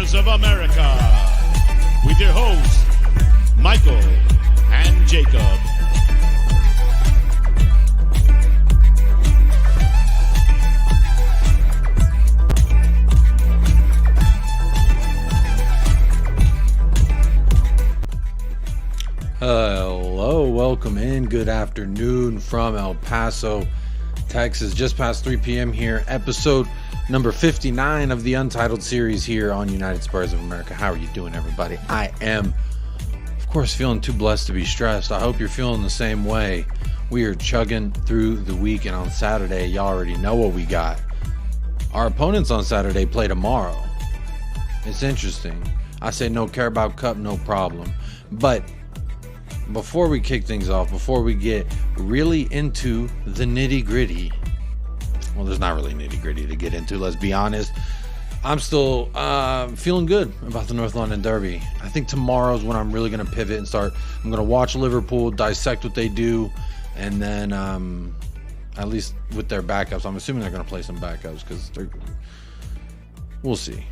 Spurs of America, with your hosts, Michael and Jacob. Hello, welcome in. Good afternoon from El Paso, Texas. Just past 3 p.m. here. Episode number 59 of the Untitled series here on United Spurs of America. How are you doing, everybody? I am, of course, feeling too blessed to be stressed. I hope you're feeling the same way. We are chugging through the week, and on Saturday, y'all already know what we got. Our opponents on Saturday play tomorrow. It's interesting. I say no Carabao Cup, no problem. But before we kick things off, before we get really into the nitty-gritty, well, there's not really nitty-gritty to get into, let's be honest. I'm still feeling good about the North London Derby. I think tomorrow's when I'm really going to pivot and start. I'm going to watch Liverpool, dissect what they do, and then at least with their backups, I'm assuming they're going to play some backups because we'll see.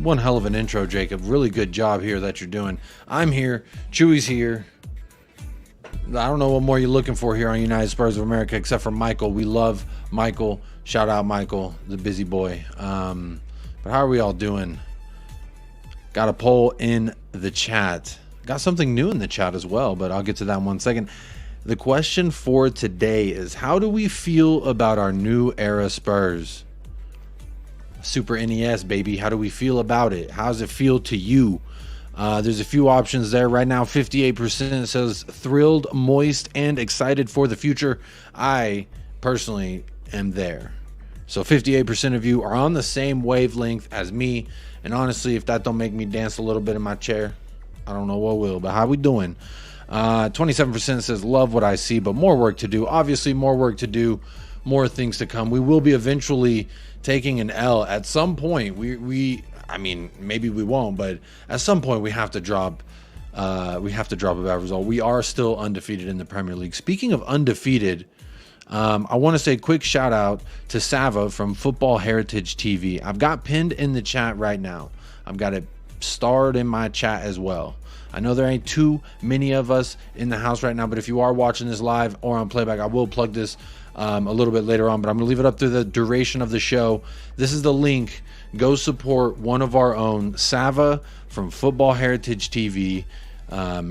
One hell of an intro, Jacob. Really good job here that you're doing. I'm here. Chewy's here. I don't know what more you're looking for here on United Spurs of America, except for Michael. We love Michael. Shout out Michael, the busy boy. But how are we all doing? Got a poll in the chat. Got something new in the chat as well, but I'll get to that in 1 second. The question for today is, how do we feel about our new era Spurs? Super NES, baby. How do we feel about it? How does it feel to you? There's a few options there. Right now, 58% says thrilled, moist, and excited for the future. I personally am there. So 58% of you are on the same wavelength as me. And honestly, if that don't make me dance a little bit in my chair, I don't know what will. But how we doing? 27% says love what I see, but more work to do. Obviously, more work to do. More things to come. We will be eventually taking an L at some point. I mean, maybe we won't, but at some point we have to drop a bad result. We are still undefeated in the Premier League. Speaking of undefeated, I want to say a quick shout out to Sava from Football Heritage TV. I've got pinned in the chat right now. I've got it starred in my chat as well. I know there ain't too many of us in the house right now, but if you are watching this live or on playback, I will plug this a little bit later on, but I'm going to leave it up through the duration of the show. This is the link. Go support one of our own, Sava from Football Heritage TV.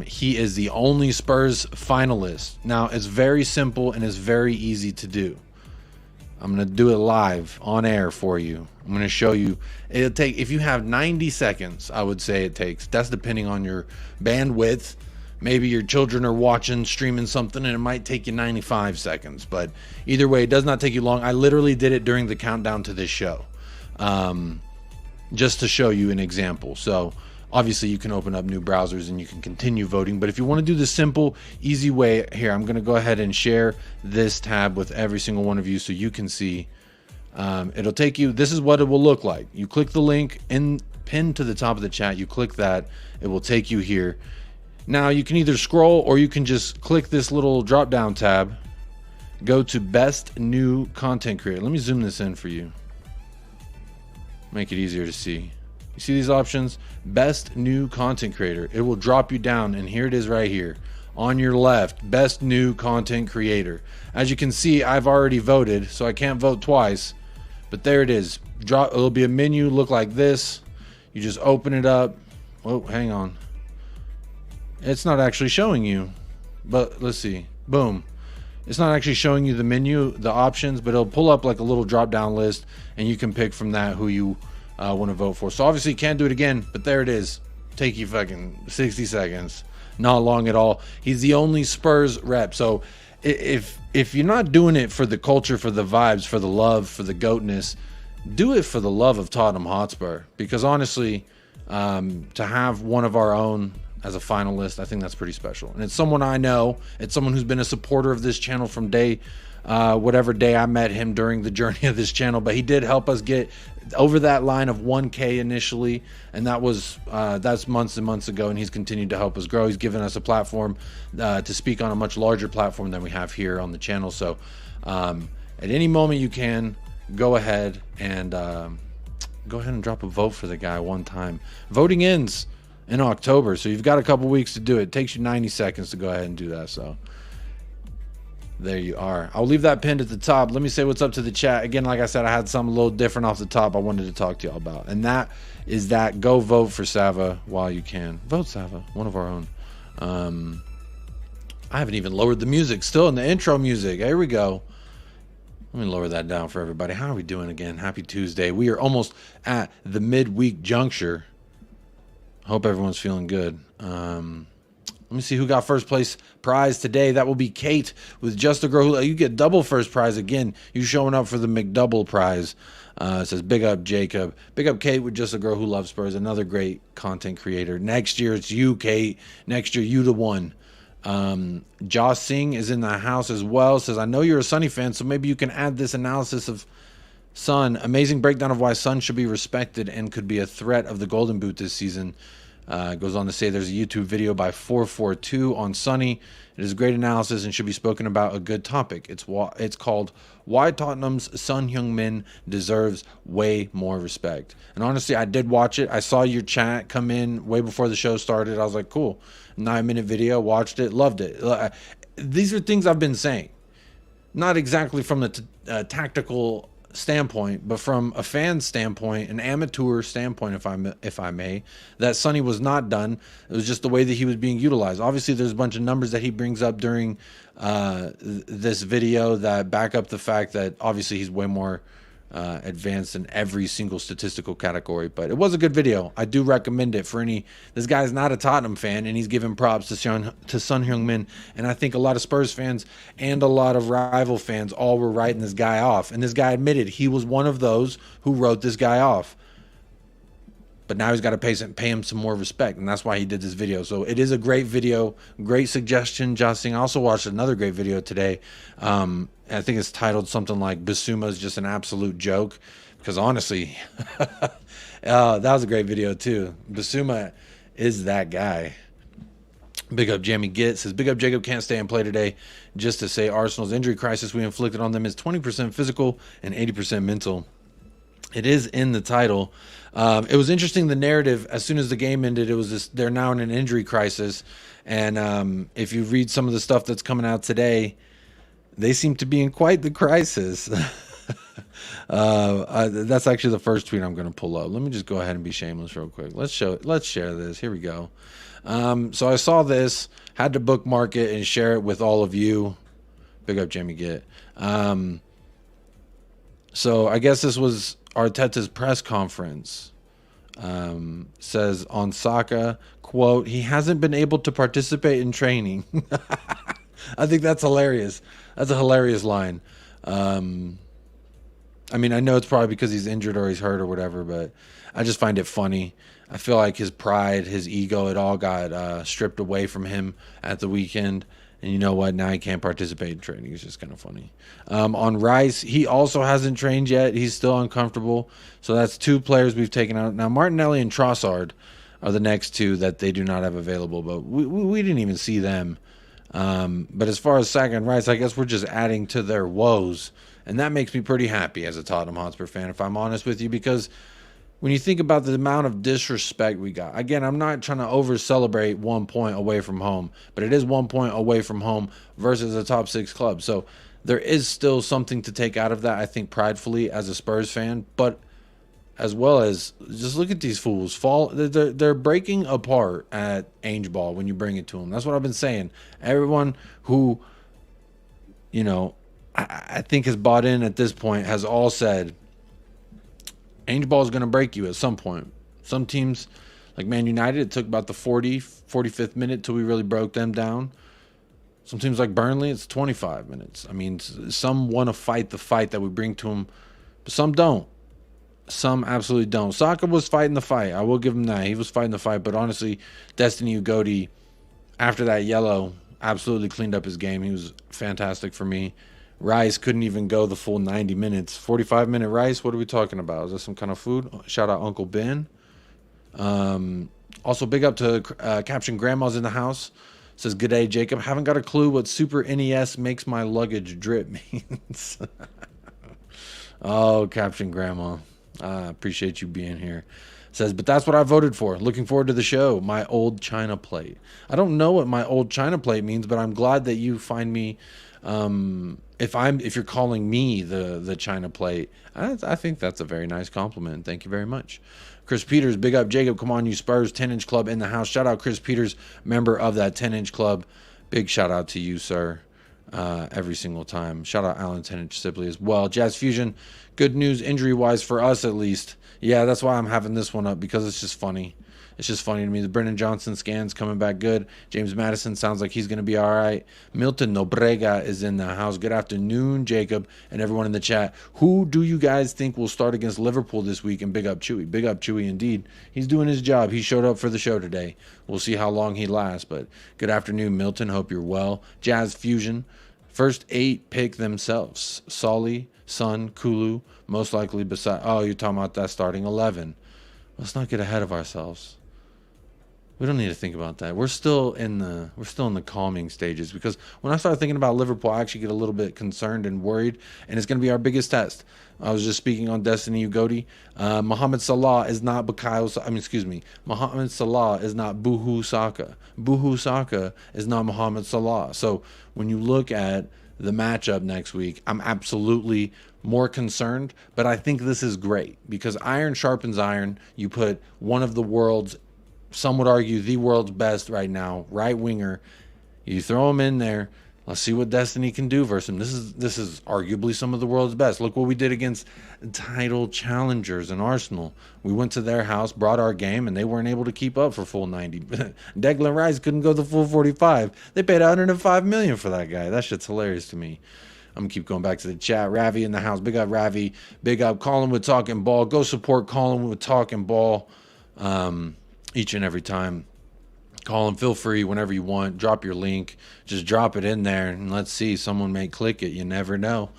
He is the only Spurs finalist. Now, it's very simple and it's very easy to do. I'm going to do it live on air for you. I'm going to show you. It'll take, if you have 90 seconds, I would say it takes. That's depending on your bandwidth. Maybe your children are watching, streaming something, and it might take you 95 seconds. But either way, it does not take you long. I literally did it during the countdown to this show, just to show you an example. So obviously you can open up new browsers and you can continue voting. But if you want to do the simple, easy way, here, I'm going to go ahead and share this tab with every single one of you so you can see. It'll take you, this is what it will look like. You click the link pinned to the top of the chat. You click that. It will take you here. Now, you can either scroll or you can just click this little drop-down tab. Go to Best New Content Creator. Let me zoom this in for you. Make it easier to see. You see these options? Best New Content Creator. It will drop you down, and here it is right here. On your left, Best New Content Creator. As you can see, I've already voted, so I can't vote twice. But there it is. It'll be a menu, look like this. You just open it up. Oh, hang on. It's not actually showing you, but let's see. Boom. It's not actually showing you the menu, the options, but it'll pull up like a little drop down list and you can pick from that who you want to vote for. So obviously you can't do it again, but there it is. Take you fucking 60 seconds. Not long at all. He's the only Spurs rep. So if you're not doing it for the culture, for the vibes, for the love, for the goatness, do it for the love of Tottenham Hotspur. Because honestly, to have one of our own as a finalist, I think that's pretty special. And it's someone I know. It's someone who's been a supporter of this channel from whatever day I met him during the journey of this channel. But he did help us get over that line of 1K initially, and that's months and months ago, and he's continued to help us grow. He's given us a platform to speak on, a much larger platform than we have here on the channel. So at any moment you can go ahead and go ahead and drop a vote for the guy one time. Voting ends in October, so you've got a couple weeks to do it. It takes you 90 seconds to go ahead and do that. So there you are. I'll leave that pinned at the top. Let me say what's up to the chat. Again, like I said, I had something a little different off the top I wanted to talk to y'all about. And that is that go vote for Sava while you can. Vote Sava, one of our own. I haven't even lowered the music. Still in the intro music. Here we go. Let me lower that down for everybody. How are we doing again? Happy Tuesday. We are almost at the midweek juncture. Hope everyone's feeling good. Let me see who got first place prize today. That will be Kate with Just a Girl Who. You get double first prize again. You showing up for the McDouble prize. It says big up Jacob. Big up Kate with Just a Girl Who Loves Spurs. Another great content creator. Next year it's you, Kate. Next year you the one. Josh Singh is in the house as well. Says, I know you're a Sonny fan, so maybe you can add this analysis of Son. Amazing breakdown of why Son should be respected and could be a threat of the Golden Boot this season. Goes on to say there's a YouTube video by 442 on Sonny. It is a great analysis and should be spoken about a good topic. It's called Why Tottenham's Son Heung-min Deserves Way More Respect. And honestly, I did watch it. I saw your chat come in way before the show started. I was like, cool. 9-minute video, watched it, loved it. These are things I've been saying. Not exactly from the tactical standpoint, but from a fan standpoint, an amateur standpoint, if I may, that Sonny was not done. It was just the way that he was being utilized. Obviously, there's a bunch of numbers that he brings up during this video that back up the fact that obviously he's way more advanced in every single statistical category. But it was a good video. I do recommend it for any. This guy's not a Tottenham fan, and he's giving props to Son Heung-min. And I think a lot of Spurs fans and a lot of rival fans all were writing this guy off. And this guy admitted he was one of those who wrote this guy off. But now he's got to pay him some more respect, and that's why he did this video. So it is a great video, great suggestion, Josh Singh. I also watched another great video today. I think it's titled something like "Basuma is just an absolute joke," because honestly, that was a great video too. Basuma is that guy. Big up Jamie Gitt says, big up Jacob can't stay and play today. Just to say Arsenal's injury crisis we inflicted on them is 20% physical and 80% mental. It is in the title. It was interesting, the narrative. As soon as the game ended, it was this, they're now in an injury crisis. And if you read some of the stuff that's coming out today, they seem to be in quite the crisis. That's actually the first tweet I'm going to pull up. Let me just go ahead and be shameless real quick. Let's share this. Here we go. So I saw this, had to bookmark it and share it with all of you. Big up Jamie Gitt. So I guess this was Arteta's press conference. Says on Saka, quote, he hasn't been able to participate in training. I think that's hilarious. That's a hilarious line. I mean, I know it's probably because he's injured or he's hurt or whatever, but I just find it funny. I feel like his pride, his ego, it all got stripped away from him at the weekend. And you know what? Now he can't participate in training. It's just kind of funny. On Rice, he also hasn't trained yet. He's still uncomfortable. So that's two players we've taken out. Now, Martinelli and Trossard are the next two that they do not have available. But we didn't even see them. But as far as Saka and Rice, I guess we're just adding to their woes. And that makes me pretty happy as a Tottenham Hotspur fan, if I'm honest with you. Because when you think about the amount of disrespect we got, again, I'm not trying to over-celebrate 1 point away from home, but it is 1 point away from home versus a top six club. So there is still something to take out of that, I think, pridefully as a Spurs fan, but as well as just look at these fools. They're breaking apart at Ange ball when you bring it to them. That's what I've been saying. Everyone who, you know, I think has bought in at this point has all said, Ange ball is going to break you at some point. Some teams, like Man United, it took about the 45th minute till we really broke them down. Some teams like Burnley, it's 25 minutes. I mean, some want to fight the fight that we bring to them, but some don't. Some absolutely don't. Saka was fighting the fight. I will give him that. He was fighting the fight, but honestly, Destiny Ugodi, after that yellow, absolutely cleaned up his game. He was fantastic for me. Rice couldn't even go the full 90 minutes. 45-minute Rice, what are we talking about? Is that some kind of food? Shout out Uncle Ben. Also, big up to Caption Grandma's in the house. Says, good day, Jacob. Haven't got a clue what Super NES makes my luggage drip means. Oh, Caption Grandma. Appreciate you being here. Says, but that's what I voted for. Looking forward to the show. My old China plate. I don't know what my old China plate means, but I'm glad that you find me. If you're calling me the China plate, I think that's a very nice compliment. Thank you very much. Chris Peters, big up Jacob. Come on, you Spurs 10-inch club in the house. Shout out Chris Peters, member of that 10-inch club. Big shout out to you, sir. Every single time. Shout out Alan 10-inch Sibley as well. Jazz Fusion, good news injury wise for us at least. Yeah, that's why I'm having this one up, because it's just funny. It's just funny to me. The Brennan Johnson scan's coming back good. James Madison sounds like he's going to be all right. Milton Nobrega is in the house. Good afternoon, Jacob, and everyone in the chat. Who do you guys think will start against Liverpool this week? And big up Chewy. Big up Chewy indeed. He's doing his job. He showed up for the show today. We'll see how long he lasts. But good afternoon, Milton. Hope you're well. Jazz Fusion. First 8 pick themselves. Solly, Sun, Kulu, most likely beside. Oh, you're talking about that starting 11. Let's not get ahead of ourselves. We don't need to think about that. We're still in the calming stages, because when I start thinking about Liverpool, I actually get a little bit concerned and worried, and it's going to be our biggest test. I was just speaking on Destiny Ugodi. Mohamed Salah is not Mohamed Salah is not Buhu Saka. Buhu Saka is not Mohamed Salah. So when you look at the matchup next week, I'm absolutely more concerned, but I think this is great, because iron sharpens iron. You put one of the world's, some would argue the world's best right now, right winger. You throw him in there. Let's see what Destiny can do versus him. This is arguably some of the world's best. Look what we did against title challengers in Arsenal. We went to their house, brought our game, and they weren't able to keep up for full 90. Declan Rice couldn't go the full 45. They paid $105 million for that guy. That shit's hilarious to me. I'm going to keep going back to the chat. Ravi in the house. Big up Ravi. Big up Colin with Talking Ball. Go support Colin with Talking Ball. Each and every time. Call him, feel free whenever you want. Drop your link. Just drop it in there, and let's see. Someone may click it. You never know.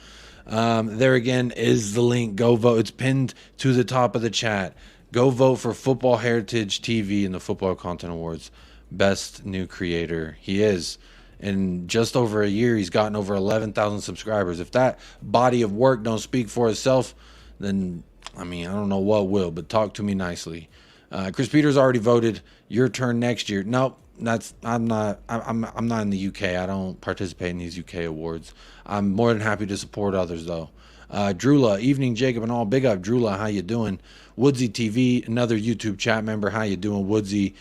There again is the link. Go vote. It's pinned to the top of the chat. Go vote for Football Heritage TV in the Football Content Awards. Best new creator. He is. In just over a year, he's gotten over 11,000 subscribers. If that body of work don't speak for itself, then, I don't know what will, but talk to me nicely. Chris Peters already voted. Your turn next year. Nope, I'm not in the UK. I don't participate in these UK awards. I'm more than happy to support others though. Drula, evening Jacob and all. Big up Drula, how you doing? Woodsy TV, another YouTube chat member. How you doing, Woodsy?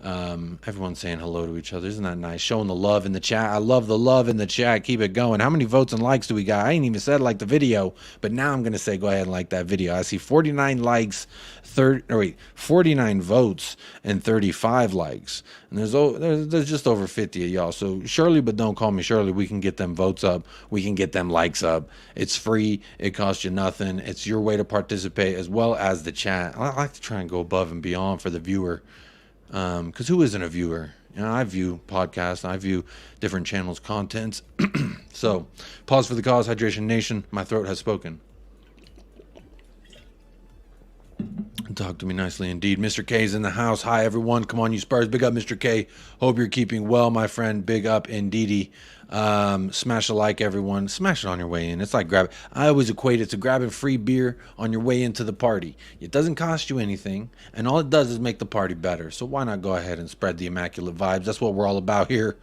Everyone's saying hello to each other. Isn't that nice? Showing the love in the chat. I love the love in the chat. Keep it going. How many votes and likes do we got? I ain't even said like the video, but now I'm going to say go ahead and like that video. I see 49 likes, 49 votes and 35 likes. And there's just over 50 of y'all. So Shirley, but don't call me Shirley. We can get them votes up. We can get them likes up. It's free. It costs you nothing. It's your way to participate as well as the chat. I like to try and go above and beyond for the viewer. Because who isn't a viewer? I view podcasts. I view different channels' contents. So, pause for the cause, Hydration Nation. My throat has spoken. Talk to me nicely indeed. Mr. K is in the house. Hi, everyone. Come on, you Spurs. Big up, Mr. K. Hope you're keeping well, my friend. Big up indeedy. Smash a like, everyone. Smash it on your way in. It's like I always equate it to grabbing free beer on your way into the party. It doesn't cost you anything, and all it does is make the party better. So why not go ahead and spread the immaculate vibes? That's what we're all about here.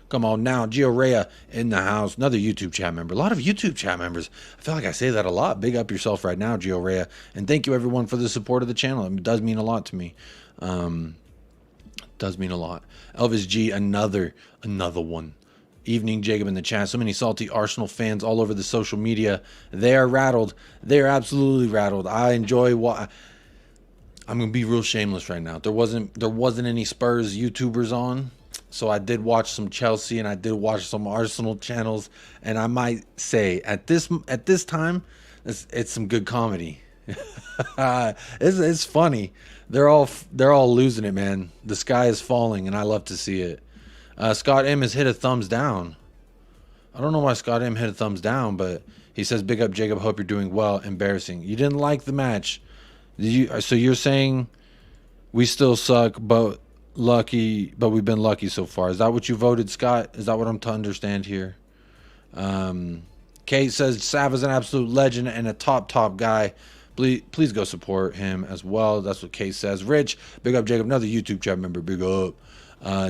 Come on now. Gio Rea in the house. Another YouTube chat member. A lot of YouTube chat members. I feel like I say that a lot. Big up yourself right now, Gio Rea. And thank you, everyone, for the support of the channel. It does mean a lot to me. Does mean a lot. Elvis G, another one. Evening, Jacob in the chat. So many salty Arsenal fans all over the social media. They are rattled. They are absolutely rattled. I enjoy what... I'm going to be real shameless right now. There wasn't any Spurs YouTubers on. So I did watch some Chelsea and I did watch some Arsenal channels, and I might say at this time, it's some good comedy. It's funny. They're all losing it, man. The sky is falling, and I love to see it. Scott M has hit a thumbs down. I don't know why Scott M hit a thumbs down, but he says, "Big up, Jacob. Hope you're doing well." Embarrassing. You didn't like the match. So you're saying we still suck, but we've been lucky so far. Is that what you voted, Scott? Is that what I'm to understand here? Kate says Sav is an absolute legend and a top guy. Please go support him as well. That's what Kate says. Rich, big up Jacob, another YouTube chat member, big up.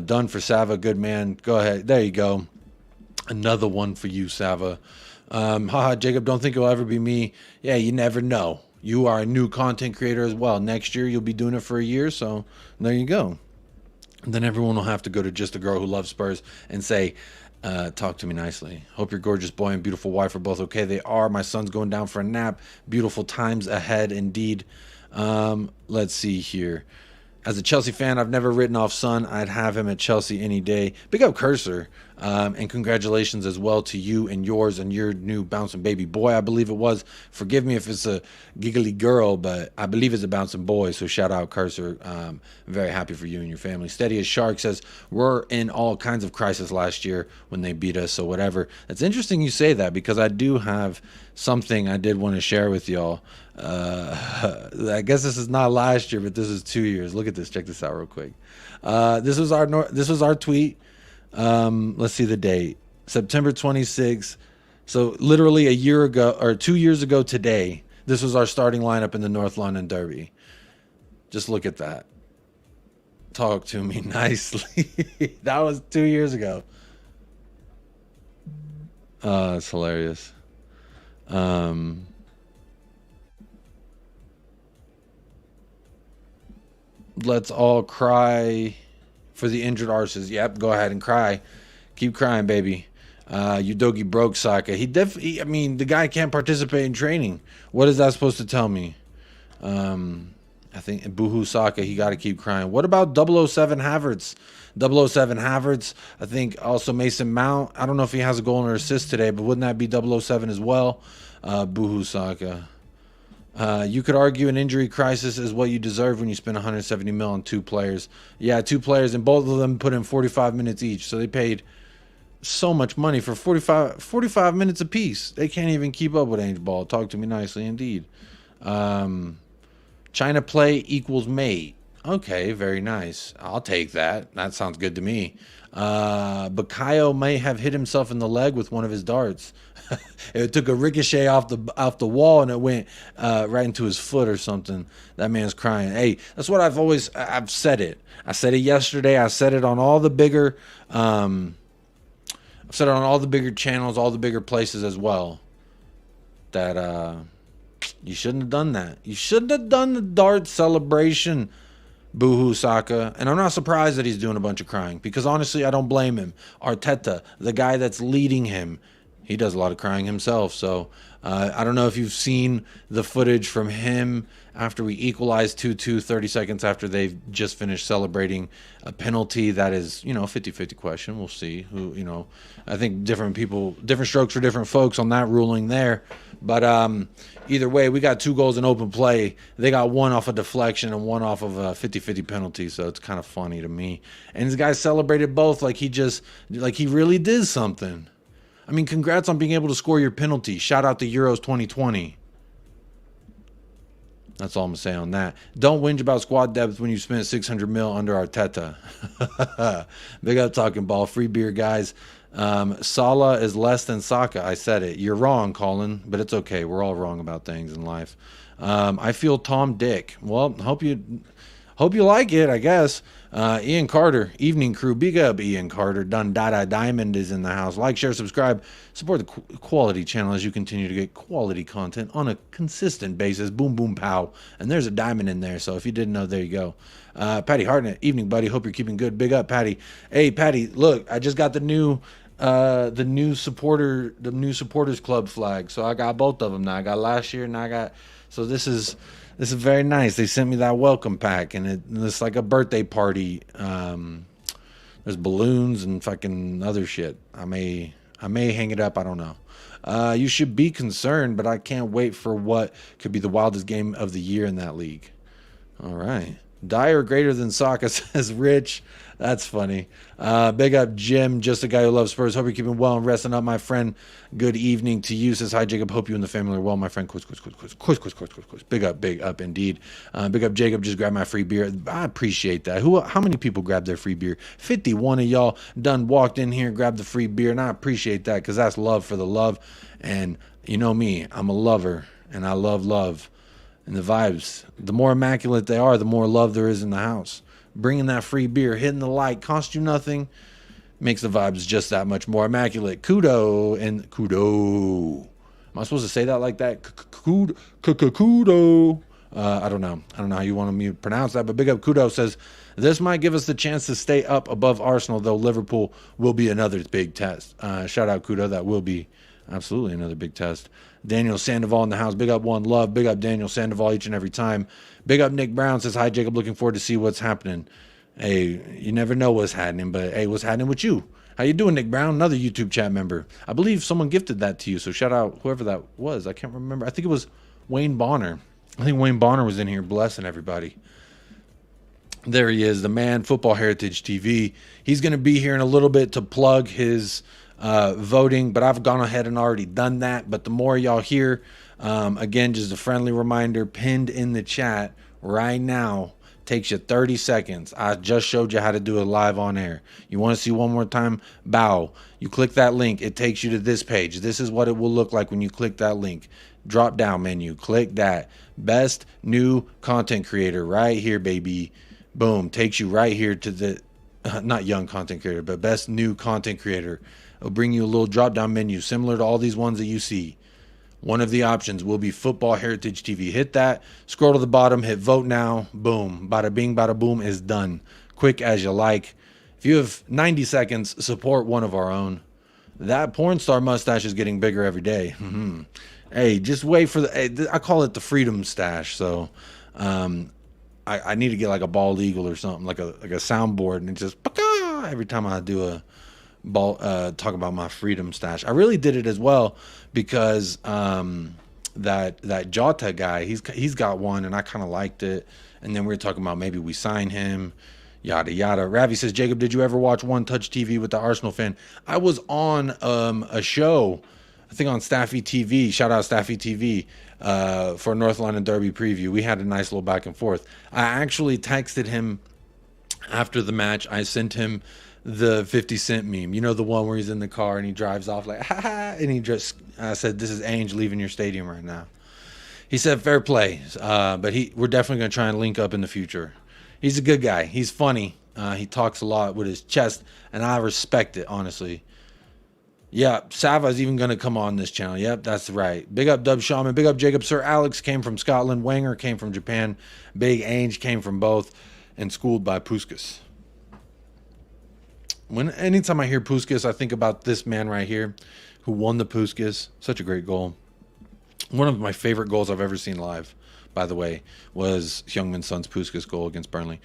Done for Sava, good man. Go ahead. There you go. Another one for you, Sava. Haha, Jacob, don't think it'll ever be me. Yeah, you never know. You are a new content creator as well. Next year, you'll be doing it for a year, so there you go. And then everyone will have to go to Just a Girl Who Loves Spurs and say, talk to me nicely. Hope your gorgeous boy and beautiful wife are both okay. They are. My son's going down for a nap. Beautiful times ahead, indeed. Let's see here. As a Chelsea fan, I've never written off Son. I'd have him at Chelsea any day. Big up Cursor. And congratulations as well to you and yours and your new bouncing baby boy, I believe it was. Forgive me if it's a giggly girl, but I believe it's a bouncing boy. So shout out Cursor. I'm very happy for you and your family. Steady as Shark says, we're in all kinds of crisis last year when they beat us. So whatever. It's interesting you say that because I do have something I did want to share with y'all. I guess this is not last year, but this is 2 years. Look at this. Check this out real quick. This was our tweet. Let's see the date. September 26th. So literally a year ago or 2 years ago today, this was our starting lineup in the North London Derby. Just look at that. Talk to me nicely. That was 2 years ago. It's hilarious. Let's all cry for the injured arses. Yep, go ahead and cry. Keep crying, baby. Udogi broke Saka. I mean, the guy can't participate in training. What is that supposed to tell me? I think Boohoo Saka, he got to keep crying. What about 007 Havertz? 007 Havertz, I think also Mason Mount. I don't know if he has a goal or assist today, but wouldn't that be 007 as well? Boohoo Saka. You could argue an injury crisis is what you deserve when you spend 170 mil on two players. Yeah, two players, and both of them put in 45 minutes each. So they paid so much money for 45 minutes apiece. They can't even keep up with Ange Ball. Talk to me nicely, indeed. China play equals mate. Okay, very nice. I'll take that. That sounds good to me. Bakayo may have hit himself in the leg with one of his darts. It took a ricochet off the wall and it went right into his foot or something. That man's crying. Hey, that's what I've said it. I said it yesterday. I said it on all the bigger I've said it on all the bigger channels, all the bigger places as well. That you shouldn't have done that. You shouldn't have done the dart celebration. Boohoo Saka. And I'm not surprised that he's doing a bunch of crying because honestly, I don't blame him. Arteta, the guy that's leading him, he does a lot of crying himself. So I don't know if you've seen the footage from him after we equalized 2-2, 30 seconds after they've just finished celebrating a penalty. That is, 50-50 question. We'll see who, I think different strokes for different folks on that ruling there. But either way, we got 2 goals in open play. They got one off a deflection and one off of a 50-50 penalty. So it's kind of funny to me. And this guy celebrated both like he really did something. I mean, congrats on being able to score your penalty. Shout out to Euros 2020. That's all I'm going to say on that. Don't whinge about squad depth when you spent 600 mil under Arteta. Big up talking ball. Free beer, guys. Salah is less than Saka. I said it. You're wrong, Colin, but it's okay. We're all wrong about things in life. I feel Tom Dick. Well, hope you like it, I guess. Ian Carter, evening crew. Big up, Ian Carter. Dada Diamond is in the house. Like, share, subscribe. Support the quality channel as you continue to get quality content on a consistent basis. Boom, boom, pow. And there's a diamond in there. So if you didn't know, there you go. Patty Hartnett, evening, buddy. Hope you're keeping good. Big up, Patty. Hey, Patty, look, I just got the new supporters club flag. So I got both of them now. I got last year and I got. So this is very nice. They sent me that welcome pack, and it's like a birthday party. There's balloons and fucking other shit. I may hang it up. I don't know. You should be concerned, but I can't wait for what could be the wildest game of the year in that league. All right. Dyer greater than Saka, says Rich. That's funny. Big up Jim, just a guy who loves Spurs. Hope you're keeping well and resting up, my friend. Good evening to you. Says hi, Jacob. Hope you and the family are well, my friend. Course. Big up indeed. Big up Jacob. Just grabbed my free beer. I appreciate that. How many people grabbed their free beer? 51 of y'all done walked in here and grabbed the free beer, and I appreciate that because that's love for the love. And you know me, I'm a lover, and I love love. And the vibes, the more immaculate they are, the more love there is in the house. Bringing that free beer, hitting the like, cost you nothing, makes the vibes just that much more immaculate. Kudo and kudo. Am I supposed to say that like that? Kudo. I don't know. I don't know how you want me to pronounce that, but Big Up Kudo says, this might give us the chance to stay up above Arsenal, though Liverpool will be another big test. Shout out Kudo. That will be absolutely another big test. Daniel Sandoval in the house. Big up One Love. Big up Daniel Sandoval each and every time. Big up Nick Brown says, hi, Jacob. Looking forward to see what's happening. Hey, you never know what's happening, but hey, what's happening with you? How you doing, Nick Brown? Another YouTube chat member. I believe someone gifted that to you, so shout out whoever that was. I can't remember. I think it was Wayne Bonner. I think Wayne Bonner was in here blessing everybody. There he is, the man, Football Heritage TV. He's going to be here in a little bit to plug his voting, but I've gone ahead and already done that. But the more y'all hear, again, just a friendly reminder, pinned in the chat right now. Takes you 30 seconds. I just showed you how to do it live on air. You want to see one more time? Bow. You click that link. It takes you to this page. This is what it will look like when you click that link. Drop down menu. Click that. Best new content creator right here, baby. Boom. Takes you right here to the, not young content creator, but best new content creator. It'll bring you a little drop down menu similar to all these ones that you see. One of the options will be Football Heritage TV. Hit that, scroll to the bottom, hit vote now, boom. Bada bing, bada boom is done. Quick as you like. If you have 90 seconds, support one of our own. That porn star mustache is getting bigger every day. Hey, just wait for the, I call it the freedom stash. So I need to get like a bald eagle or something, like a soundboard, and it just every time I do a talk about my freedom stash. I really did it as well because that Jota guy, he's got one and I kind of liked it, and then we were talking about maybe we sign him, yada yada. Ravi says, Jacob, did you ever watch One Touch TV with the Arsenal fan? I was on a show, I think on Staffy TV, shout out Staffy TV, for North London Derby preview. We had a nice little back and forth. I actually texted him after the match. I sent him the 50 Cent meme, you know, the one where he's in the car and he drives off like, ha ha, and he just said, this is Ange leaving your stadium right now. He said, fair play, but we're definitely going to try and link up in the future. He's a good guy. He's funny. He talks a lot with his chest, and I respect it, honestly. Yeah, Sava's even going to come on this channel. Yep, that's right. Big up Dub Shaman. Big up Jacob. Sir Alex came from Scotland. Wenger came from Japan. Big Ange came from both, and schooled by Puskas. Anytime I hear Puskas, I think about this man right here who won the Puskas. Such a great goal. One of my favorite goals I've ever seen live, by the way, was Heung-min Son's Puskas goal against Burnley.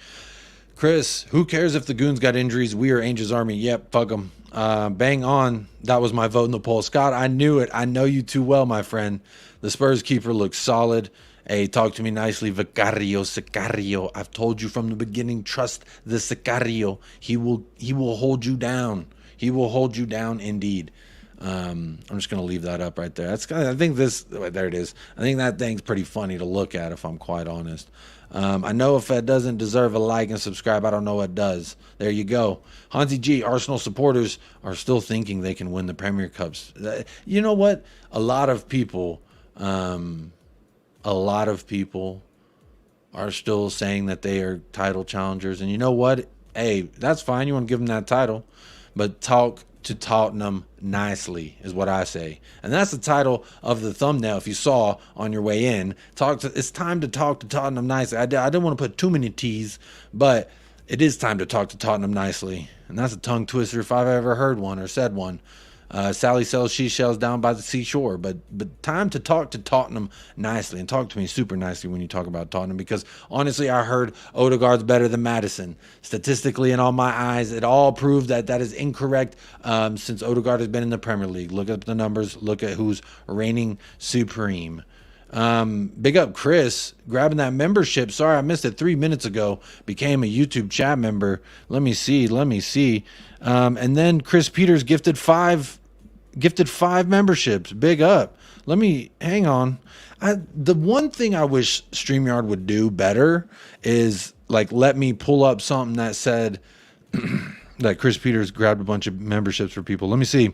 Chris, who cares if the Goons got injuries? We are Ange's Army. Yep, fuck them. Bang on. That was my vote in the poll. Scott, I knew it. I know you too well, my friend. The Spurs keeper looks solid. Hey, talk to me nicely, Sicario. I've told you from the beginning, trust the Sicario. He will hold you down. He will hold you down indeed. I'm just gonna leave that up right there. That's kind of, I think this, there it is. I think that thing's pretty funny to look at, if I'm quite honest. I know if that doesn't deserve a like and subscribe, I don't know what does. There you go. Hansi G, Arsenal supporters are still thinking they can win the Premier Cups. You know what? A lot of people are still saying that they are title challengers. And you know what? Hey, that's fine. You want to give them that title. But talk to Tottenham nicely is what I say. And that's the title of the thumbnail if you saw on your way in. It's time to talk to Tottenham nicely. I didn't want to put too many T's, but it is time to talk to Tottenham nicely. And that's a tongue twister if I've ever heard one or said one. Sally sells seashells down by the seashore, but time to talk to Tottenham nicely, and talk to me super nicely when you talk about Tottenham, because honestly, I heard Odegaard's better than Maddison. Statistically, in all my eyes, it all proved that is incorrect since Odegaard has been in the Premier League. Look at the numbers, look at who's reigning supreme. Big up Chris, grabbing that membership. Sorry, I missed it 3 minutes ago. Became a YouTube chat member. Let me see. And then Chris Peters gifted five memberships. Big up. Let me hang on. The one thing I wish StreamYard would do better is like let me pull up something that said that Chris Peters grabbed a bunch of memberships for people. Let me see.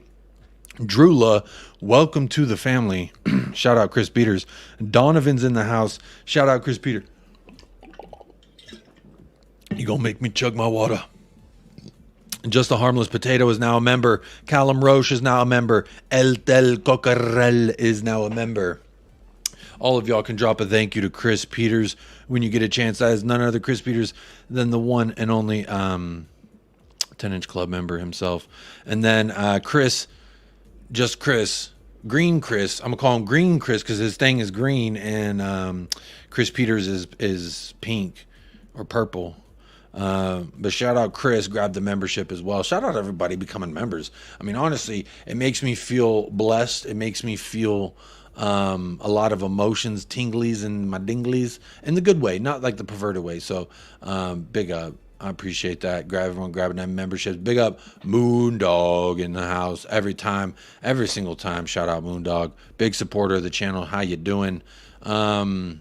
Drula, welcome to the family. Shout out Chris Peters. Donovan's in the house. Shout out Chris Peters. You gonna make me chug my water. Just a Harmless Potato is now a member. Callum Roche is now a member. El Del Cocarel is now a member. All of y'all can drop a thank you to Chris Peters when you get a chance. That is none other Chris Peters than the one and only 10-inch club member himself. And then Chris, just Chris, Green Chris. I'm going to call him Green Chris because his thing is green and Chris Peters is pink or purple. But shout out Chris, grabbed the membership as well. Shout out everybody becoming members. I mean, honestly, it makes me feel blessed. It makes me feel a lot of emotions, tinglies in my dinglies in the good way, not like the perverted way. So big up. I appreciate that. Everyone grabbing that memberships. Big up Moondog in the house every single time. Shout out Moondog. Big supporter of the channel. How you doing? Let's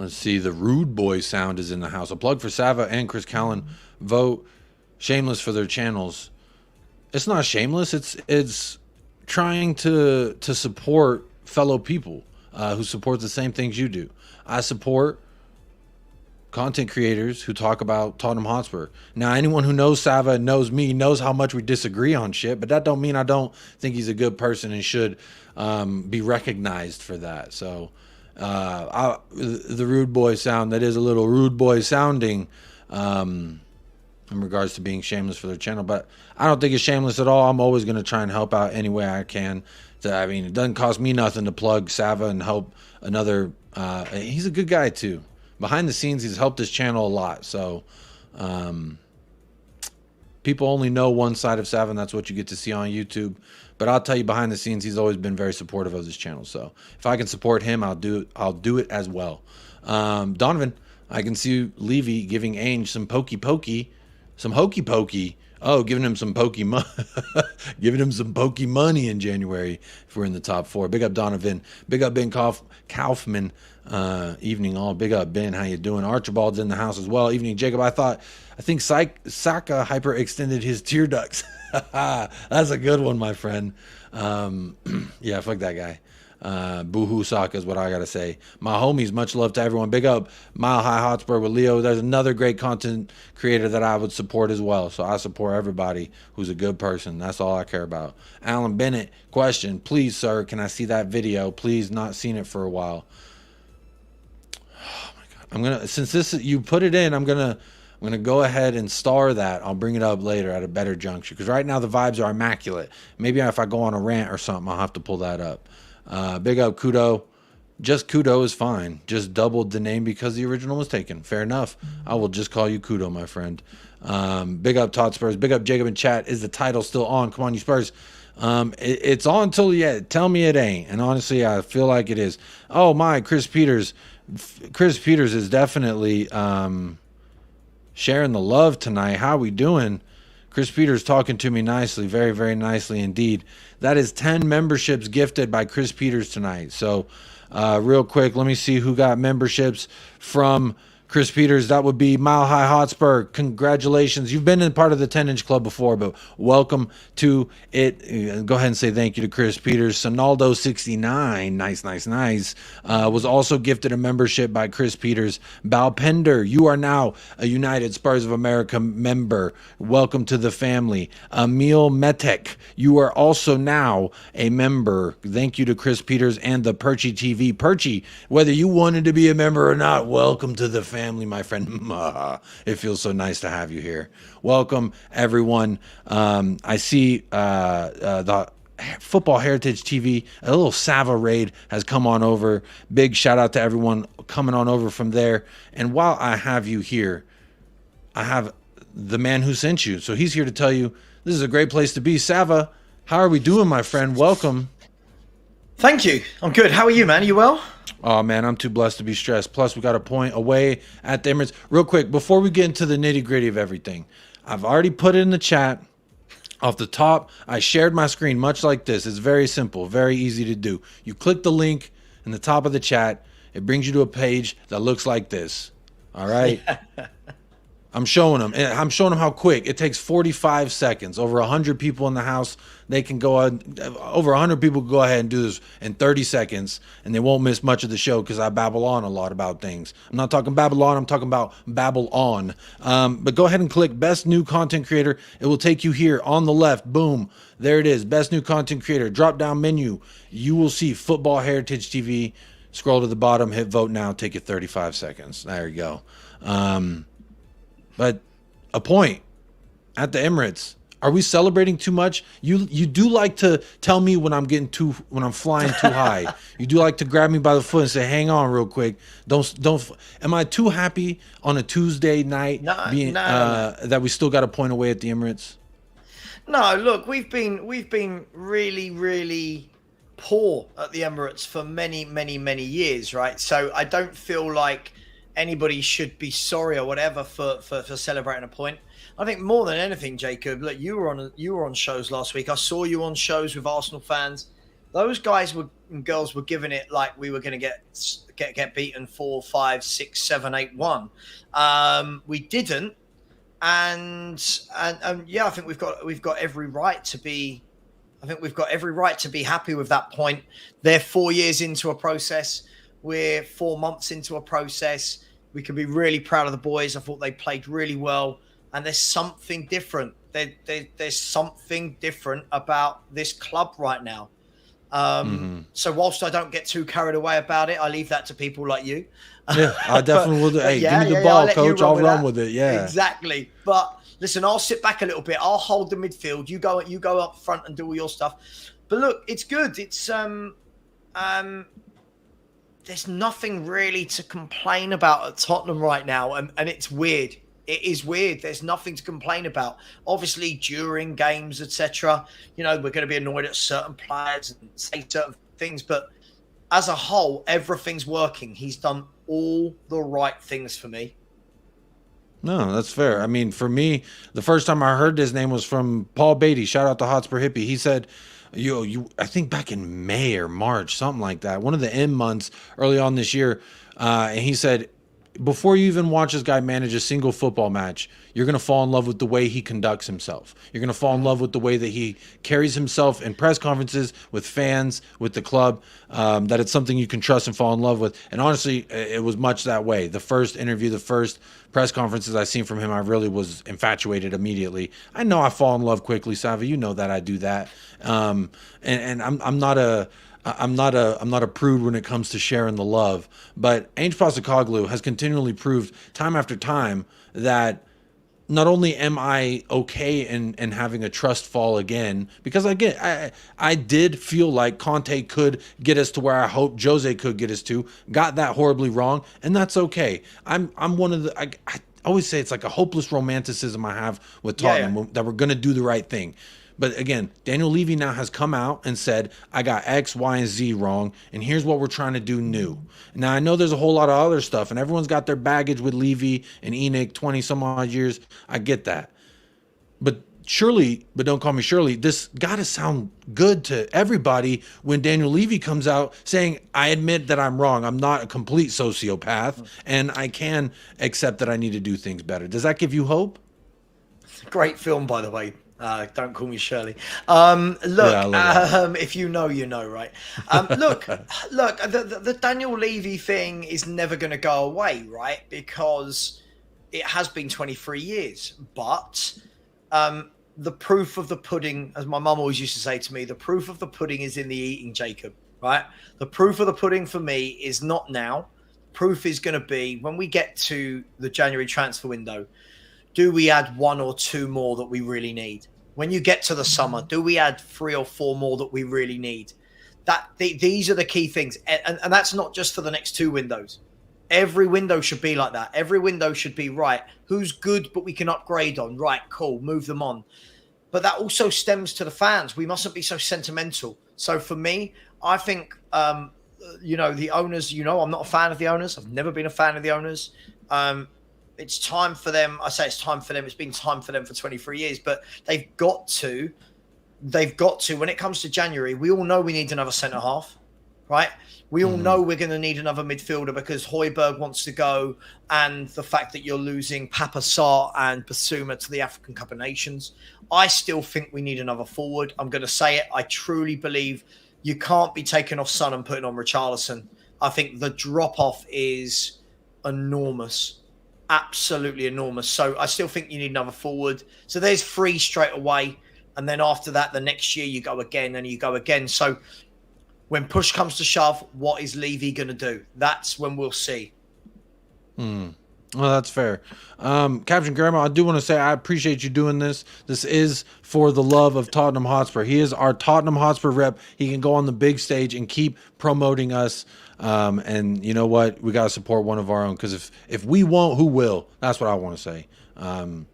see. The Rude Boy sound is in the house. A plug for Sava and Chris Callen. Vote shameless for their channels. It's not shameless. It's trying to support fellow people who support the same things you do. I support content creators who talk about Tottenham Hotspur. Now, anyone who knows Sava and knows me knows how much we disagree on shit, but that don't mean I don't think he's a good person and should be recognized for that. So the Rude Boy sound, that is a little Rude Boy sounding in regards to being shameless for their channel, but I don't think it's shameless at all. I'm always going to try and help out any way I can. I mean, it doesn't cost me nothing to plug Sava and help another. He's a good guy too. Behind the scenes, he's helped his channel a lot. So people only know one side of Sava, and that's what you get to see on YouTube. But I'll tell you, behind the scenes, he's always been very supportive of this channel. So if I can support him, I'll do it as well. Donovan, I can see Levy giving Ange some hokey pokey. Oh, giving him some pokey money. Giving him some pokey money in January if we're in the top 4. Big up Donovan. Big up Ben Kaufman. Evening all. Big up Ben. How you doing? Archibald's in the house as well. Evening Jacob. I think Saka hyperextended his tear ducts. That's a good one, my friend. Yeah, fuck that guy. Boohoo Saka is what I gotta say. My homies, much love to everyone. Big up Mile High Hotspur with Leo. There's another great content creator that I would support as well. So I support everybody who's a good person. That's all I care about. Alan Bennett, question. Please, sir, can I see that video? Please, not seen it for a while. Oh my God. Since you put it in, I'm gonna go ahead and star that. I'll bring it up later at a better juncture. Because right now the vibes are immaculate. Maybe if I go on a rant or something, I'll have to pull that up. Big up Kudo. Just Kudo is fine. Just doubled the name because the original was taken. Fair enough. I will just call you Kudo, my friend. Big up Todd Spurs. Big up Jacob in chat. Is the title still on? Come on, you Spurs. It's on till tell me it ain't. And honestly, I feel like it is. Oh my, Chris Peters. Chris Peters is definitely sharing the love tonight. How we doing? Chris Peters talking to me nicely, very, very nicely indeed. That is 10 memberships gifted by Chris Peters tonight. So real quick, let me see who got memberships from Chris Peters. That would be Mile High Hotspur. Congratulations. You've been in part of the 10-inch club before, but welcome to it. Go ahead and say thank you to Chris Peters. Sonaldo69, nice, was also gifted a membership by Chris Peters. Balpender, you are now a United Spurs of America member. Welcome to the family. Emil Metek, you are also now a member. Thank you to Chris Peters and the Perchy TV. Perchy, whether you wanted to be a member or not, welcome to the family, my friend. It feels so nice to have you here. Welcome, everyone. I see the Football Heritage TV, a little Sava raid has come on over. Big shout out to everyone coming on over from there. And while I have you here, I have the man who sent you. So he's here to tell you this is a great place to be. Sava, how are we doing, my friend? Welcome. Thank you. I'm good. How are you, man? Are you well? Oh, man, I'm too blessed to be stressed. Plus, we got a point away at the Emirates. Real quick, before we get into the nitty-gritty of everything, I've already put it in the chat. Off the top, I shared my screen much like this. It's very simple, very easy to do. You click the link in the top of the chat. It brings you to a page that looks like this. All right? I'm showing them. And I'm showing them how quick. It takes 45 seconds. Over 100 people in the house, they can go on. Over 100 people can go ahead and do this in 30 seconds, and they won't miss much of the show because I babble on a lot about things. I'm not talking Babylon. I'm talking about babble on. But go ahead and click Best New Content Creator. It will take you here on the left. Boom. There it is. Best New Content Creator. Drop down menu. You will see Football Heritage TV. Scroll to the bottom. Hit vote now. Take you 35 seconds. There you go. But a point at the Emirates. Are we celebrating too much? You do like to tell me when I'm flying too high. You do like to grab me by the foot and say, "Hang on, real quick. Don't." Am I too happy on a Tuesday night No. that we still got a point away at the Emirates? No, look, we've been really, really poor at the Emirates for many, many, many years, right? So I don't feel like anybody should be sorry or whatever for celebrating a point. I think more than anything, Jacob, look, you were on shows last week. I saw you on shows with Arsenal fans. Those guys and girls were giving it like we were going to get beaten 4, 5, 6, 7, 8, 1. We didn't, and yeah, I think we've got every right to be. I think we've got every right to be happy with that point. They're 4 years into a process. We're 4 months into a process. We can be really proud of the boys. I thought they played really well. And there's something different. There's something different about this club right now. So whilst I don't get too carried away about it, I leave that to people like you. Yeah, I definitely will. Hey, give me the ball, coach. I'll run with it. Yeah, exactly. But listen, I'll sit back a little bit. I'll hold the midfield. You go up front and do all your stuff. But look, it's good. It's there's nothing really to complain about at Tottenham right now, and it's weird. It is weird. There's nothing to complain about. Obviously, during games, etc., we're going to be annoyed at certain players and say certain things, but as a whole, everything's working. He's done all the right things for me. No, that's fair. I mean, for me, the first time I heard his name was from Paul Beatty. Shout out to Hotspur Hippie. He said, I think back in May or March, something like that, one of the M months early on this year, and he said, before you even watch this guy manage a single football match, you're going to fall in love with the way he conducts himself. You're going to fall in love with the way that he carries himself in press conferences, with fans, with the club, that it's something you can trust and fall in love with. And honestly, it was much that way. The first interview, the first press conferences I seen from him, I really was infatuated immediately. I know I fall in love quickly, Savi. You know that I do that. And I'm not a prude when it comes to sharing the love, but Ange Postecoglou has continually proved time after time that not only am I okay in having a trust fall again, because I did feel like Conte could get us to where I hoped Jose could get us to, got that horribly wrong, and that's okay. I'm one of the, I always say it's like a hopeless romanticism I have with Tottenham, that we're going to do the right thing. But again, Daniel Levy now has come out and said, I got X, Y, and Z wrong, and here's what we're trying to do new. Now, I know there's a whole lot of other stuff, and everyone's got their baggage with Levy and Enoch, 20-some-odd years. I get that. But surely, but don't call me Shirley, this got to sound good to everybody when Daniel Levy comes out saying, I admit that I'm wrong. I'm not a complete sociopath, and I can accept that I need to do things better. Does that give you hope? Great film, by the way. Don't call me Shirley. If you know, you know, right? Look, the Daniel Levy thing is never going to go away, right? Because it has been 23 years. But the proof of the pudding, as my mum always used to say to me, the proof of the pudding is in the eating, Jacob, right? The proof of the pudding for me is not now. Proof is going to be when we get to the January transfer window. Do we add 1 or 2 more that we really need? When you get to the summer, do we add 3 or 4 more that we really need? These are the key things. And that's not just for the next 2 windows. Every window should be like that. Every window should be, right, who's good but we can upgrade on? Right, cool, move them on. But that also stems to the fans. We mustn't be so sentimental. So for me, I think, the owners, I'm not a fan of the owners. I've never been a fan of the owners. It's time for them. I say it's time for them. It's been time for them for 23 years, but they've got to, when it comes to January, we all know we need another centre half. right? We all know we're going to need another midfielder because Højbjerg wants to go, and the fact that you're losing Papa Sarr and Basuma to the African Cup of Nations. I still think we need another forward. I'm going to say it. I truly believe you can't be taking off Son and putting on Richarlison. I think the drop-off is enormous. Absolutely enormous. So I still think you need another forward. So there's 3 straight away. And then after that, the next year you go again and you go again. So when push comes to shove, what is Levy going to do? That's when we'll see. Well, that's fair. Captain Grandma, I do want to say I appreciate you doing this. This is for the love of Tottenham Hotspur. He is our Tottenham Hotspur rep. He can go on the big stage and keep promoting us. And you know what? We got to support one of our own, because if we won't, who will? That's what I want to say.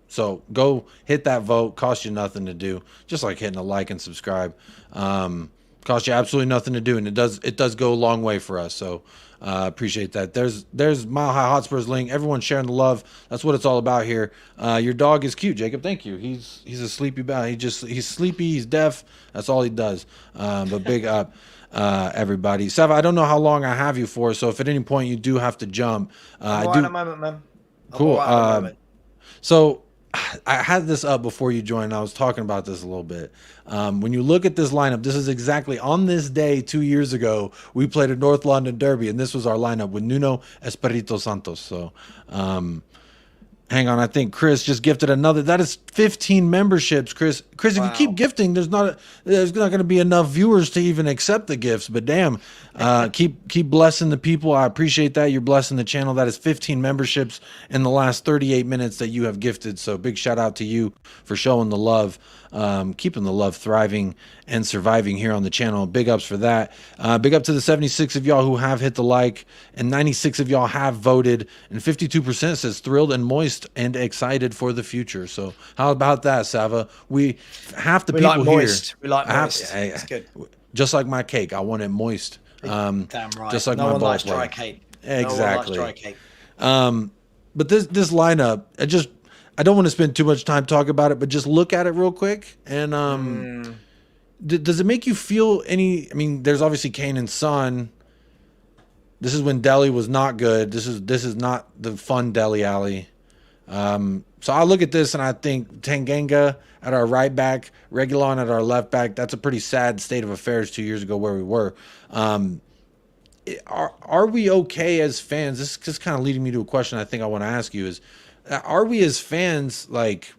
So go hit that vote. Cost you nothing to do. Just like hitting a like and subscribe. Cost you absolutely nothing to do, and it does go a long way for us. So appreciate that. There's Mile High Hotspur's link. Everyone sharing the love. That's what it's all about here. Your dog is cute, Jacob. Thank you. He's a sleepy bat. He's sleepy. He's deaf. That's all he does. But big up, everybody. Sava, I don't know how long I have you for, so if at any point you do have to jump, I'm all right at the moment, man. Cool. So I had this up before you joined. I was talking about this a little bit. When you look at this lineup, this is exactly on this day 2 years ago, we played a North London derby, and this was our lineup with Nuno Espirito Santos. So hang on, I think Chris just gifted another. That is 15 memberships, Chris. Chris, if you keep gifting, there's not going to be enough viewers to even accept the gifts. But damn, keep blessing the people. I appreciate that. You're blessing the channel. That is 15 memberships in the last 38 minutes that you have gifted. So big shout out to you for showing the love, keeping the love thriving and surviving here on the channel. Big ups for that. Big up to the 76 of y'all who have hit the like, and 96 of y'all have voted, and 52% says thrilled and moist and excited for the future. So how about that, Sava? We half the people like moist. here. We like moist. It's good. Just like my cake, I want it moist. Damn right. Just like no my one likes ball dry plate. cake. Exactly. No one likes dry cake. But this lineup, I don't want to spend too much time talking about it, but just look at it real quick. And does it make you feel any? I mean, there's obviously Kane and Son. This is when Dele was not good. This is not the fun Dele Alli. So I look at this and I think Tanganga at our right back, Reguilon at our left back. That's a pretty sad state of affairs 2 years ago where we were. Are we okay as fans? This is just kind of leading me to a question I think I want to ask you is, are we as fans, like,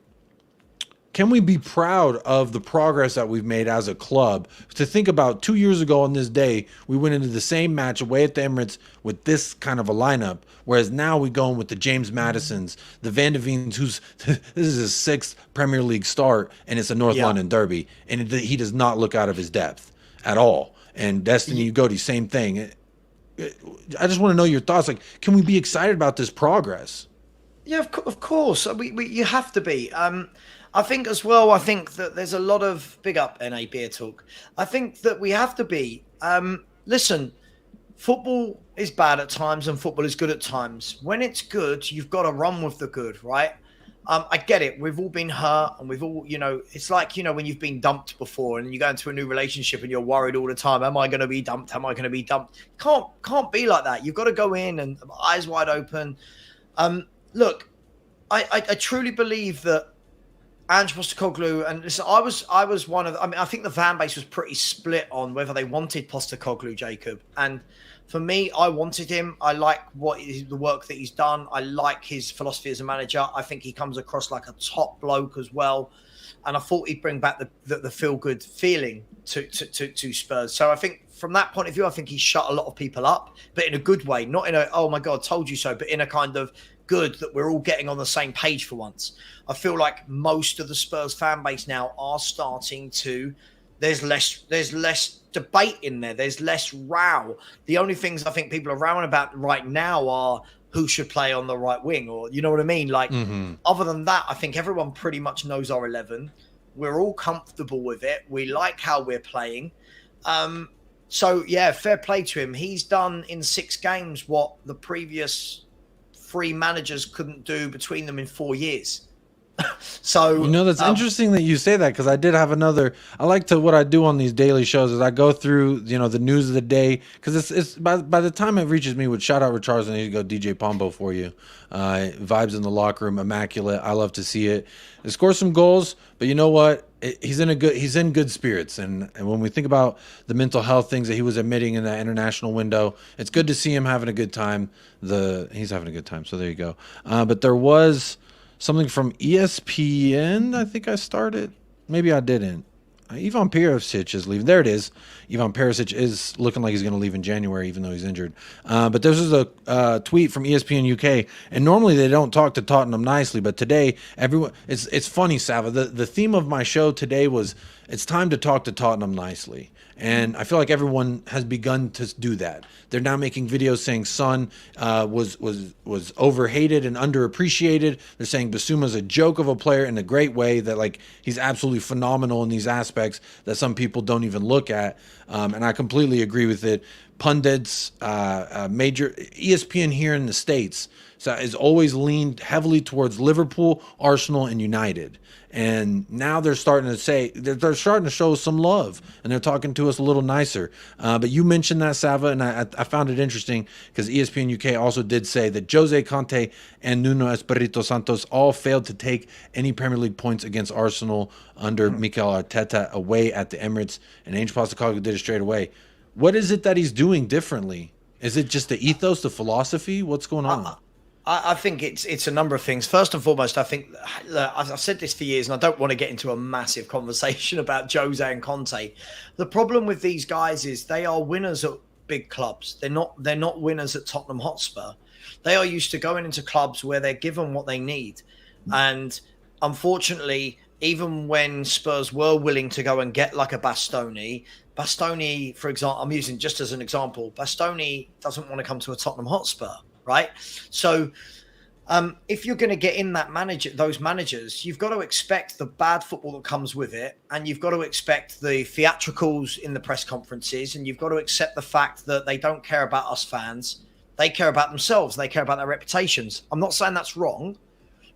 can we be proud of the progress that we've made as a club? To think about 2 years ago on this day, we went into the same match away at the Emirates with this kind of a lineup, whereas now we go in with the James Madisons, the Van de Veens, this is his 6th Premier League start, and it's a North London derby, and he does not look out of his depth at all. And Destiny Ugotti, same thing. I just want to know your thoughts. Like, can we be excited about this progress? Yeah, of course. You have to be. I think as well, I think that there's a lot of big up NA Beer Talk. I think that we have to be. Listen, football is bad at times and football is good at times. When it's good, you've got to run with the good, right? I get it. We've all been hurt and we've all, it's like, when you've been dumped before and you go into a new relationship and you're worried all the time. Am I going to be dumped? Am I going to be dumped? Can't be like that. You've got to go in and eyes wide open. Look, I truly believe that Ange Postecoglou, and listen, I was one of, I think the fan base was pretty split on whether they wanted Postecoglou, Jacob. And for me, I wanted him. I like the work that he's done. I like his philosophy as a manager. I think he comes across like a top bloke as well. And I thought he'd bring back the feel-good feeling to Spurs. So I think from that point of view, I think he shut a lot of people up, but in a good way, not in a, oh my God, told you so, but in a kind of good that we're all getting on the same page for once. I feel like most of the Spurs fan base now are starting to, there's less debate in there. There's less row. The only things I think people are rowing about right now are who should play on the right wing, or you know what I mean? Like, other than that, I think everyone pretty much knows our 11. We're all comfortable with it. We like how we're playing. So yeah, fair play to him. He's done in 6 games what the previous 3 managers couldn't do between them in 4 years. So That's interesting that you say that, because I did have another. I like to what I do on these daily shows is I go through the news of the day, because it's by the time it reaches me, with shout out Richarlison, I need to go DJ Pombo for you. Vibes in the locker room, immaculate. I love to see it. He scores some goals, but you know what? He's in good spirits, and when we think about the mental health things that he was admitting in that international window, it's good to see him having a good time. He's having a good time, so there you go. But there was something from ESPN. I think I started. Maybe I didn't. Ivan Perisic is leaving. There it is. Ivan Perisic is looking like he's going to leave in January, even though he's injured. But this is a tweet from ESPN UK, and normally they don't talk to Tottenham nicely, but today everyone. It's funny, Sava. The theme of my show today was it's time to talk to Tottenham nicely, and I feel like everyone has begun to do that. They're now making videos saying Son was overhated and underappreciated. They're saying Basuma's a joke of a player in a great way, that like he's absolutely phenomenal in these aspects that some people don't even look at. And I completely agree with it. Pundits, major ESPN here in the States is always leaned heavily towards Liverpool, Arsenal, and United. And now they're starting to say they're starting to show some love, and they're talking to us a little nicer. But you mentioned that, Sava, and I found it interesting because ESPN UK also did say that Jose Conte and Nuno Espirito Santos all failed to take any Premier League points against Arsenal under Mikel Arteta away at the Emirates, and Ange Postecoglou did it straight away. What is it that he's doing differently? Is it just the ethos, the philosophy? What's going on? I think it's a number of things. First and foremost, I think I've said this for years, and I don't want to get into a massive conversation about Jose and Conte. The problem with these guys is they are winners at big clubs. They're not winners at Tottenham Hotspur. They are used to going into clubs where they're given what they need, and unfortunately, even when Spurs were willing to go and get like a Bastoni, for example, I'm using just as an example, Bastoni doesn't want to come to a Tottenham Hotspur. Right. So if you're going to get in those managers, you've got to expect the bad football that comes with it. And you've got to expect the theatricals in the press conferences. And you've got to accept the fact that they don't care about us fans. They care about themselves. They care about their reputations. I'm not saying that's wrong.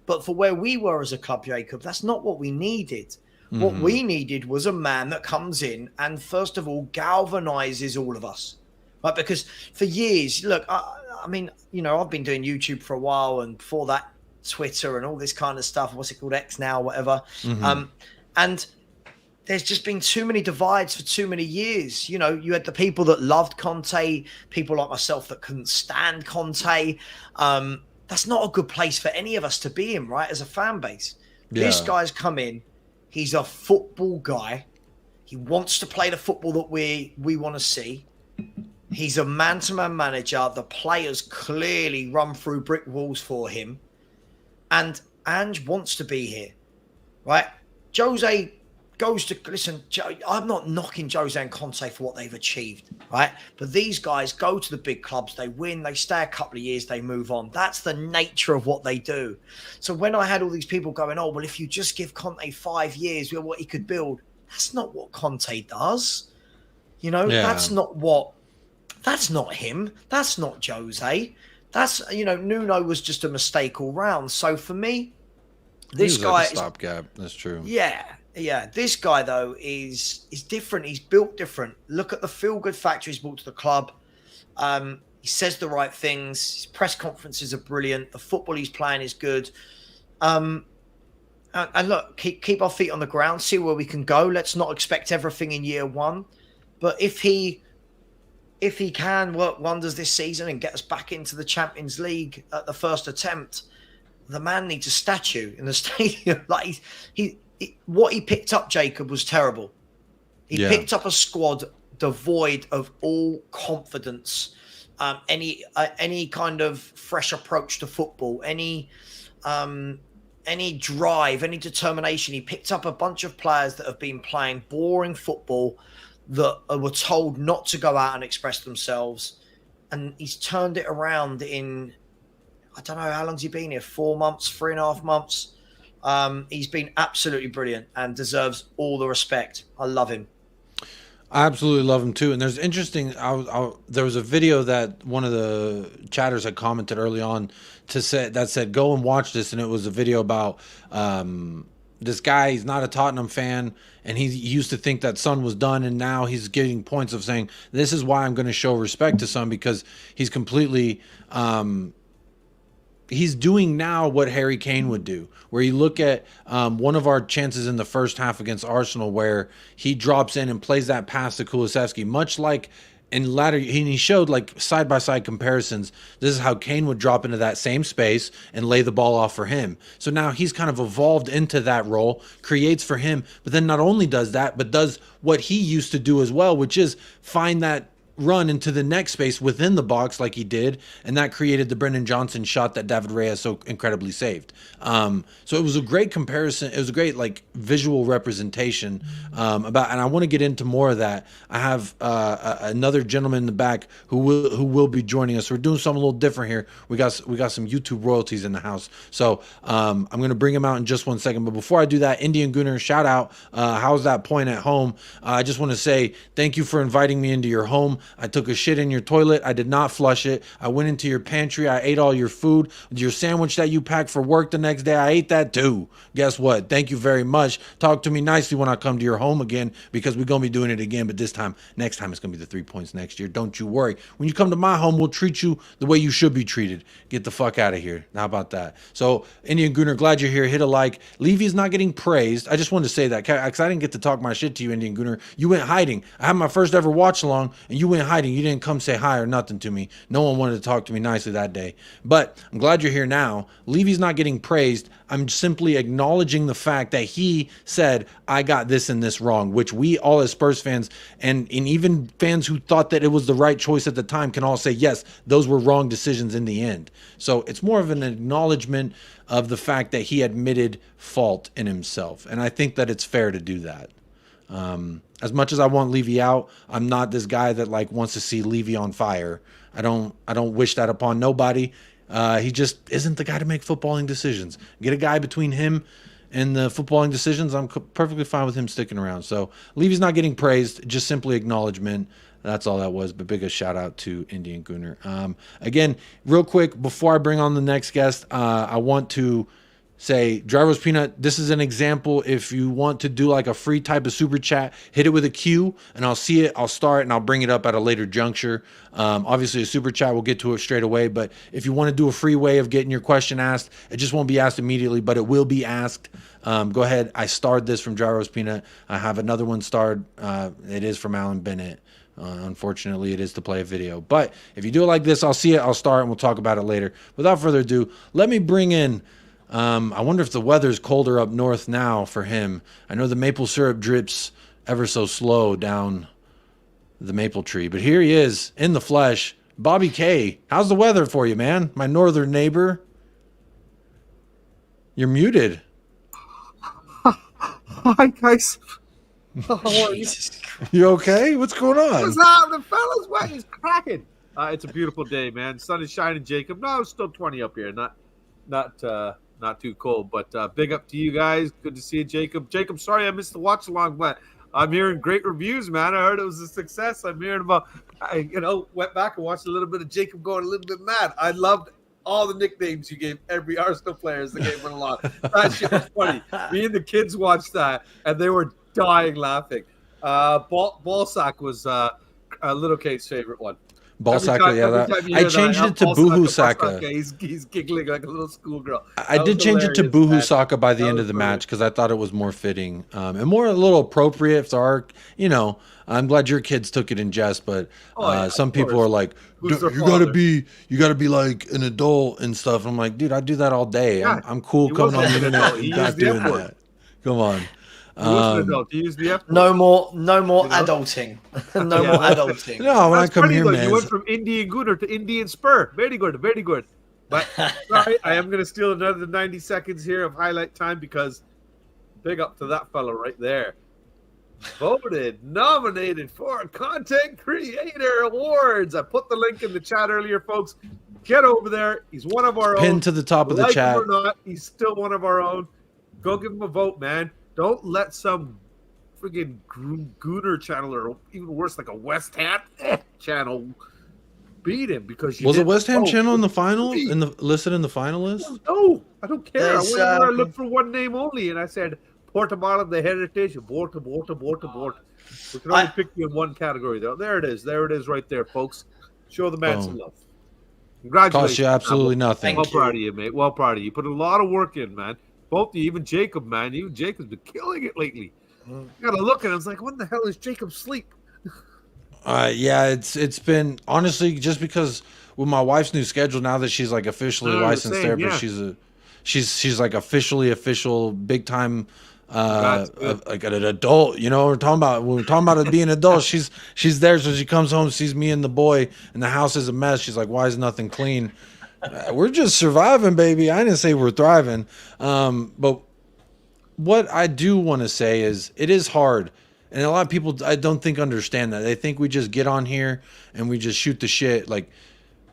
But for where we were as a club, Jacob, that's not what we needed. Mm-hmm. What we needed was a man that comes in and, first of all, galvanizes all of us. Right? Because for years, look, I mean, I've been doing YouTube for a while, and before that, Twitter and all this kind of stuff. What's it called? X now, whatever. Mm-hmm. And there's just been too many divides for too many years. You had the people that loved Conte, people like myself that couldn't stand Conte. That's not a good place for any of us to be in, right? As a fan base. Yeah. This guy's come in. He's a football guy. He wants to play the football that we want to see. He's a man-to-man manager. The players clearly run through brick walls for him. And Ange wants to be here, right? Jose goes to... Listen, I'm not knocking Jose and Conte for what they've achieved, right? But these guys go to the big clubs. They win. They stay a couple of years. They move on. That's the nature of what they do. So when I had all these people going, oh, well, if you just give Conte 5 years, what he could build. That's not what Conte does. That's not what... That's not him. That's not Jose. That's, Nuno was just a mistake all round. So for me, this guy like a stopgap. That's true. Yeah. This guy though is different. He's built different. Look at the feel-good factor he's brought to the club. He says the right things. His press conferences are brilliant. The football he's playing is good. And look, keep our feet on the ground. See where we can go. Let's not expect everything in year one. But if he can work wonders this season and get us back into the Champions League at the first attempt, the man needs a statue in the stadium. Like what he picked up, Jacob, was terrible. He picked up a squad devoid of all confidence, any kind of fresh approach to football, any drive, any determination. He picked up a bunch of players that have been playing boring football, that were told not to go out and express themselves, and he's turned it around in, I don't know, how long's he been here? 4 months, 3.5 months. He's been absolutely brilliant and deserves all the respect. I love him. I absolutely love him too. And there's interesting. There was a video that one of the chatters had commented early on that said, "Go and watch this," and it was a video about this guy. He's not a Tottenham fan, and he used to think that Son was done, and now he's getting points of saying, "This is why I'm going to show respect to Son, because he's completely." He's doing now what Harry Kane would do, where you look at one of our chances in the first half against Arsenal, where he drops in and plays that pass to Kulusevski, much like in latter. He showed like side by side comparisons. This is how Kane would drop into that same space and lay the ball off for him. So now he's kind of evolved into that role, creates for him, but then not only does that, but does what he used to do as well, which is find that run into the next space within the box like he did, and that created the Brendan Johnson shot that David Raya so incredibly saved. So it was a great comparison. It was a great like visual representation about, and I want to get into more of that. I have another gentleman in the back who will be joining us. We're doing something a little different here. We got some YouTube royalties in the house, so I'm going to bring him out in just 1 second. But before I do that, Indian Gunner, shout out. How's that point at home? I just want to say thank you for inviting me into your home. I took a shit in your toilet. I did not flush it. I went into your pantry. I ate all your food. Your sandwich that you packed for work the next day, I ate that too. Guess what? Thank you very much. Talk to me nicely when I come to your home again, because we're going to be doing it again. But next time it's going to be the 3 points next year. Don't you worry. When you come to my home, we'll treat you the way you should be treated. Get the fuck out of here. How about that? So, Indian Gunner, glad you're here. Hit a like. Levy's not getting praised. I just wanted to say that because I didn't get to talk my shit to you, Indian Gunner. You went hiding. I had my first ever watch along, and you went hiding. You didn't come say hi or nothing to me. No one wanted to talk to me nicely that day. But I'm glad you're here now. Levy's not getting praised. I'm simply acknowledging the fact that he said, I got this and this wrong, which we all as Spurs fans and even fans who thought that it was the right choice at the time can all say, yes, those were wrong decisions in the end. So it's more of an acknowledgement of the fact that he admitted fault in himself. And I think that it's fair to do that. As much as I want Levy out, I'm not this guy that like wants to see Levy on fire. I don't wish that upon nobody. He just isn't the guy to make footballing decisions. Get a guy between him and the footballing decisions, I'm perfectly fine with him sticking around. So Levy's not getting praised, just simply acknowledgement. That's all that was. But big a shout out to Indian Gunner. Again, real quick, before I bring on the next guest, I want to say, Dry Roast Peanut, this is an example. If you want to do like a free type of super chat, hit it with a Q and I'll see it, I'll start, and I'll bring it up at a later juncture. Obviously a super chat, we'll get to it straight away, but if you want to do a free way of getting your question asked, it just won't be asked immediately, but it will be asked. Go ahead. I starred this from Dry Roast Peanut. I have another one starred. It is from Alan Bennett. Unfortunately, it is to play a video, but if you do it like this, I'll see it, I'll start, and we'll talk about it later. Without further ado, let me bring in I wonder if the weather's colder up north now for him. I know the maple syrup drips ever so slow down the maple tree, but here he is in the flesh. Bobby K, how's the weather for you, man? My northern neighbor. You're muted. Hi, guys. How are you? You okay? What's going on? What's happening, fellas? What is cracking? It's a beautiful day, man. Sun is shining, Jacob. No, it's still 20 up here. Not too cold, but big up to you guys. Good to see you, Jacob. Jacob, sorry I missed the watch along, but I'm hearing great reviews, man. I heard it was a success. I'm hearing about, went back and watched a little bit of Jacob going a little bit mad. I loved all the nicknames you gave every Arsenal player as the game went along. That shit was funny. Me and the kids watched that, and they were dying laughing. Ballsack was Little Kate's favorite one. Ballsacker, yeah. I changed it to Boohoo Saka. He's giggling like a little schoolgirl. I did change it to Boohoo Saka by the end of the match because I thought it was more fitting and more a little appropriate for our, I'm glad your kids took it in jest, but some people are like, you gotta be like an adult and stuff. And I'm like, dude, I do that all day. Yeah, I'm cool coming on the internet and not doing that. Come on. No more adulting. No more adulting. No, when I come here, man. You went from Indian Gunner to Indian Spur. Very good, very good. But sorry, I am going to steal another 90 seconds here of highlight time because big up to that fellow right there. Nominated for Content Creator Awards. I put the link in the chat earlier, folks. Get over there. He's one of our own. Pinned to the top of the chat. Him or not, he's still one of our own. Go give him a vote, man. Don't let some friggin' Gooner channel, or even worse, like a West Ham channel, beat him because you Was did it West Ham so channel in the final, quickly. listed in the final list? No, I don't care. There's, I went in there, I looked for one name only, and I said, Portugal of the Heritage, abort. We can only pick you in one category, though. There it is. There it is right there, folks. Show the man some love. Congratulations. Cost you absolutely nothing. Well proud of you, mate. Well proud of you. You put a lot of work in, man. Both of you, even Jacob, man. Even Jacob's been killing it lately. I got to look at it. I was like, when the hell is Jacob sleep? Yeah, it's been, honestly, just because with my wife's new schedule now that she's like officially No, licensed same, therapist, yeah. she's like official big time That's good. like an adult. You know, we're talking about when we're talking about it being an adult. She's there, so she comes home, sees me and the boy, and the house is a mess. She's like, "Why is nothing clean?" We're just surviving, baby. I didn't say we're thriving. But what I do want to say is it is hard. And a lot of people, I don't think, understand that. They think we just get on here and we just shoot the shit. Like,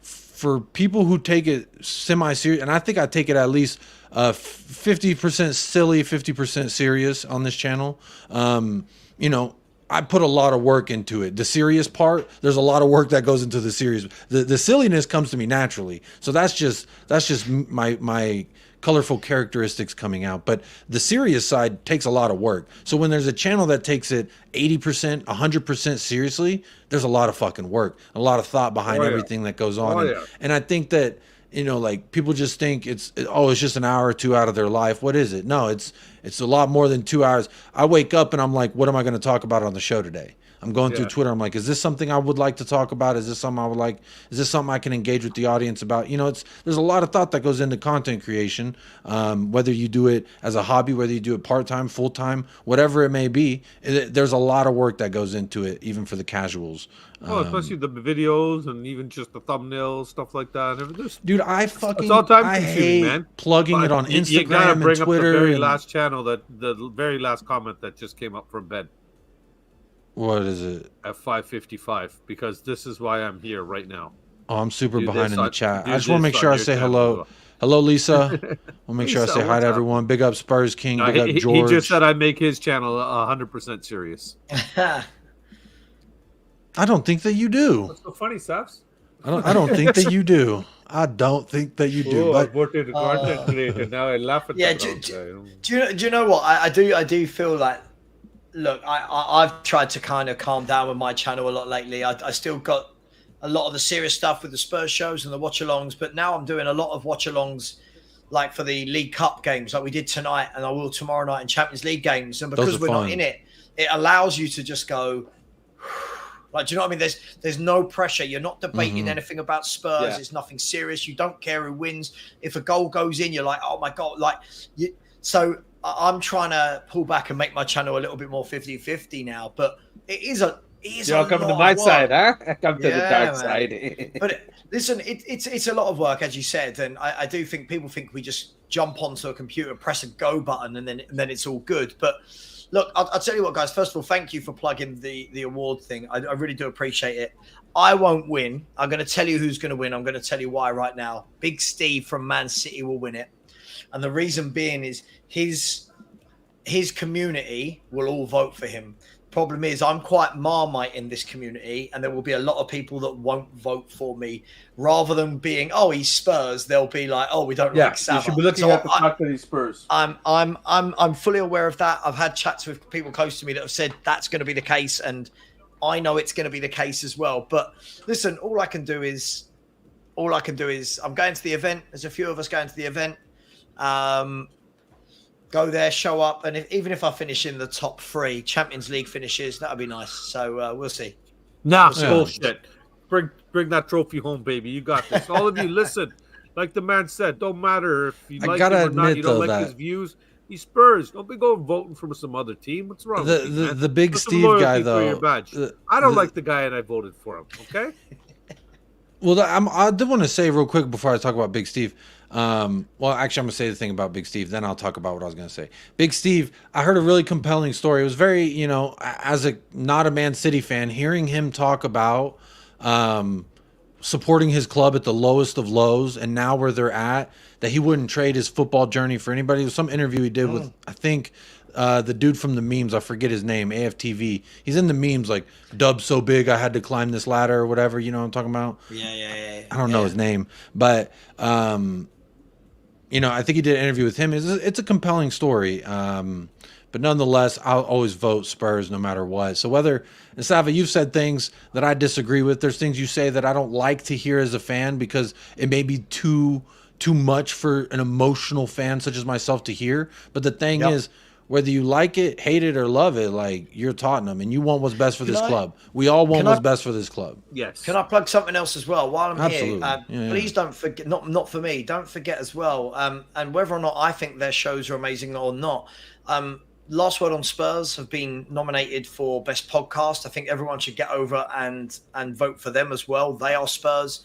for people who take it semi-serious, and I think I take it at least 50% silly, 50% serious on this channel. You know, I put a lot of work into it. The serious part, there's a lot of work that goes into the serious. The silliness comes to me naturally. So that's just my colorful characteristics coming out. But the serious side takes a lot of work. So when there's a channel that takes it 80%, 100% seriously, there's a lot of fucking work, a lot of thought behind everything that goes on. And I think that, you know, like, people just think it's just an hour or two out of their life. What is it? No, it's a lot more than 2 hours. I wake up and I'm like, what am I going to talk about on the show today? I'm going through Twitter. I'm like, is this something I would like to talk about? Is this something I would like? Is this something I can engage with the audience about? You know, there's a lot of thought that goes into content creation, whether you do it as a hobby, whether you do it part-time, full-time, whatever it may be. There's a lot of work that goes into it, even for the casuals. Well, especially the videos and even just the thumbnails, stuff like that. Dude, it's all time I consuming, hate man. plugging it on You gotta Instagram bring and Twitter. up the very last channel, the very last comment that just came up from Ben What is it? at 5:55, because this is why I'm here right now. Oh, I'm super behind in the chat. do I just want to this make sure on I your say channel as hello. well. Hello, Lisa. I'll make sure I Lisa, say hi what's to up? everyone. Big up Spurs King. No, Big up he George. just said I'd make his channel 100% serious. I don't think that you do. What's so funny, Saps? I don't think that you do. I don't think that you do. Oh, I But brought in a content creator. Now I laugh at Yeah, that. do you know what I do feel like, look, I've tried to kind of calm down with my channel a lot lately. I still got a lot of the serious stuff with the Spurs shows and the watch-alongs, but now I'm doing a lot of watch-alongs, like for the League Cup games, like we did tonight, and I will tomorrow night in Champions League games. And because we're not in it, it allows you to just go, like, do you know what I mean? There's no pressure. You're not debating anything about Spurs. Yeah. It's nothing serious. You don't care who wins. If a goal goes in, you're like, oh my God. Like, so I'm trying to pull back and make my channel a little bit more 50-50 now. But it is You're coming to my side, huh? Come to the dark side. But listen, it's a lot of work, as you said, and I do think people think we just jump onto a computer, press a go button, and then it's all good. But look, I'll tell you what, guys. First of all, thank you for plugging the award thing. I really do appreciate it. I won't win. I'm going to tell you who's going to win. I'm going to tell you why right now. Big Steve from Man City will win it, and the reason being is his community will all vote for him. Problem is, I'm quite Marmite in this community, and there will be a lot of people that won't vote for me. Rather than being, oh, he's Spurs, they'll be like, oh, we don't like Sava. You should be looking at the fact that he's Spurs. I'm fully aware of that. I've had chats with people close to me that have said that's going to be the case, and I know it's going to be the case as well. But listen, all I can do is I'm going to the event. There's a few of us going to the event. Go there, show up, and even if I finish in the top 3 Champions League finishes, that'll be nice. So we'll see. Nah, bullshit. Bring that trophy home, baby. You got this. All of you, listen. Like the man said, don't matter if you like him or not. You don't like his views. He's Spurs. Don't be going voting for some other team. What's wrong with you, man? The Big Put some Steve loyalty guy, for though. your badge. I don't like the guy, and I voted for him. Okay. Well, I did want to say real quick before I talk about Big Steve. Well, actually, I'm gonna say the thing about Big Steve. Then I'll talk about what I was gonna say. Big Steve, I heard a really compelling story. It was very, you know, as a not a Man City fan, hearing him talk about supporting his club at the lowest of lows, and now where they're at, that he wouldn't trade his football journey for anybody. It was some interview he did with, I think, the dude from the memes. I forget his name. AFTV. He's in the memes like Dub's so big I had to climb this ladder or whatever. You know what I'm talking about? Yeah. I don't know his name, but you know, I think he did an interview with him. It's a compelling story. But nonetheless, I'll always vote Spurs no matter what. So whether, and Sava, you've said things that I disagree with. There's things you say that I don't like to hear as a fan because it may be too much for an emotional fan such as myself to hear. But the thing is, whether you like it, hate it, or love it, like, you're Tottenham and you want what's best for this club. We all want what's best for this club. Yes. Can I plug something else as well while I'm Absolutely. here? Please don't forget, not for me, don't forget as well, and whether or not I think their shows are amazing or not, Last Word on Spurs have been nominated for Best Podcast. I think everyone should get over and vote for them as well. They are Spurs.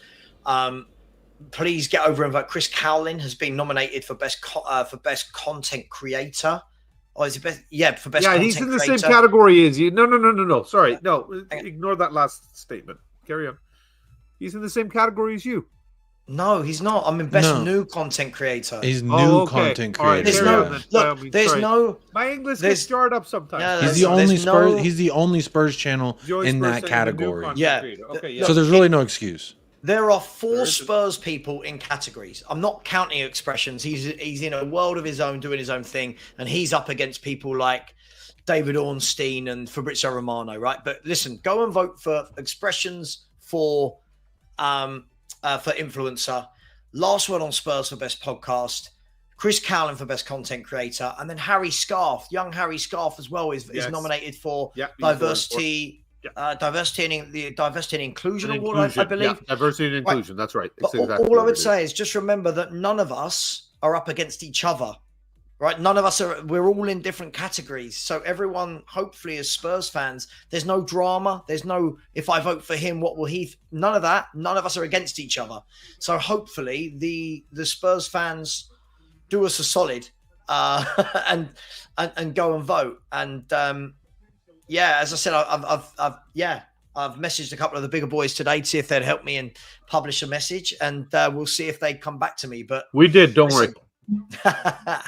Please get over and vote. Chris Cowlin has been nominated for Best Content Creator. Or is it best? Yeah, for Best Content Creator. Yeah, he's in the same category as you. No. Sorry. No, ignore that last statement. Carry on. He's in the same category as you. No, he's not. I'm in Best New Content Creator. He's new content creator. There's no. My English gets jarred up sometimes. Yeah, he's the only Spurs. He's the only Spurs channel in that category. Yeah. Okay. So there's really no excuse. There are 4 Spurs people in categories. I'm not counting expressions. He's in a world of his own, doing his own thing, and he's up against people like David Ornstein and Fabrizio Romano, right? But listen, go and vote for expressions for influencer, Last Word on Spurs for Best Podcast, Chris Cowlin for Best Content Creator, and then Harry Scarf, young Harry Scarf as well is nominated for diversity. Diversity and Inclusion Award, I believe. Yeah, diversity and inclusion. Right. That's right. But all I would say is just remember that none of us are up against each other, right? None of us are. We're all in different categories. So everyone, hopefully, as Spurs fans, there's no drama. There's no, if I vote for him, what will he? None of that. None of us are against each other. So hopefully, the Spurs fans do us a solid and go and vote. And yeah, as I said, I've messaged a couple of the bigger boys today to see if they'd help me and publish a message, and we'll see if they come back to me. But we did, don't worry. But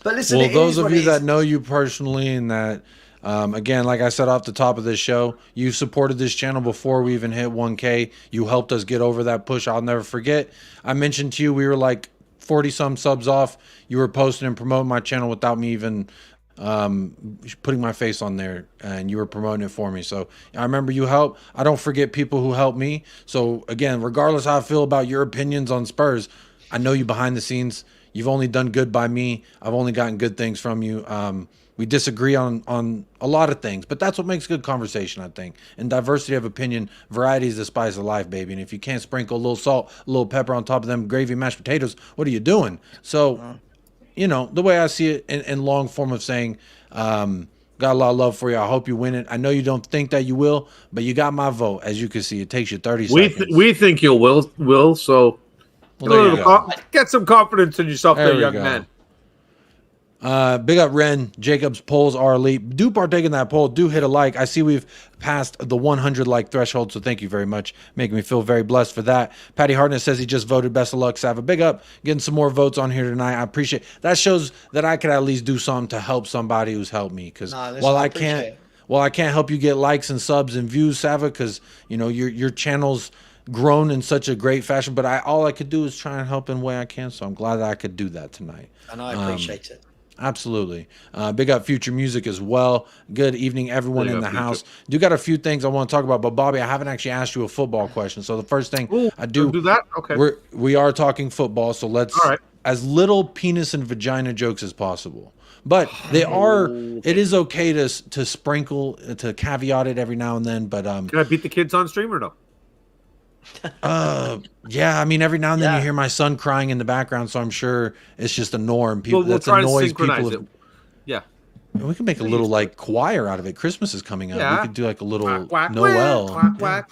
listen, well, those of you that know you personally and that, again, like I said off the top of this show, you supported this channel before we even hit 1K. You helped us get over that push. I'll never forget. I mentioned to you we were like 40 some subs off. You were posting and promoting my channel without me even putting my face on there, and you were promoting it for me. So I remember you helped. I don't forget people who helped me. So again, regardless how I feel about your opinions on Spurs, I know you behind the scenes. You've only done good by me. I've only gotten good things from you. We disagree on a lot of things, but that's what makes good conversation, I think. And diversity of opinion, variety is the spice of life, baby. And if you can't sprinkle a little salt, a little pepper on top of them gravy mashed potatoes, what are you doing? So you know, the way I see it in long form of saying, got a lot of love for you. I hope you win it. I know you don't think that you will, but you got my vote. As you can see, it takes you 30 seconds. We think you'll will. So get some confidence in yourself, there, young man. Big up Ren. Jacob's polls are elite. Do partake in that poll. Do hit a like. I see we've passed the 100 like threshold, so thank you very much. Making me feel very blessed for that. Patty Hartnett says he just voted. Best of luck, Sava. Big up. Getting some more votes on here tonight. I appreciate it. That shows that I could at least do something to help somebody who's helped me. Because while I can't help you get likes and subs and views, Sava, because you know your channel's grown in such a great fashion, but all I could do is try and help in the way I can. So I'm glad that I could do that tonight. And I appreciate it. Absolutely. Big up Future Music as well. Good evening, everyone in the house. Do got a few things I want to talk about, but Bobby, I haven't actually asked you a football question. So the first thing I do that. Okay. We are talking football, so let's as little penis and vagina jokes as possible. But they are. It is okay to sprinkle, to caveat it every now and then. But can I beat the kids on stream or no? Yeah, I mean, every now and then you hear my son crying in the background, so I'm sure it's just a norm. People, we'll that's a noise people have, we can make a little like choir out of it. Christmas is coming up. We could do like a little Noel. But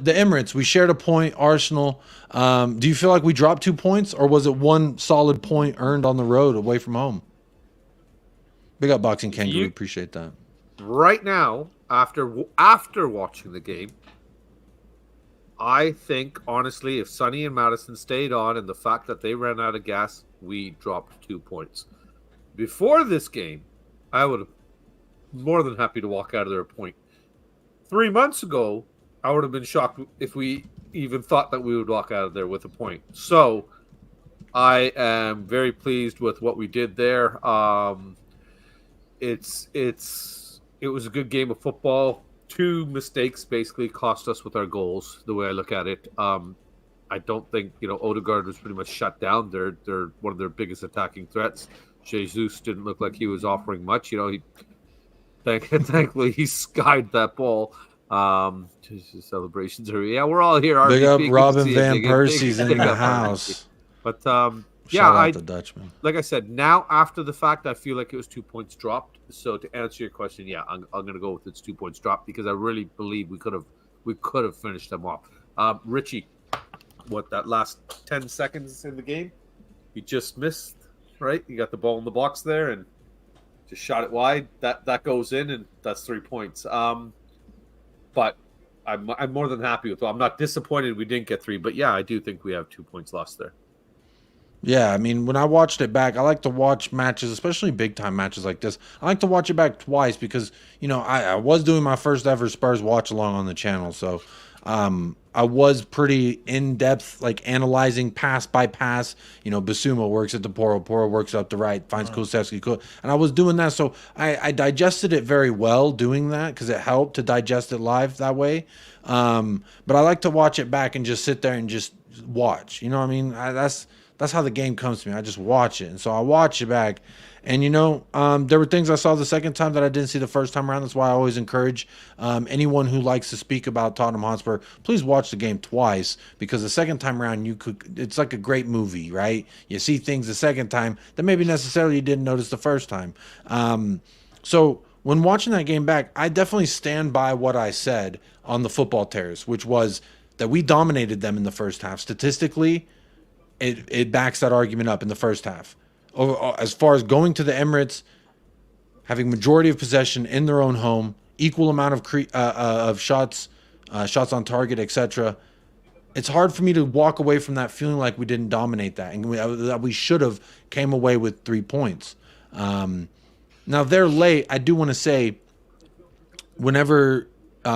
the Emirates, we shared a point. Arsenal, do you feel like we dropped 2 points, or was it one solid point earned on the road away from home? Big up Boxing Kangaroo, appreciate that. Right now, after watching the game, I think honestly, if Sonny and Madison stayed on, and the fact that they ran out of gas, we dropped 2 points. Before this game, I would have more than happy to walk out of there a point. 3 months ago, I would have been shocked if we even thought that we would walk out of there with a point. So I am very pleased with what we did there. It was a good game of football. 2 mistakes basically cost us with our goals, the way I look at it. I don't think, Odegaard was pretty much shut down. They're one of their biggest attacking threats. Jesus didn't look like he was offering much. Thankfully he skied that ball. Celebrations are we're all here. Big up RVP, Robin Van Persie's in the house. But Shout out the Dutchman. Like I said, now after the fact, I feel like it was 2 points dropped. So to answer your question, I'm going to go with it's 2 points dropped because I really believe we could have finished them off. Richie, that last 10 seconds in the game, you just missed, right? You got the ball in the box there and just shot it wide. That goes in and that's 3 points. But I'm more than happy with it. I'm not disappointed we didn't get 3, but I do think we have 2 points lost there. Yeah, I mean, when I watched it back, I like to watch matches, especially big-time matches like this. I like to watch it back twice because, I was doing my first ever Spurs watch-along on the channel. So I was pretty in-depth, like analyzing pass by pass. Basuma works at the Poro works up the right, finds Kulusevski. And I was doing that. So I digested it very well doing that because it helped to digest it live that way. But I like to watch it back and just sit there and just watch. You know what I mean? That's how the game comes to me. I just watch it. And so I watch it back. And, there were things I saw the second time that I didn't see the first time around. That's why I always encourage anyone who likes to speak about Tottenham Hotspur, please watch the game twice because the second time around, it's like a great movie, right? You see things the second time that maybe necessarily you didn't notice the first time. So when watching that game back, I definitely stand by what I said on the football terrace, which was that we dominated them in the first half. Statistically, it backs that argument up in the first half. As far as going to the Emirates, having majority of possession in their own home, equal amount of shots on target, etc. It's hard for me to walk away from that feeling like we didn't dominate that and that we should have came away with 3 points. Now they're late. I do want to say, whenever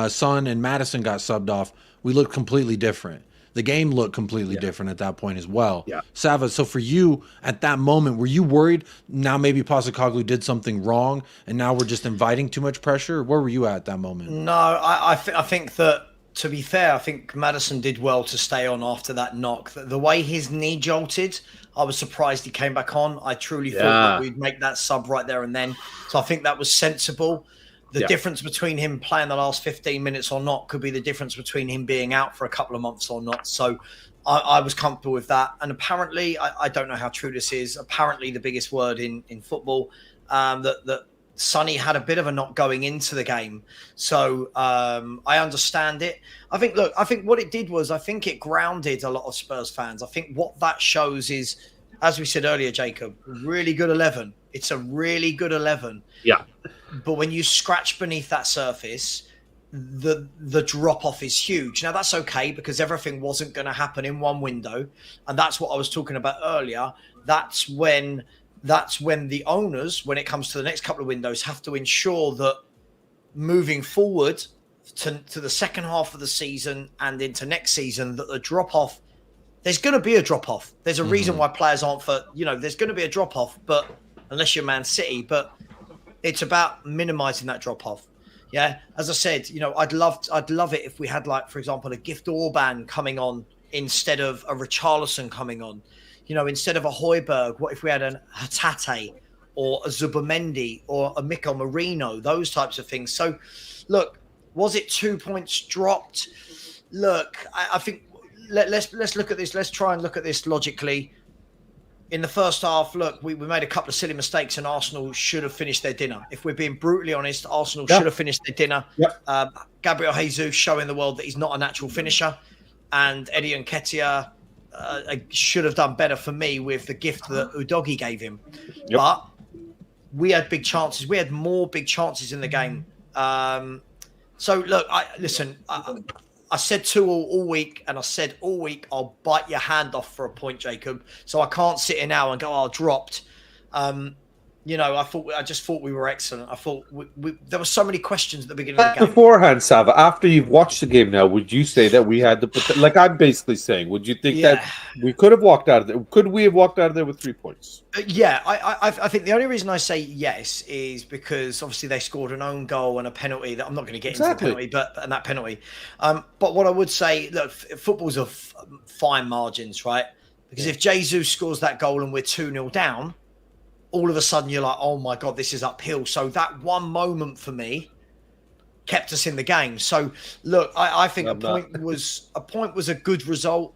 Son and Madison got subbed off, we looked completely different. The game looked completely different at that point as well. Yeah. Sava, so for you at that moment, were you worried now maybe Postecoglou did something wrong and now we're just inviting too much pressure? Where were you at that moment? No, I think that, to be fair, I think Madison did well to stay on after that knock. The way his knee jolted, I was surprised he came back on. I truly thought that we'd make that sub right there and then. So I think that was sensible. The difference between him playing the last 15 minutes or not could be the difference between him being out for a couple of months or not. So I was comfortable with that. And apparently, I don't know how true this is, apparently the biggest word in football, that Sonny had a bit of a knock going into the game. So I understand it. I think what it did was I think it grounded a lot of Spurs fans. I think what that shows is, as we said earlier, Jacob, really good 11. It's a really good 11. Yeah. But when you scratch beneath that surface, the drop-off is huge. Now, that's okay because everything wasn't going to happen in one window. And that's what I was talking about earlier. That's when the owners, when it comes to the next couple of windows, have to ensure that moving forward to the second half of the season and into next season, that the drop-off, there's going to be a drop-off. There's a reason why players aren't there's going to be a drop-off, but unless you're Man City, but it's about minimizing that drop-off. Yeah, as I said, I'd love it if we had, like, for example, a Gift Orban coming on instead of a Richarlison coming on. Instead of a Højbjerg, what if we had an Hatate or a Zubamendi or a Mikel Merino, those types of things. So, look, was it 2 points dropped? Look, I think let's look at this. Let's try and look at this logically. In the first half, look, we made a couple of silly mistakes and Arsenal should have finished their dinner. If we're being brutally honest, Arsenal should have finished their dinner. Yep. Gabriel Jesus showing the world that he's not a natural finisher. And Eddie Nketiah should have done better for me with the gift that Udogie gave him. Yep. But we had big chances. We had more big chances in the game. So, look, I said 2 all week, and I said all week I'll bite your hand off for a point, Jacob. So I can't sit here now and go, dropped. I just thought we were excellent. I thought there were so many questions at the beginning of the game. Beforehand, Sava, after you've watched the game now, would you say that we had like I'm basically saying, would you think that we could have walked out of there? Could we have walked out of there with 3 points? Yeah, I think the only reason I say yes is because obviously they scored an own goal and a penalty that I'm not going to get into the penalty, and that penalty. But what I would say, look, football's of fine margins, right? Because if Jesus scores that goal and we're 2-0 down, all of a sudden you're like, oh my God, this is uphill. So that one moment for me kept us in the game. So look, I think a point was a good result.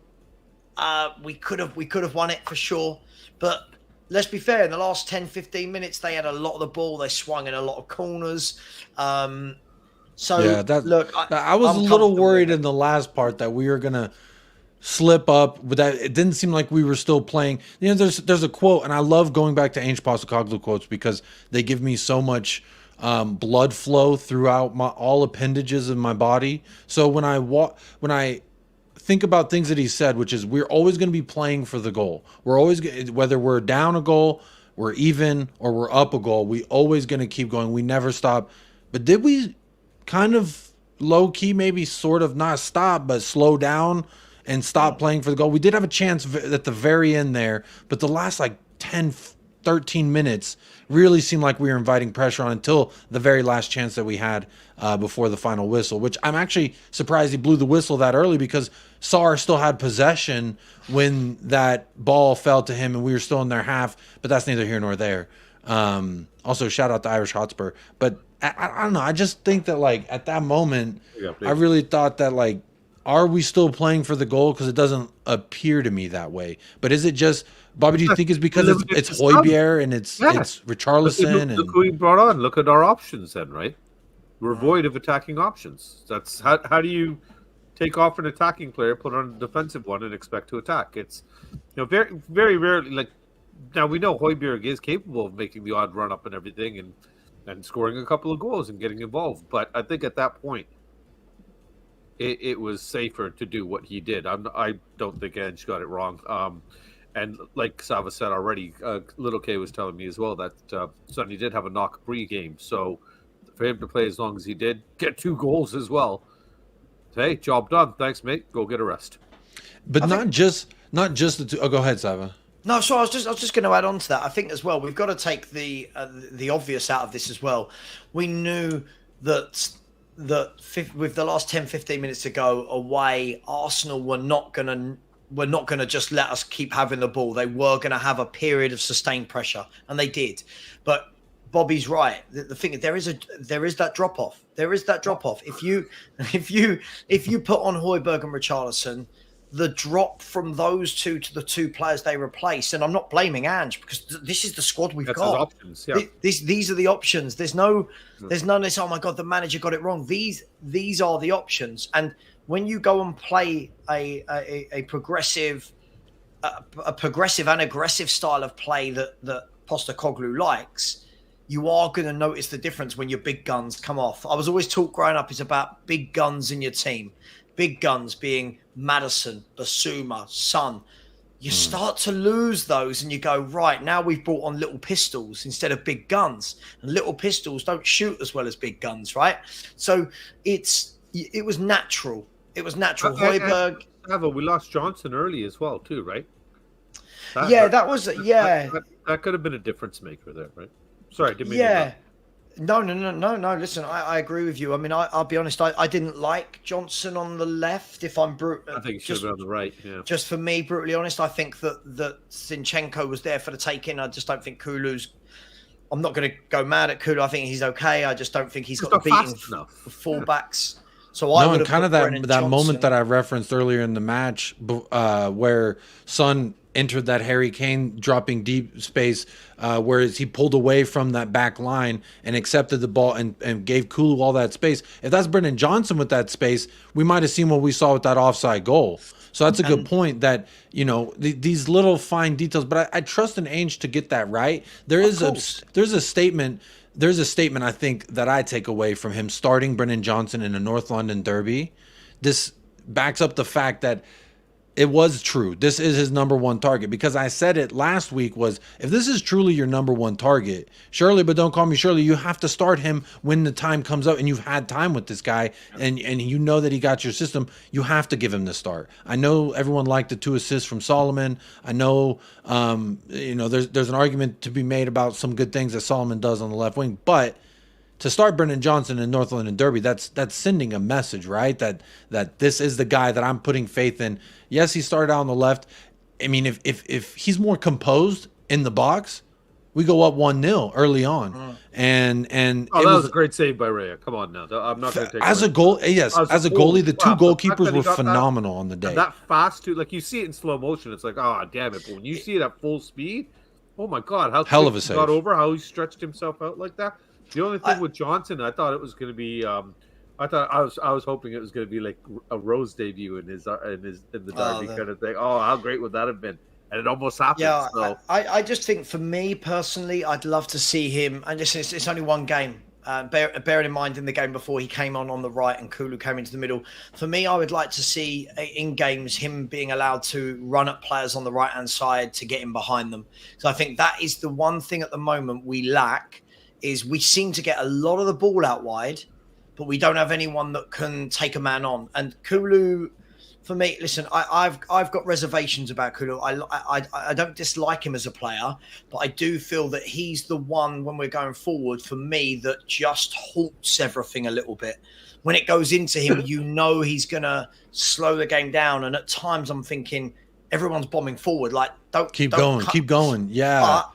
We could have won it for sure. But let's be fair, in the last 10, 15 minutes, they had a lot of the ball. They swung in a lot of corners. I was a little worried in the last part that we were going to slip up, but that it didn't seem like we were still playing. There's a quote, and I love going back to Ange Postecoglou quotes because they give me so much blood flow throughout all appendages of my body. So when I think about things that he said, which is we're always going to be playing for the goal. We're always, whether we're down a goal, we're even, or we're up a goal, we always going to keep going. We never stop. But did we kind of low key, maybe sort of not stop, but slow down and stop playing for the goal? We did have a chance at the very end there, but the last like 10, 13 minutes really seemed like we were inviting pressure on until the very last chance that we had before the final whistle, which I'm actually surprised he blew the whistle that early because Sarr still had possession when that ball fell to him and we were still in their half, but that's neither here nor there. Also, shout out to Irish Hotspur. But I don't know. I just think that, like, at that moment, I really thought that, like, are we still playing for the goal? Because it doesn't appear to me that way. But is it just, Bobby, do you think it's because it's Højbjerg and it's Richarlison? Look who we brought on. Look at our options then, right? We're void of attacking options. That's how do you take off an attacking player, put on a defensive one, and expect to attack? It's very, very rarely. Like now we know Højbjerg is capable of making the odd run up and everything, and scoring a couple of goals and getting involved. But I think at that point, it was safer to do what he did. I don't think Ange got it wrong. And like Sava said already, Little K was telling me as well that Sonny did have a knock pre-game. So for him to play as long as he did, get 2 goals as well. Hey, job done. Thanks, mate. Go get a rest. But not just the 2. Oh, go ahead, Sava. No, so I was just going to add on to that. I think as well, we've got to take the obvious out of this as well. We knew that with the last 10, 15 minutes to go away, Arsenal were not going to just let us keep having the ball. They were going to have a period of sustained pressure, and they did. But Bobby's right. The thing is, there is that drop off. There is that drop off. If you put on Højbjerg and Richarlison, the drop from those two to the 2 players they replace, and I'm not blaming Ange because this is the squad we've got. Options, yeah. These are the options. There's none of this. Oh my God, the manager got it wrong. These are the options. And when you go and play a progressive and aggressive style of play that Postecoglou likes, you are going to notice the difference when your big guns come off. I was always taught growing up it's about big guns in your team. Big guns being Maddison, Basuma, Son. You start to lose those and you go, right, now we've brought on little pistols instead of big guns. And little pistols don't shoot as well as big guns, right? So it was natural. It was natural. Højbjerg. We lost Johnson early as well, too, right? That could have been a difference maker there, right? Sorry, didn't mean to. No. Listen, I agree with you. I mean, I'll be honest. I didn't like Johnson on the left. If I'm brutal, I think he should have been on the right. Yeah. Just for me, brutally honest, I think that Zinchenko was there for the taking. I just don't think Kulu's. I'm not going to go mad at Kulu. I think he's okay. I just don't think he's got the beating fullbacks. So I would kind of that moment that I referenced earlier in the match, where Son entered that Harry Kane dropping deep space, whereas he pulled away from that back line and accepted the ball and gave Kulu all that space. If that's Brendan Johnson with that space, we might have seen what we saw with that offside goal. So that's a good point that, these little fine details, but I trust in Ange to get that right. There's a statement I think that I take away from him starting Brendan Johnson in a North London derby. This backs up the fact that it was true. This is his number one target, because I said it last week was, if this is truly your number one target, Shirley, but don't call me Shirley, you have to start him when the time comes up and you've had time with this guy and you know that he got your system. You have to give him the start. I know everyone liked the 2 assists from Solomon. I know, there's an argument to be made about some good things that Solomon does on the left wing, but to start Brendan Johnson in Northland and Derby, that's sending a message, right? That this is the guy that I'm putting faith in. Yes, he started out on the left. I mean, if he's more composed in the box, we go up 1-0 early on. And that was a great save by Raya. Come on now, I'm not going to take as a goal. Yes, as a goalie, the 2 goalkeepers were phenomenal on the day. That fast too, like you see it in slow motion. It's like, oh damn it! But when you see it at full speed, oh my god, how hell of a save. Got over, how he stretched himself out like that. The only thing with Johnson, I thought it was going to be. I was hoping it was going to be like a Rose debut in the Derby kind of thing. Oh, how great would that have been? And it almost happened. Yeah, so. I just think for me personally, I'd love to see him. And listen, it's only one game. Bearing in mind in the game before he came on the right and Kulu came into the middle. For me, I would like to see in games him being allowed to run at players on the right hand side to get in behind them. So I think that is the one thing at the moment we lack. Is we seem to get a lot of the ball out wide, but we don't have anyone that can take a man on. And Kulu, for me, listen, I've got reservations about Kulu. I don't dislike him as a player, but I do feel that he's the one when we're going forward for me that just halts everything a little bit. When it goes into him, you know he's gonna slow the game down. And at times I'm thinking everyone's bombing forward. Like don't keep going. Yeah. But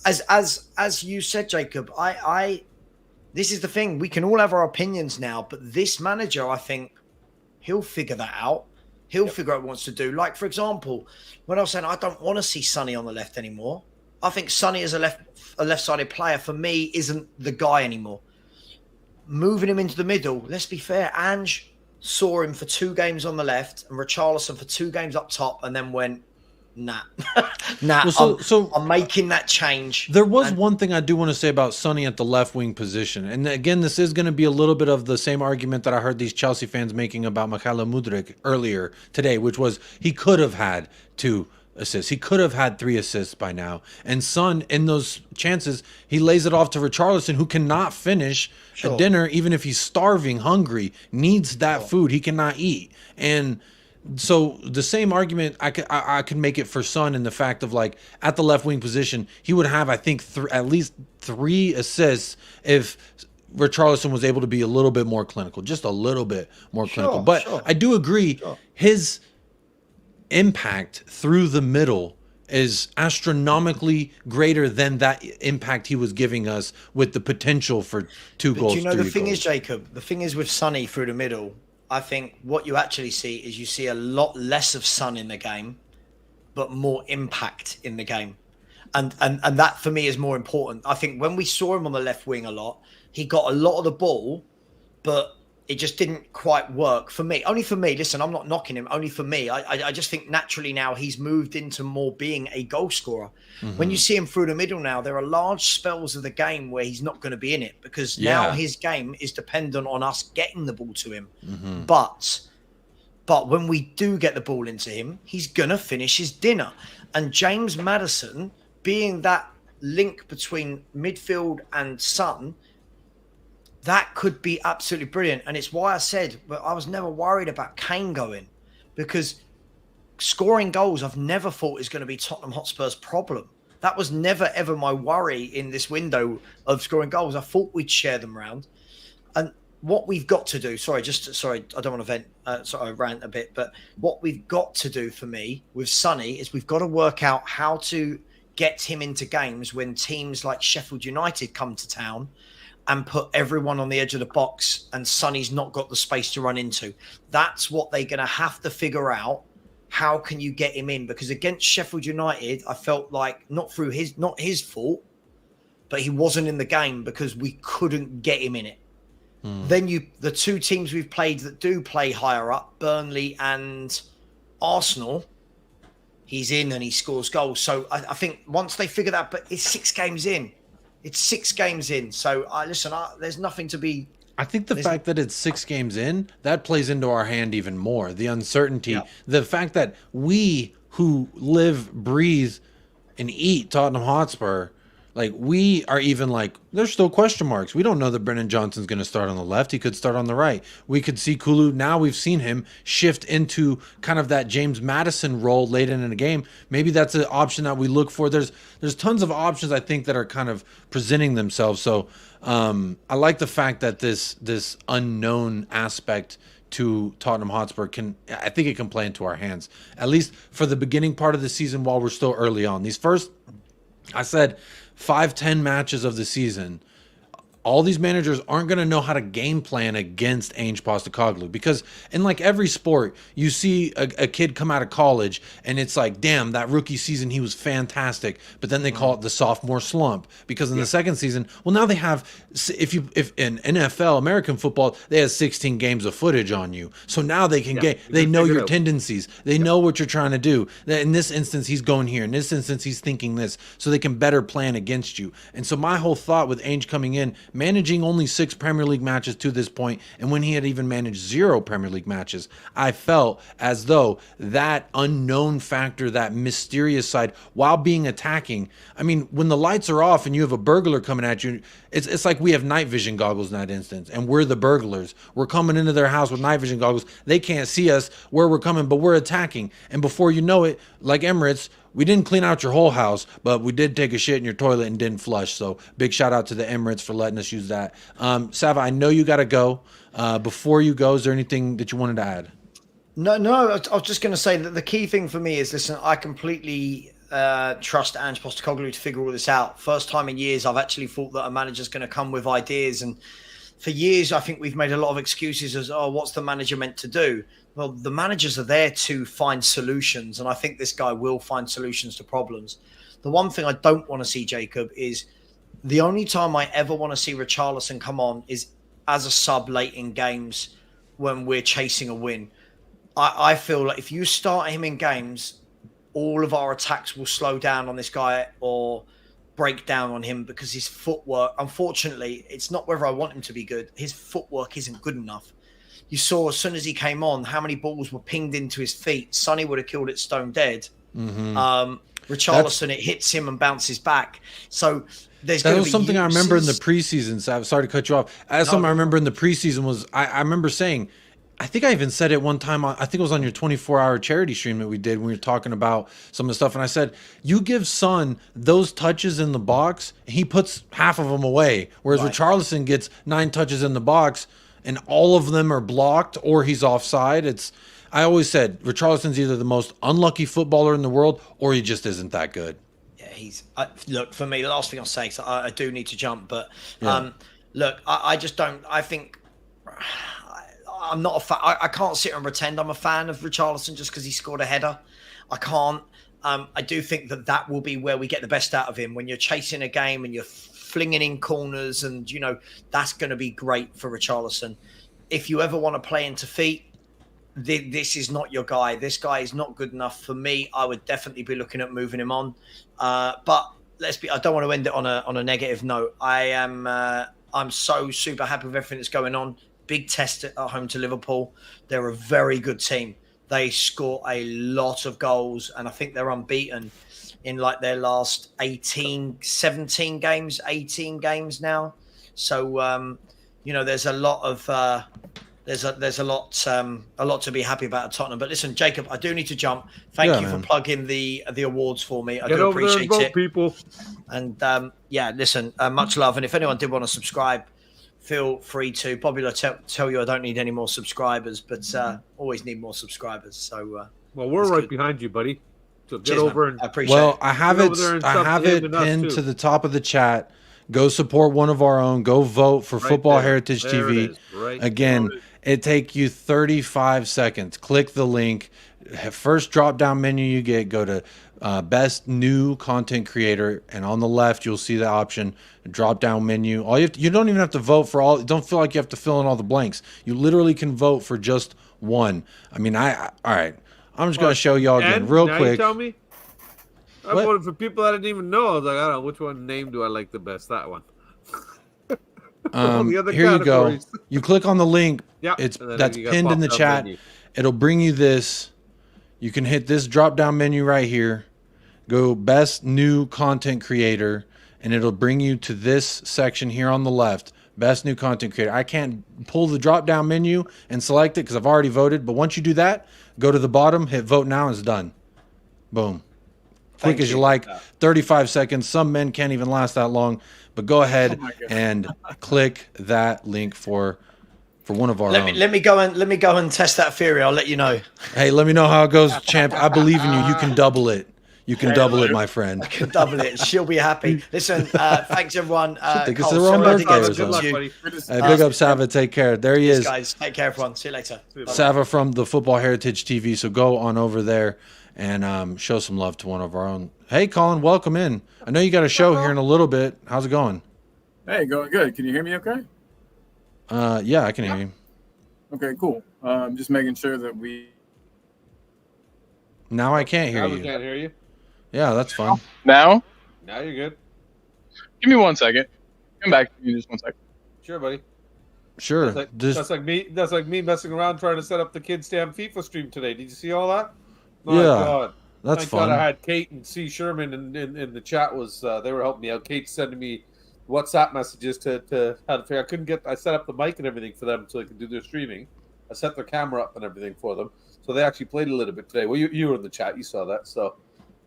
as you said, Jacob, this is the thing. We can all have our opinions now, but this manager, I think, he'll figure that out. He'll figure out what he wants to do. Like, for example, when I was saying I don't want to see Sonny on the left anymore, I think Sonny as a left-sided player, for me, isn't the guy anymore. Moving him into the middle, let's be fair, Ange saw him for 2 games on the left and Richarlison for 2 games up top and then went, nah. Well, so I'm making that change. There was one thing I do want to say about Sonny at the left wing position. And again, this is going to be a little bit of the same argument that I heard these Chelsea fans making about Mykhailo Mudryk earlier today, which was he could have had 2 assists. He could have had 3 assists by now. And Son, in those chances, he lays it off to Richarlison, who cannot finish a dinner, even if he's starving, hungry, needs that food. He cannot eat. And so the same argument I could make it for Son in the fact of, like, at the left wing position, he would have, I think, at least 3 assists if Richarlison was able to be a little bit more clinical, just a little bit more clinical. But I do agree, his impact through the middle is astronomically greater than that impact he was giving us with the potential for 2 goals. Do you know the thing is, Jacob? The thing is with Sonny through the middle. I think what you actually see is you see a lot less of Son in the game, but more impact in the game. And that for me is more important. I think when we saw him on the left wing a lot, he got a lot of the ball, but it just didn't quite work for me. Only for me. Listen, I'm not knocking him. Only for me. I just think naturally now he's moved into more being a goal scorer. Mm-hmm. When you see him through the middle now, there are large spells of the game where he's not going to be in it because now his game is dependent on us getting the ball to him. Mm-hmm. But when we do get the ball into him, he's going to finish his dinner. And James Maddison, being that link between midfield and Son, that could be absolutely brilliant. And it's why I said, but I was never worried about Kane going, because scoring goals I've never thought is going to be Tottenham Hotspur's problem. That was never, ever my worry in this window of scoring goals. I thought we'd share them around. And what we've got to do, I don't want to rant a bit, but what we've got to do for me with Sonny is we've got to work out how to get him into games when teams like Sheffield United come to town and put everyone on the edge of the box and Sonny's not got the space to run into. That's what they're going to have to figure out. How can you get him in? Because against Sheffield United, I felt like not his fault, but he wasn't in the game because we couldn't get him in it. Then the 2 teams we've played that do play higher up, Burnley and Arsenal, he's in and he scores goals. So I think once they figure that, but it's 6 games in. So there's nothing to be I think the fact that it's 6 games in, that plays into our hand even more. The uncertainty, the fact that we who live, breathe, and eat Tottenham Hotspur, like we are even like, there's still question marks. We don't know that Brennan Johnson's going to start on the left. He could start on the right. We could see Kulu. Now we've seen him shift into kind of that James Madison role late in a game. Maybe that's an option that we look for. There's tons of options I think that are kind of presenting themselves. So I like the fact that this unknown aspect to Tottenham Hotspur I think it can play into our hands, at least for the beginning part of the season while we're still early on. These first, I said, 5-10 matches of the season, all these managers aren't going to know how to game plan against Ange Postecoglou, because in like every sport, you see a kid come out of college and it's like, damn, that rookie season, he was fantastic. But then they call it the sophomore slump, because in the second season, well, now they have, if in NFL, American football, they have 16 games of footage on you. So now they can they know your tendencies. They know what you're trying to do. In this instance, he's going here. In this instance, he's thinking this, so they can better plan against you. And so my whole thought with Ange coming in, managing only 6 Premier League matches to this point, and when he had even managed 0 Premier League matches, I felt as though that unknown factor, that mysterious side, while being attacking, I mean, when the lights are off and you have a burglar coming at you, it's like we have night vision goggles in that instance, and we're the burglars. We're coming into their house with night vision goggles. They can't see us where we're coming, but we're attacking. And before you know it, like Emirates, we didn't clean out your whole house, but we did take a shit in your toilet and didn't flush. So big shout out to the Emirates for letting us use that. Sava, I know you got to go. Before you go, is there anything that you wanted to add? No. I was just going to say that the key thing for me is, listen, I completely trust Ange Postecoglou to figure all this out. First time in years, I've actually thought that a manager's going to come with ideas. And for years, I think we've made a lot of excuses as, oh, what's the manager meant to do? Well, the managers are there to find solutions, and I think this guy will find solutions to problems. The one thing I don't want to see, Jacob, is the only time I ever want to see Richarlison come on is as a sub late in games when we're chasing a win. I feel like if you start him in games, all of our attacks will slow down on this guy or break down on him, because his footwork, unfortunately, it's not whether I want him to be good. His footwork isn't good enough. You saw as soon as he came on how many balls were pinged into his feet. Sonny would have killed it stone dead. Richarlison, it hits him and bounces back. So there's that was something I remember in the preseason. So I'm sorry to cut you off. Something I remember in the preseason was I remember saying, I think I even said it one time. I think it was on your 24-hour charity stream that we did when we were talking about some of the stuff. And I said, you give Son those touches in the box, he puts half of them away. Whereas Richarlison gets 9 touches in the box, and all of them are blocked or he's offside. I always said Richarlison's either the most unlucky footballer in the world or he just isn't that good. Yeah, look, for me, the last thing I'll say, because I do need to jump, but look, I just don't, I think, I'm not a fan. I can't sit and pretend I'm a fan of Richarlison just because he scored a header. I can't. I do think that will be where we get the best out of him, when you're chasing a game and you're flinging in corners, and that's going to be great for Richarlison. If you ever want to play into feet, this is not your guy. This guy is not good enough for me. I would definitely be looking at moving him on. But I don't want to end it on a negative note. I'm so super happy with everything that's going on. Big test at home to Liverpool. They're a very good team. They score a lot of goals, and I think they're unbeaten in like their last 18 games now. So there's a lot of there's a lot to be happy about at Tottenham. But listen, Jacob, I do need to jump. Thank you for plugging the awards for me. I do appreciate it, people. And listen, much love. And if anyone did want to subscribe, feel free to. Bobby will tell you I don't need any more subscribers, but always need more subscribers. So well, we're right behind you, buddy. So get over and I appreciate it. I have it pinned to the top of the chat. Go support one of our own. Go vote for Football Heritage TV. Again, it takes you 35 seconds. Click the link. First drop down menu you get, go to best new content creator, and on the left you'll see the option drop down menu. You don't even have to vote for all. Don't feel like you have to fill in all the blanks. You literally can vote for just one. I mean, all right. I'm just gonna show y'all again real quick. You tell me. I voted for people I didn't even know. I was like, I don't know which one name do I like the best. That one. The other Here you go. categories. You click on the link. Yep. It's And then that's you got pinned in the pop-down chat. menu. It'll bring you this. You can hit this drop down menu right here. Go best new content creator, and it'll bring you to this section here on the left. Best new content creator. I can't pull the drop down menu and select it because I've already voted. But once you do that, go to the bottom, hit vote now, and it's done. Boom. Quick as you like. 35 seconds. Some men can't even last that long. But go ahead and click that link for one of our own. Let me go and test that theory. I'll let you know. Hey, let me know how it goes, champ. I believe in you. You can double it. You can double it, my friend. I can double it. She'll be happy. Listen, thanks everyone. think it's Cole, their own sorry I didn't birthday get or to something. talk to you. Hey, big up Sava. Take care. There he Cheers, is. guys. Take care, everyone. See you later. Sava from the Football Heritage TV. So go on over there and show some love to one of our own. Hey, Colin, welcome in. I know you got a show here in a little bit. How's it going? Hey, going good. Can you hear me okay? Yeah, I can hear you. Okay, cool. Just making sure that we... Now I can't hear Now we you. can't hear you. Yeah, that's fun. Now? Now you're good. Give me 1 second. Come back to you just 1 second. Sure, buddy. Sure. That's like me. That's like me messing around trying to set up the Kids Damn FIFA stream today. Did you see all that? My Yeah, God. that's Thank fun. God I had Kate and C. Sherman in the chat. Was they were helping me out. Kate's sending me WhatsApp messages to how to figure. I couldn't get. I set up the mic and everything for them so they could do their streaming. I set their camera up and everything for them, so they actually played a little bit today. Well, you were in the chat. You saw that. So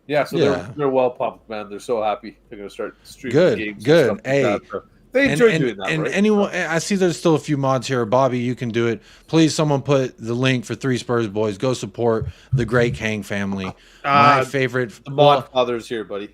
yeah. So they're well pumped, man. They're so happy. They're gonna start streaming Good, games. good. And stuff Hey. like that. So they enjoy doing that. And right? anyone, I see there's still a few mods here. Bobby, you can do it. Please, someone put the link for 3 Spurs Boys. Go support the great Kang family. My favorite. The mod fathers here, buddy.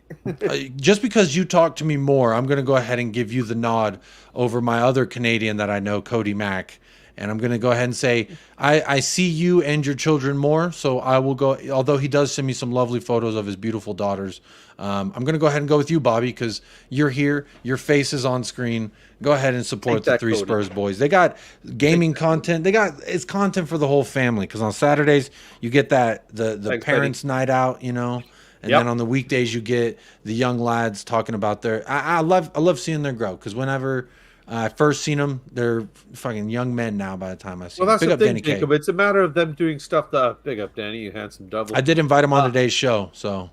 Just because you talk to me more, I'm going to go ahead and give you the nod over my other Canadian that I know, Cody Mack. And I'm going to go ahead and say, I see you and your children more. So I will go, although he does send me some lovely photos of his beautiful daughters. I'm going to go ahead and go with you, Bobby, because you're here. Your face is on screen. Go ahead and support the 3 Spurs Boys. They got gaming content. It's content for the whole family. Because on Saturdays, you get the parents' night out, you know. And then on the weekdays, you get the young lads talking about their. I love seeing them grow. Because whenever I first seen them, they're fucking young men now by the time I see them. Well, that's Big the up thing, Danny K. Jacob. It's a matter of them doing stuff. Big up, Danny, you handsome devil. I did invite him on today's show, so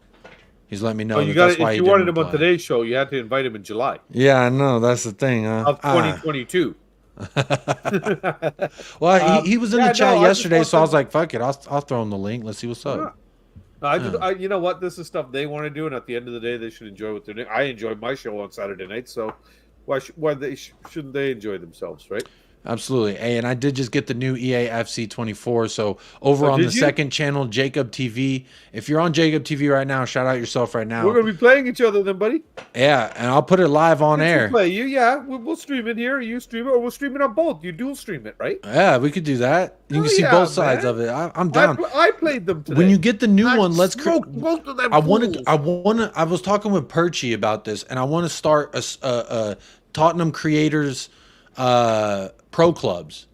he's letting me know. you that's got. why If he you wanted didn't him on reply. today's show, you had to invite him in July Yeah, I know. That's the thing. of 2022. Well, he was in the chat I just yesterday, want so I was them- like, fuck it. I'll throw him the link. Let's see what's up. You know what? This is stuff they want to do, and at the end of the day, they should enjoy what they're doing. I enjoy my show on Saturday night, so shouldn't they enjoy themselves, right? Absolutely. Hey, and I did just get the new EA FC 24. So over on did the you? second channel, Jacob TV. If you're on Jacob TV right now, shout out yourself right now. We're gonna be playing each other, then, buddy. Yeah, and I'll put it live on air. Play you, yeah. We'll stream it here. You stream it, or we'll stream it on both. You dual stream it, right? Yeah, we could do that. You can Hell see yeah, both sides man. of it. I'm down. I played them today. When you get the new I one, let's smoked both of them. I was talking with Perchy about this, and I want to start a Tottenham creators pro clubs,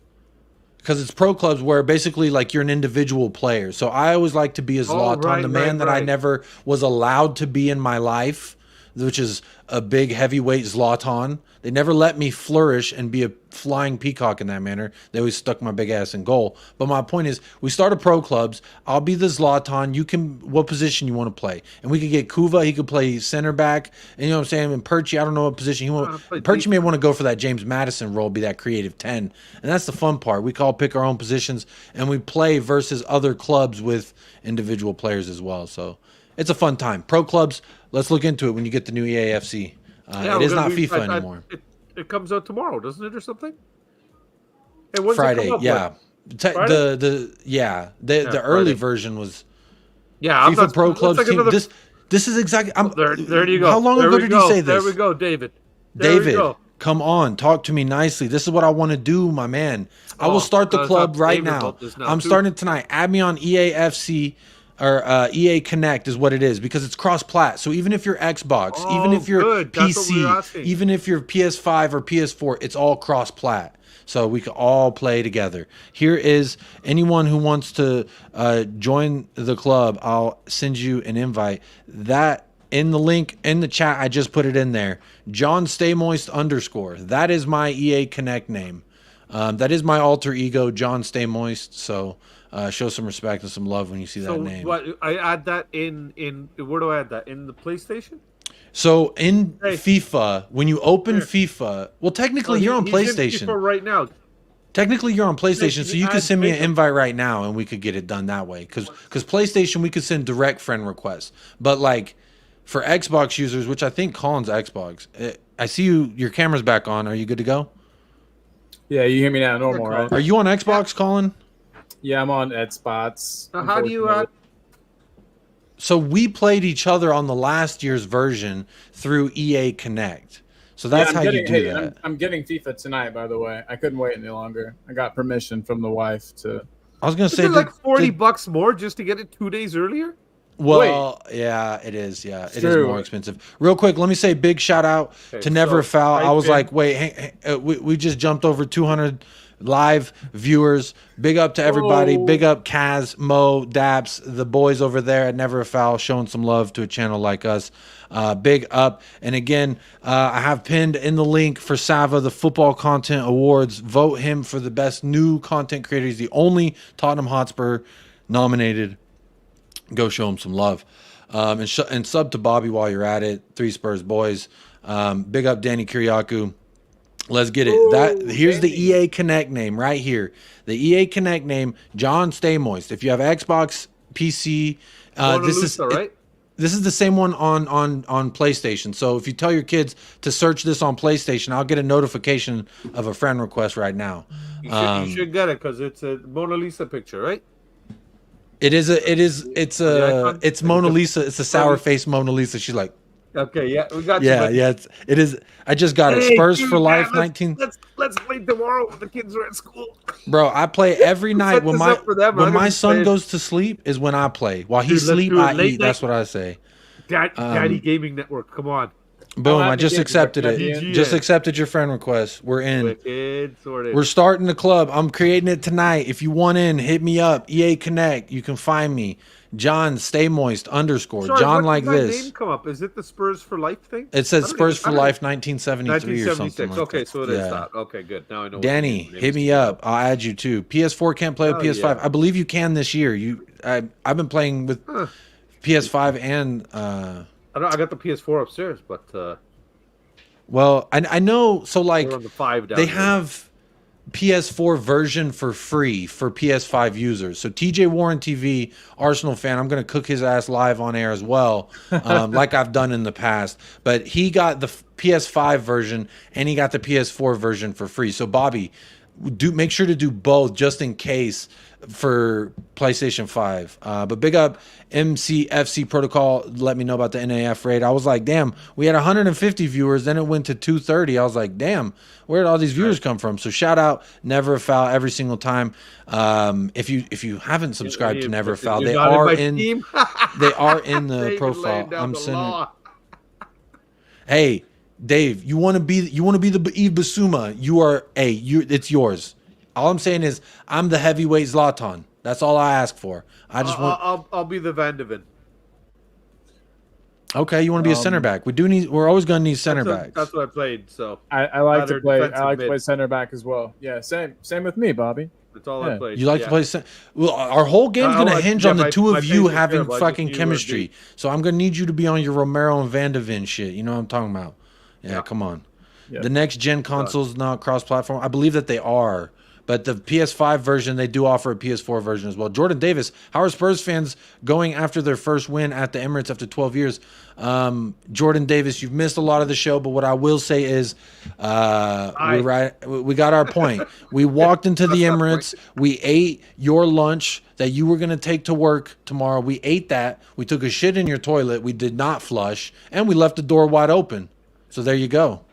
because it's pro clubs where basically like you're an individual player. So I always like to be a Zlatan, right, the man that I right. never was allowed to be in my life, which is a big heavyweight Zlatan. They never let me flourish and be a flying peacock in that manner. They always stuck my big ass in goal. But my point is, we started pro clubs. I'll be the Zlatan. You can, what position you want to play. And we could get Kuva. He could play center back. And you know what I'm saying? And Perchy, I don't know what position he wants. Perchy may want to go for that James Madison role, be that creative 10. And that's the fun part. We can all pick our own positions, and we play versus other clubs with individual players as well. So it's a fun time. Pro clubs, let's look into it when you get the new EAFC. It is not FIFA anymore. It comes out tomorrow, doesn't it, or something? Hey, when's Friday, it come up yeah. with? The early Friday. version was Yeah, I'm FIFA not- Pro let's Clubs take team. another- This is exactly. There you go. How long There ago we did go. he say this? There we go, David. There we David, go. come on, talk to me nicely. This is what I want to do, my man. I will start the let's club talk right David now. about this now, I'm too. starting tonight. Add me on EAFC or EA Connect is what it is, because it's cross-plat. So even if you're Xbox, even if you're good. That's what we were PC, asking. even if you're PS5 or PS4, it's all cross-plat. So we can all play together. Here is anyone who wants to join the club. I'll send you an invite. That in the link in the chat, I just put it in there. John Stay Moist _. That is my EA Connect name. That is my alter ego, John Stay Moist. So show some respect and some love when you see that name. What I add that in where do I add that? In the PlayStation? So in FIFA, when you open FIFA, well, technically you're on PlayStation. For right now. Technically, you're on PlayStation, so you add could send me an Jacob. invite right now, and we could get it done that way. Because PlayStation, we could send direct friend requests. But like for Xbox users, which I think Colin's Xbox, I see your camera's back on. Are you good to go? Yeah, you hear me now, normal, right? Are you on Xbox, Colin? Yeah, I'm on Xbox. Now, how do you unfortunately. So we played each other on the last year's version through EA Connect. So that's how you do that. I'm getting FIFA tonight, by the way. I couldn't wait any longer. I got permission from the wife to. I was gonna say, Is it like $40 more just to get it 2 days earlier? Well, yeah, it is. Yeah, it is true. more expensive. Real quick, let me say big shout out to Never Foul. I was like, wait, we just jumped over 200 live viewers. Big up to everybody. Big up Kaz, Mo, Daps, the boys over there at Never Foul, showing some love to a channel like us. Big up. And again, I have pinned in the link for Sava, the Football Content Awards. Vote him for the best new content creator. He's the only Tottenham Hotspur nominated. Go show him some love. And sub to Bobby while you're at it. 3 Spurs boys. Big up Danny Kiriakou. Let's get it. Here's the EA Connect name right here. The EA Connect name, John Stay Moist. If you have Xbox, PC, this is the same one on PlayStation. So if you tell your kids to search this on PlayStation, I'll get a notification of a friend request right now. You should get it because it's a Mona Lisa picture, right? It's Mona Lisa. It's a sour face Mona Lisa. She's like, okay, yeah, we got you. Yeah, it is. I just got it. Spurs for life, 19. Let's play tomorrow when the kids are at school. Bro, I play every night when when my son goes to sleep is when I play. While he sleep, I eat. That's what I say. Daddy Gaming Network, come on. Boom! I just accepted it. Just accepted your friend request. We're in. Wicked, sorted. We're starting the club. I'm creating it tonight. If you want in, hit me up. EA Connect. You can find me. John Stay Moist _ Sorry, John what like did my this. name come up? Is it the Spurs for Life thing? It says Spurs for Life 1973 or something like okay, that. so it is that. Okay, good. Now I know. Danny, hit me up. I'll add you too. PS4 can't play with PS5. Yeah. I believe you can this year. I've been playing with PS5 and I got the PS4 upstairs, but well, I know. So like we're on the 5 down they there. have PS4 version for free for PS5 users. So TJ Warren TV, Arsenal fan, I'm going to cook his ass live on air as well, like I've done in the past. But he got the PS5 version and he got the PS4 version for free. So Bobby, make sure to do both just in case for PlayStation 5. But big up MCFC Protocol. Let me know about the NAF raid. I was like, damn, we had 150 viewers. Then it went to 230. I was like, damn, where did all these viewers come from? So shout out Never Foul every single time. If you haven't subscribed to Never Foul, they are in the profile. I'm sending. Hey, Dave, you want to be the Yves Bissouma? It's yours. All I'm saying is I'm the heavyweight Zlatan. That's all I ask for. I just want. I'll be the Van de Ven. Okay, you want to be a center back? We're always going to need center backs. That's what I played. So I like to play. defensive I like to mid. play center back as well. Yeah, same with me, Bobby. that's all I played. You like to play center? Well, our whole game's going to hinge on the two of you having fucking chemistry. So I'm going to need you to be on your Romero and Van de Ven shit. You know what I'm talking about? Yeah. Come on. Yeah. The next gen consoles not cross-platform. I believe that they are. But the PS5 version, they do offer a PS4 version as well. Jordan Davis, how are Spurs fans going after their first win at the Emirates after 12 years? Jordan Davis, you've missed a lot of the show, but what I will say is we got our point. We walked into the Emirates. We ate your lunch that you were going to take to work tomorrow. We ate that. We took a shit in your toilet. We did not flush. And we left the door wide open. So there you go.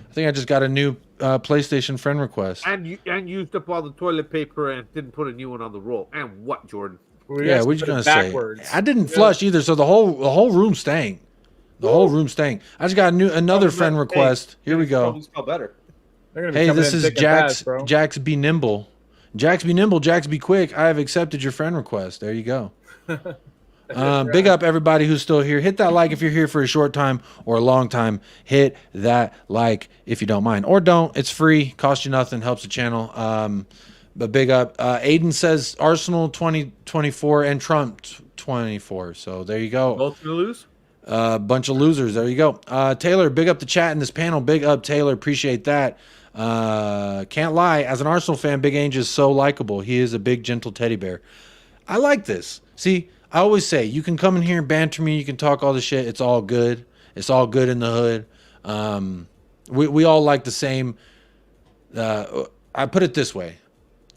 I think I just got a new PlayStation friend request. And used up all the toilet paper and didn't put a new one on the roll. And what, Jordan? Yeah, we're just gonna say I didn't flush either, so the whole room stank. The whole room stank. I just got another friend request. Here we go. Smell better. Hey, this is Jax Be Nimble. Jax Be Nimble, Jax Be Quick. I have accepted your friend request. There you go. Big up everybody who's still here. Hit that like if you're here for a short time or a long time. Hit that like if you don't mind. Or don't. It's free. Costs you nothing. Helps the channel. But big up. Aiden says Arsenal 2024 and Trump 24. So there you go. Both gonna lose. Bunch of losers. There you go. Taylor, big up the chat in this panel. Big up, Taylor. Appreciate that. Can't lie. As an Arsenal fan, Big Ange is so likable. He is a big, gentle teddy bear. I like this. See, I always say, you can come in here and banter me. You can talk all the shit. It's all good. It's all good in the hood. We all like the same. I put it this way.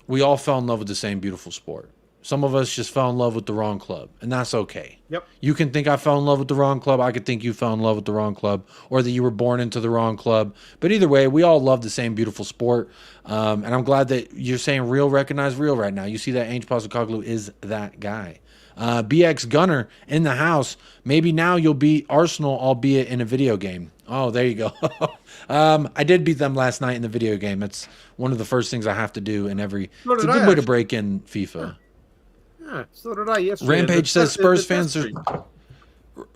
We all fell in love with the same beautiful sport. Some of us just fell in love with the wrong club, and that's okay. Yep. You can think I fell in love with the wrong club. I could think you fell in love with the wrong club, or that you were born into the wrong club. But either way, we all love the same beautiful sport. And I'm glad that you're saying real recognize real right now. You see that Ange Postecoglou is that guy. BX Gunner in the house. Maybe now you'll beat Arsenal, albeit in a video game. Oh, there you go. I did beat them last night in the video game. It's one of the first things I have to do in every. It's a good way to break in FIFA. Yeah, so did I yesterday. Rampage says Spurs fans are.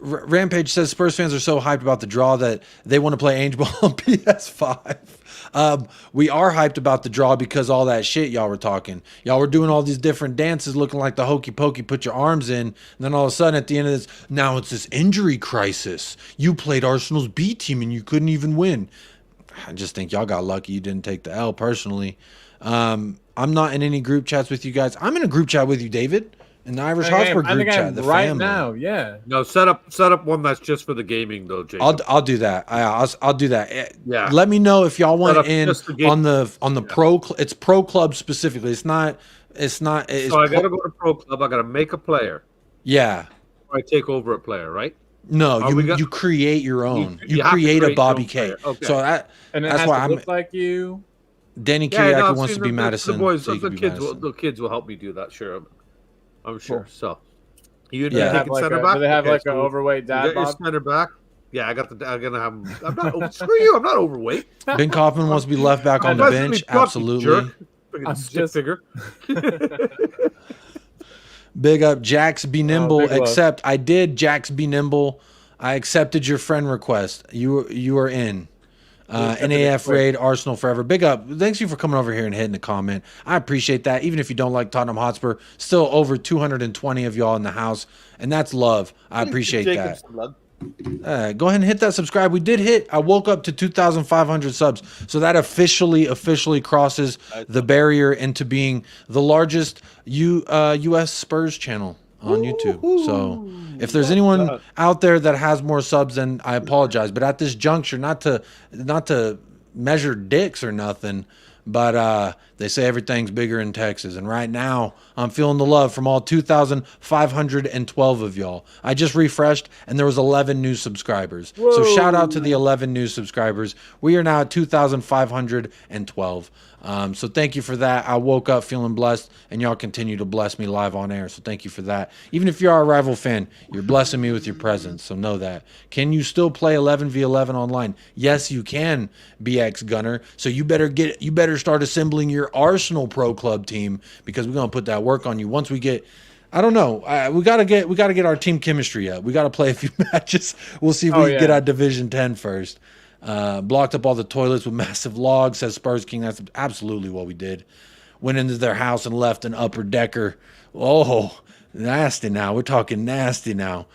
Rampage says Spurs fans are so hyped about the draw that they want to play Ange Ball on PS5. We are hyped about the draw because all that shit y'all were talking. Y'all were doing all these different dances looking like the hokey pokey, put your arms in. And then all of a sudden at the end of this, now it's this injury crisis. You played Arsenal's B team and you couldn't even win. I just think y'all got lucky you didn't take the L personally. I'm not in any group chats with you guys. I'm in a group chat with you, David. In the Irish Hotspur group chat, the right family. now, yeah. No, set up one that's just for the gaming though, Jacob. I'll do that. I'll do that. Yeah. Let me know if y'all want in on the yeah. pro. It's pro club specifically. It's not. It's so I gotta go to pro club. I gotta make a player. Yeah. Or I take over a player, right? No, you create your own. You create a Bobby K. Okay. So that's why I'm look like you. Danny Kiriaki wants to be Madison. The boys, so the kids will help me do that. Sure, I'm sure. Cool. So you Do they have like an overweight dad you got bod? your center back. Yeah, I got the. I'm gonna have. I'm not. Screw you. I'm not overweight. Ben Kaufman wants to be left back on the bench. Absolutely. I'm just figure. Big up Jax Be Nimble. Big love. Accept. I did Jax Be Nimble. I accepted your friend request. You are in. NAF raid Arsenal forever. Big up. Thanks you for coming over here and hitting the comment. I appreciate that. Even if you don't like Tottenham Hotspur, still over 220 of y'all in the house, and that's love. I appreciate that. Go ahead and hit that subscribe. We did hit. I woke up to 2,500 subs, so that officially crosses the barrier into being the largest U.S. Spurs channel on YouTube. So if there's anyone out there that has more subs, then I apologize. But at this juncture, not to measure dicks or nothing, but they say everything's bigger in Texas. And right now, I'm feeling the love from all 2,512 of y'all. I just refreshed, and there was 11 new subscribers. Whoa. So shout out to the 11 new subscribers. We are now at 2,512. So thank you for that. I woke up feeling blessed, and y'all continue to bless me live on air. So thank you for that. Even if you are a rival fan, you're blessing me with your presence. So know that. Can you still play 11v11 online? Yes, you can, BX Gunner. So you better start assembling your Arsenal Pro Club team, because we're gonna put that work on you once we get. I don't know. We gotta get our team chemistry up. We gotta play a few matches. We'll see if we can get out Division 10 first. Blocked up all the toilets with massive logs, says Spurs King. That's absolutely what we did. Went into their house and left an upper decker. Oh, nasty now. We're talking nasty now.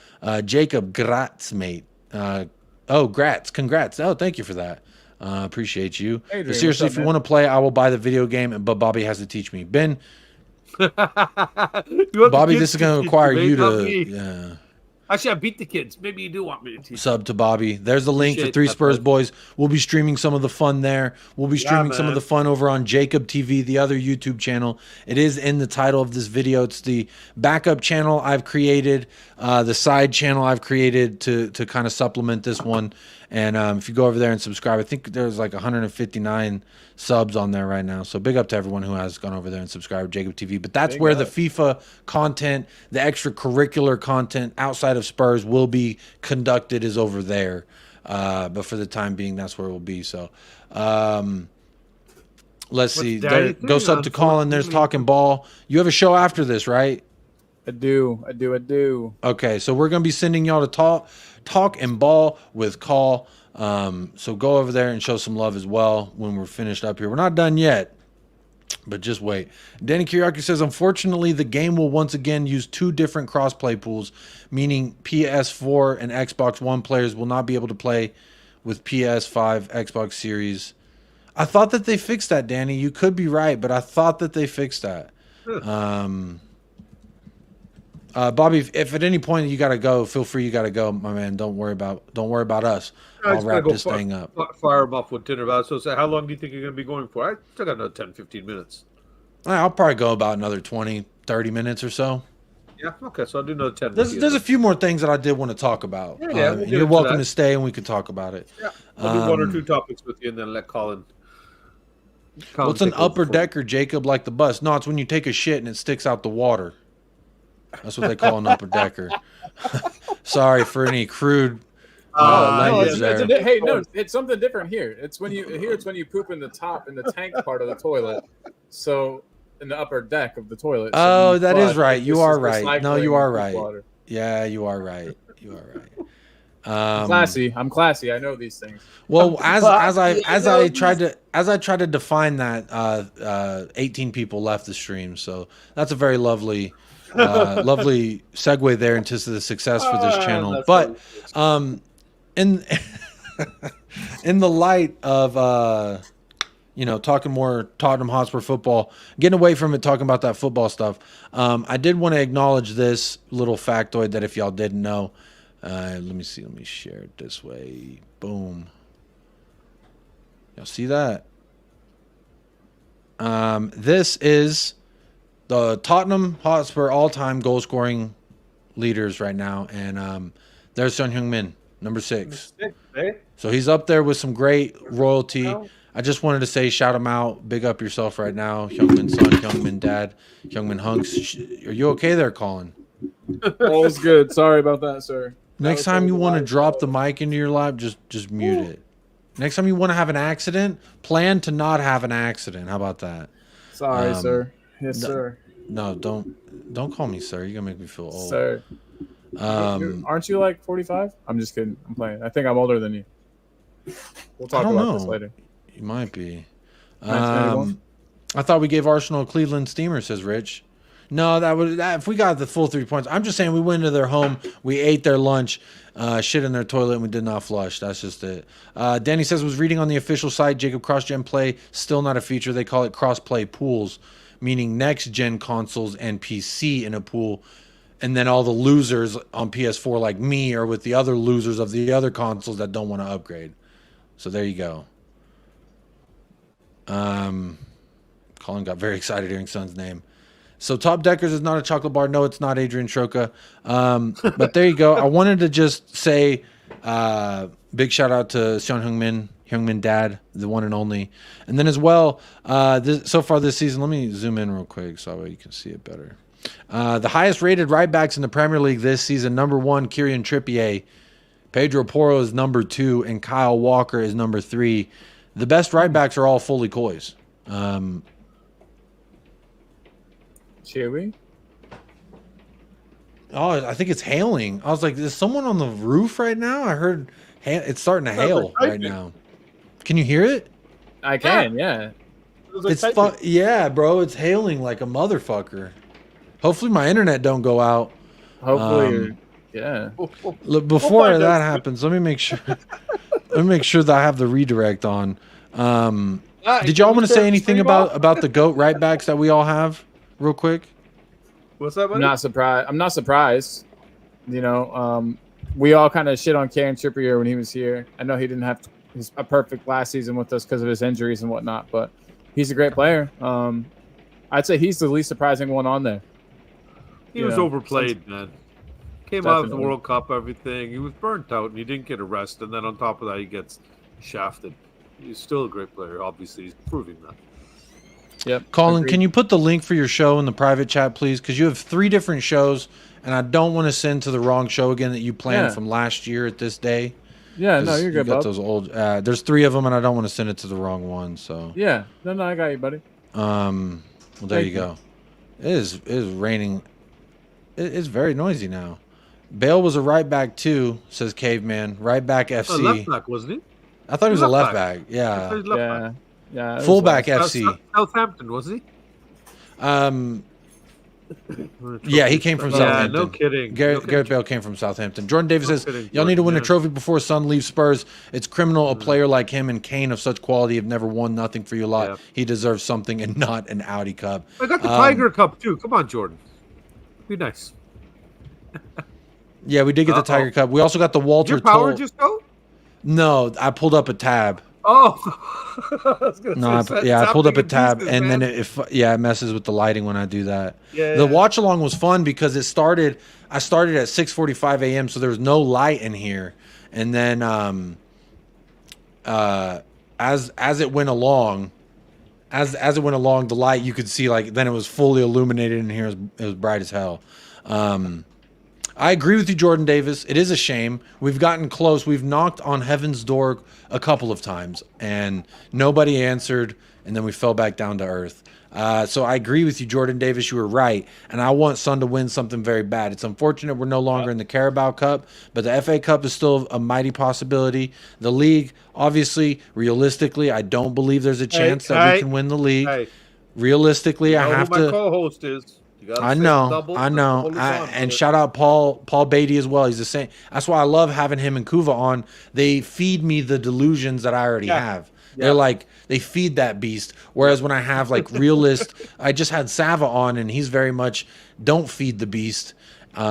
Jacob Gratz, mate. Gratz. Congrats. Oh, thank you for that. Appreciate you. Adrian, but seriously, if you want to play, I will buy the video game, but Bobby has to teach me. Ben, Bobby, this is going to require you to... Actually, I beat the kids. Maybe you do want me to teach. Sub to Bobby. There's the link for 3 Spurs Boys. We'll be streaming some of the fun there. We'll be streaming some of the fun over on Jacob TV, the other YouTube channel. It is in the title of this video. It's the backup channel I've created, the side channel I've created to kind of supplement this one. And if you go over there and subscribe, I think there's like 159 subs on there right now. So big up to everyone who has gone over there and subscribed to Jacob TV. But that's where the FIFA content, the extracurricular content outside of Spurs will be conducted, is over there. But for the time being, that's where it will be. So let's see. Go sub to Colin. There's Talking Ball. You have a show after this, right? I do. Okay, so we're gonna be sending y'all to talk and ball with Call. So go over there and show some love as well when we're finished up here. We're not done yet, but just wait. Danny Kiriaki says, unfortunately, the game will once again use 2 different crossplay pools, meaning PS4 and Xbox One players will not be able to play with PS5, Xbox Series. I thought that they fixed that, Danny. You could be right, but I thought that they fixed that. Bobby, if at any point you gotta go, feel free. You gotta go, my man. Don't worry about us. I'll wrap this thing up. Fire them off with dinner. So how long do you think you're going to be going for? I still got another 10, 15 minutes. I'll probably go about another 20, 30 minutes or so. Yeah, okay, so I'll do another 10 There's a few more things that I did want to talk about. Yeah, we'll and you're welcome to stay and we can talk about it. Yeah, I'll do 1 or 2 topics with you and then let Colin. What's an upper decker, Jacob, like the bus? No, it's when you take a shit and it sticks out the water. That's what they call an upper decker. Sorry for any crude language there. Hey, no, it's something different here. It's when you poop in the top in the tank part of the toilet. So in the upper deck of the toilet. Oh, so that is right. You are right. No, you are recycling right. water. Yeah, you are right. You are right. I'm classy. I know these things. Well, as I tried to define that, 18 people left the stream. So that's a very lovely segue there into the success for this channel. But in in the light of talking more Tottenham Hotspur football, getting away from it, talking about that football stuff, I did want to acknowledge this little factoid that if y'all didn't know. Let me share it this way. Boom. Y'all see that? This is the Tottenham Hotspur all-time goal-scoring leaders right now, and there's Son Heung-min, number 6. So he's up there with some great royalty. I just wanted to say, shout him out, big up yourself right now, Heung-min son, Heung-min dad, Heung-min hunks. Are you okay there, Colin? All's good. Sorry about that, sir. Next time you want to drop the mic into your lap, just mute it. Next time you want to have an accident, plan to not have an accident. How about that? Sorry, sir. Yes, sir. No, don't call me sir. You're gonna make me feel old. Sir. Aren't you like 45? I'm just kidding. I'm playing. I think I'm older than you. We'll talk about this later. You might be. I thought we gave Arsenal a Cleveland steamer, says Rich. No, if we got the full 3 points. I'm just saying we went into their home, we ate their lunch, shit in their toilet, and we did not flush. That's just it. Danny says, was reading on the official site, Jacob, cross-gen play, still not a feature. They call it cross-play pools, meaning next-gen consoles and PC in a pool, and then all the losers on PS4 like me are with the other losers of the other consoles that don't want to upgrade. So there you go. Colin got very excited hearing Son's name. So Top Deckers is not a chocolate bar. No, it's not Adrian Troca. But there you go. I wanted to just say big shout out to Son Heung-min dad, the one and only. And then as well, so far this season, let me zoom in real quick so that way you can see it better. The highest rated right backs in the Premier League this season, number 1, Kieran Trippier. Pedro Porro is number 2, and Kyle Walker is number 3. The best right backs are all fully coys. Chewy? Oh, I think it's hailing. I was like, is someone on the roof right now? I heard it's starting to hail right now. Can you hear it? I can, yeah. It's yeah, bro. It's hailing like a motherfucker. Hopefully my internet don't go out. Hopefully, yeah. Before that happens, let me make sure. Let me make sure that I have the redirect on. Did y'all want to say anything about the GOAT right backs that we all have, real quick? What's that? I'm not surprised. I'm not surprised. You know, we all kind of shit on Kieran Trippier when he was here. I know he didn't have a perfect last season with us because of his injuries and whatnot, but he's a great player. I'd say he's the least surprising one on there. He was overplayed, man. Came out of the World Cup, everything. He was burnt out, and he didn't get a rest. And then on top of that, he gets shafted. He's still a great player. Obviously, he's proving that. Yep. Colin, can you put the link for your show in the private chat, please? Because you have 3 different shows, and I don't want to send to the wrong show again that you planned from last year at this day. Yeah, no, you're good, got those old. There's 3 of them, and I don't want to send it to the wrong one. So yeah, no, I got you, buddy. Well, there you go. It is raining. It's very noisy now. Bale was a right back too, says Caveman. Right back FC. Left back, wasn't he? I thought he was a left back. I thought Yeah. he was left Yeah, back. yeah. it was Fullback last- FC. Southampton, wasn't Yeah, he came from he? Yeah, Southampton. no kidding. Gareth Bale came from Southampton. Jordan Davis says, kidding, y'all need to win a Jordan, trophy before Son leaves Spurs. It's criminal a player like him and Kane of such quality have never won nothing for you lot. Yeah. He deserves something and not an Audi Cup. I got the Tiger Cup too. Come on, Jordan. Be nice. Yeah, we did get the Tiger Cup. We also got the Walter Your power Toll. just go? No, I pulled up a tab. Oh. I was gonna No, say, I pulled up a something in tab, pieces, and man. then it messes with the lighting when I do that. Yeah, The yeah. watch along was fun because I started at 6:45 a.m., so there was no light in here, and then as it went along, the light you could see then it was fully illuminated in here. It was bright as hell. I agree with you, Jordan Davis. It is a shame. We've gotten close. We've knocked on heaven's door a couple of times, and nobody answered, and then we fell back down to earth. So I agree with you, Jordan Davis. You were right, and I want Son to win something very bad. It's unfortunate we're no longer in the Carabao Cup, but the FA Cup is still a mighty possibility. The league, obviously, realistically, I don't believe there's a chance that we can win the league. Hey, Realistically, I know have who to. my co-host is. You gotta I say know, double, I know, double is on, and brother. shout out Paul Beatty as well. He's the same. That's why I love having him and Kuva on. They feed me the delusions that I already have. They're like they feed that beast. Whereas when I have realist, I just had Sava on, and he's very much don't feed the beast. He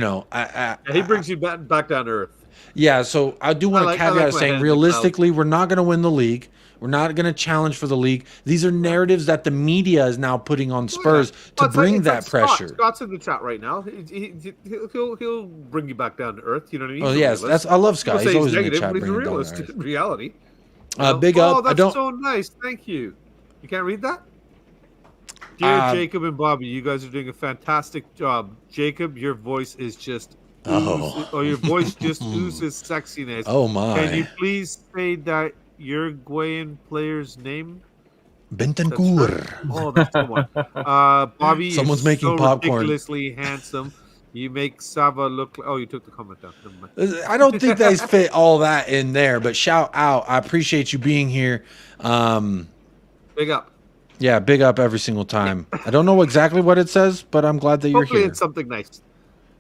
brings you back down to earth. Yeah, so I do want to caveat saying realistically, we're not going to win the league. We're not going to challenge for the league. These are narratives that the media is now putting on Spurs to bring that pressure. Scott's in the chat right now. He'll bring you back down to earth. You know what I mean? Oh yes, I love Scott. He's always in the chat but he's a bringing down realist the in reality. Big up. That's so nice. Thank you. You can't read that? Dear Jacob and Bobby, you guys are doing a fantastic job. Jacob, your voice is just your voice just oozes sexiness. Oh my! Can you please say that Uruguayan player's name? Bentancur. Oh, that's the one. Bobby, Someone's is making so popcorn. ridiculously handsome. You make Sava look like... Oh, you took the comment down. Never mind. I don't think they fit all that in there, but shout out. I appreciate you being here. Big up. Yeah, big up every single time. I don't know exactly what it says, but I'm glad that you're Hopefully here. it's something nice.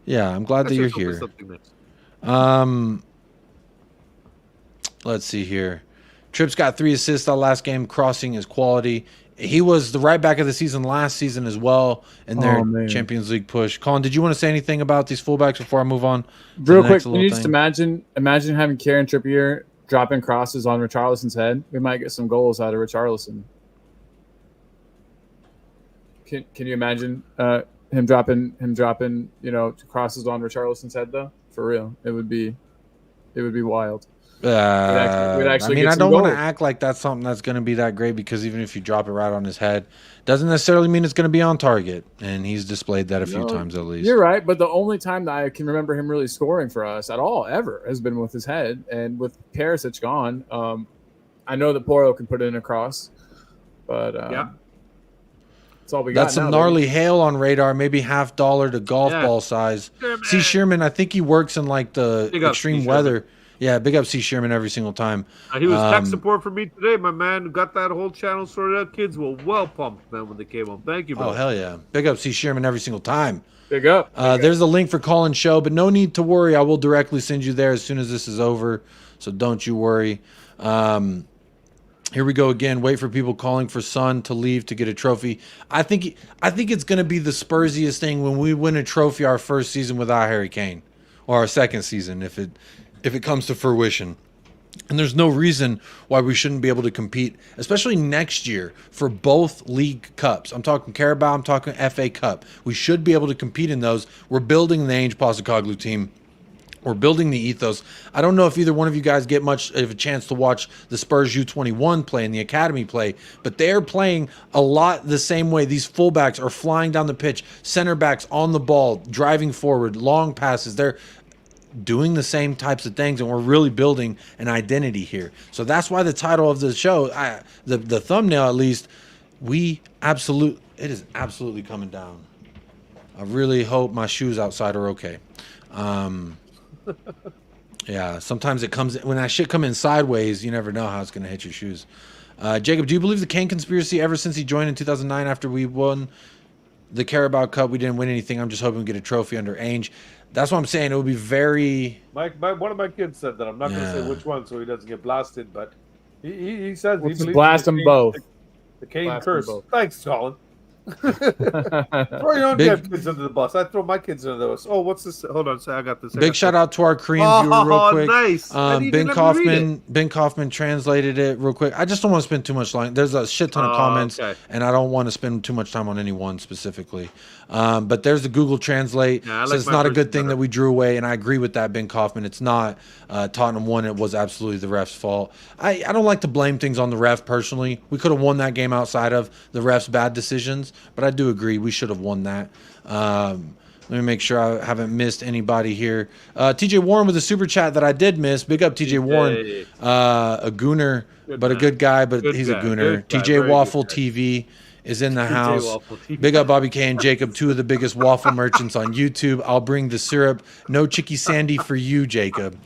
Yeah, I'm glad that you're here. Something nice. Let's see here. Tripp's got 3 assists that last game. Crossing is quality. He was the right back of the season last season as well in their Champions League push. Colin, did you want to say anything about these fullbacks before I move on? Real quick, can you just imagine having Kieran Trippier dropping crosses on Richarlison's head? We might get some goals out of Richarlison. Can you imagine him dropping crosses on Richarlison's head though? For real, it would be wild. We'd actually I don't want to act like that's something that's going to be that great because even if you drop it right on his head, doesn't necessarily mean it's going to be on target. And he's displayed that a few times at least. You're right, but the only time that I can remember him really scoring for us at all ever has been with his head. And with Perisic gone, I know that Porro can put it in a cross, but that's all we got. That's some gnarly hail on radar, maybe $50 to golf ball size. C. Sherman, I think he works in the extreme weather. Yeah, big up C. Sherman every single time. He was tech support for me today, my man. Who got that whole channel sorted out. Kids were well pumped, man, when they came home. Thank you, bro. Oh, hell yeah. Big up C. Sherman every single time. Big up. There's a link for Colin's show, but no need to worry. I will directly send you there as soon as this is over, so don't you worry. Here we go again. Wait for people calling for Son to leave to get a trophy. I think it's going to be the Spursiest thing when we win a trophy our first season without Harry Kane, or our second season if it comes to fruition. And there's no reason why we shouldn't be able to compete, especially next year, for both league cups. I'm talking Carabao, I'm talking FA Cup. We should be able to compete in those. We're building the Ange Postecoglou team. We're building the ethos. I don't know if either one of you guys get much of a chance to watch the Spurs U21 play and the academy play, but they're playing a lot the same way. These fullbacks are flying down the pitch, center backs on the ball, driving forward, long passes. They're doing the same types of things, and we're really building an identity here. So that's why the title of the show, the thumbnail at least, it is absolutely coming down. I really hope my shoes outside are okay. Yeah, sometimes it comes when that shit come in sideways. You never know how it's gonna hit your shoes. Jacob, do you believe the Kane conspiracy? Ever since he joined in 2009, after we won the Carabao Cup, we didn't win anything. I'm just hoping we get a trophy under Ange. That's what I'm saying. It would be very. One of my kids said that. I'm not going to say which one, so he doesn't get blasted. But he says he believes blast them both. The Kane Blast curse. them both. Thanks, Colin. Throw your own damn kids under the bus. I throw my kids under the bus. Oh, what's this? Hold on, I got this. Big shout out to our Korean viewer, real quick. Nice. Ben Kaufman translated it real quick. I just don't want to spend too much time. There's a shit ton of comments, and I don't want to spend too much time on any one specifically. But there's the Google Translate. Yeah, so it's not a good thing that we drew away, and I agree with that, Ben Kaufman. It's not. Tottenham won. It was absolutely the ref's fault. I don't like to blame things on the ref personally. We could have won that game outside of the ref's bad decisions, but I do agree we should have won that. Let me make sure I haven't missed anybody here. TJ Warren with a super chat that I did miss. Big up TJ Warren. A gooner, but a good guy, but he's a gooner. TJ Waffle TV is in the house. Big up Bobby K and Jacob, two of the biggest waffle merchants on YouTube. I'll bring the syrup. No Chicky Sandy for you, Jacob.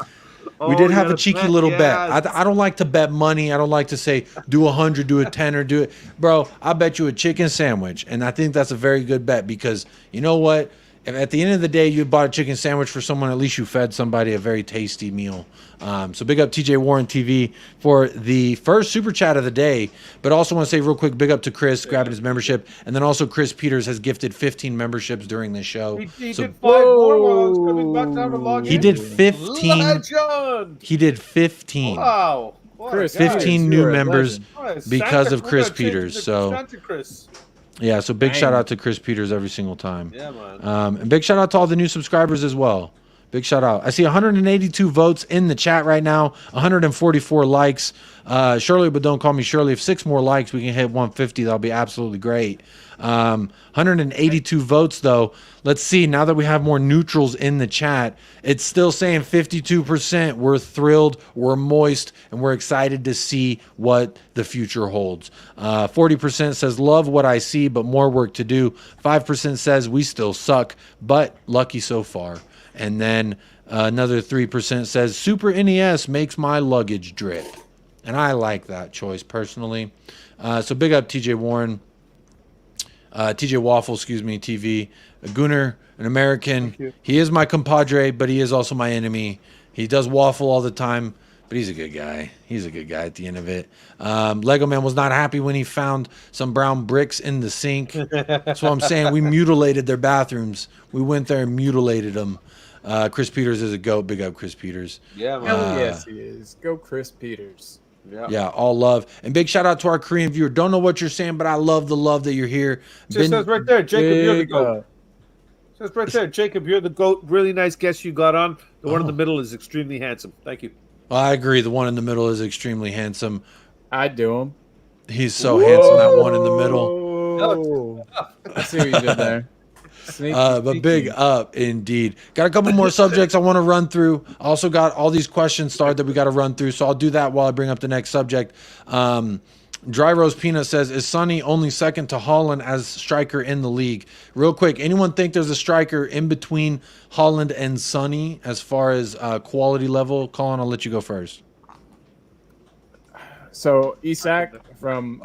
We did have a cheeky little bet. I don't like to bet money. I don't like to say do 100, do a 10, or do it. Bro, I bet you a chicken sandwich. And I think that's a very good bet because you know what? If at the end of the day you bought a chicken sandwich for someone, at least you fed somebody a very tasty meal. So big up TJ Warren TV for the first super chat of the day. But also want to say real quick, big up to Chris grabbing his membership. And then also Chris Peters has gifted 15 memberships during this show. He did 5 more while I was coming back down to log in. He did 15. Legend. He did 15. Wow. Chris, 15 new members because Santa of Chris Cruz, Peters. So Santa Chris. yeah, so big shout out to Chris Peters every single time. Yeah, man. And big shout out to all the new subscribers as well. Big shout out. I see 182 votes in the chat right now, 144 likes. Shirley, but don't call me Shirley. If 6 more likes, we can hit 150. That'll be absolutely great. 182 votes, though. Let's see. Now that we have more neutrals in the chat, it's still saying 52%. We're thrilled, we're moist, and we're excited to see what the future holds. 40% says, love what I see, but more work to do. 5% says, we still suck, but lucky so far. And then another 3% says, Super NES makes my luggage drip. And I like that choice personally. So big up TJ Warren. TJ Waffle, TV. A Gooner, an American. He is my compadre, but he is also my enemy. He does waffle all the time, but he's a good guy. He's a good guy at the end of it. Lego Man was not happy when he found some brown bricks in the sink. That's what I'm saying. We mutilated their bathrooms. We went there and mutilated them. Chris Peters is a GOAT. Big up Chris Peters. Yeah, man. Hell yes, he is. Go Chris Peters. Yeah, all love. And big shout out to our Korean viewer. Don't know what you're saying, but I love the love that you're here. It says right there, Jacob, you're the GOAT. It says right there, Jacob, you're the GOAT. Really nice guest you got on. The one in the middle is extremely handsome. Thank you. Well, I agree. The one in the middle is extremely handsome. I'd do him. He's so handsome, that one in the middle. Oh, I see what you did there. But big up indeed. Got a couple more subjects I want to run through. I also got all these questions started that we got to run through, so I'll do that while I bring up the next subject. Dry Rose Peanut says, is Sonny only second to Haaland as striker in the league? Real quick, anyone think there's a striker in between Haaland and Sonny as far as quality level? Colin, I'll let you go first. So Isak from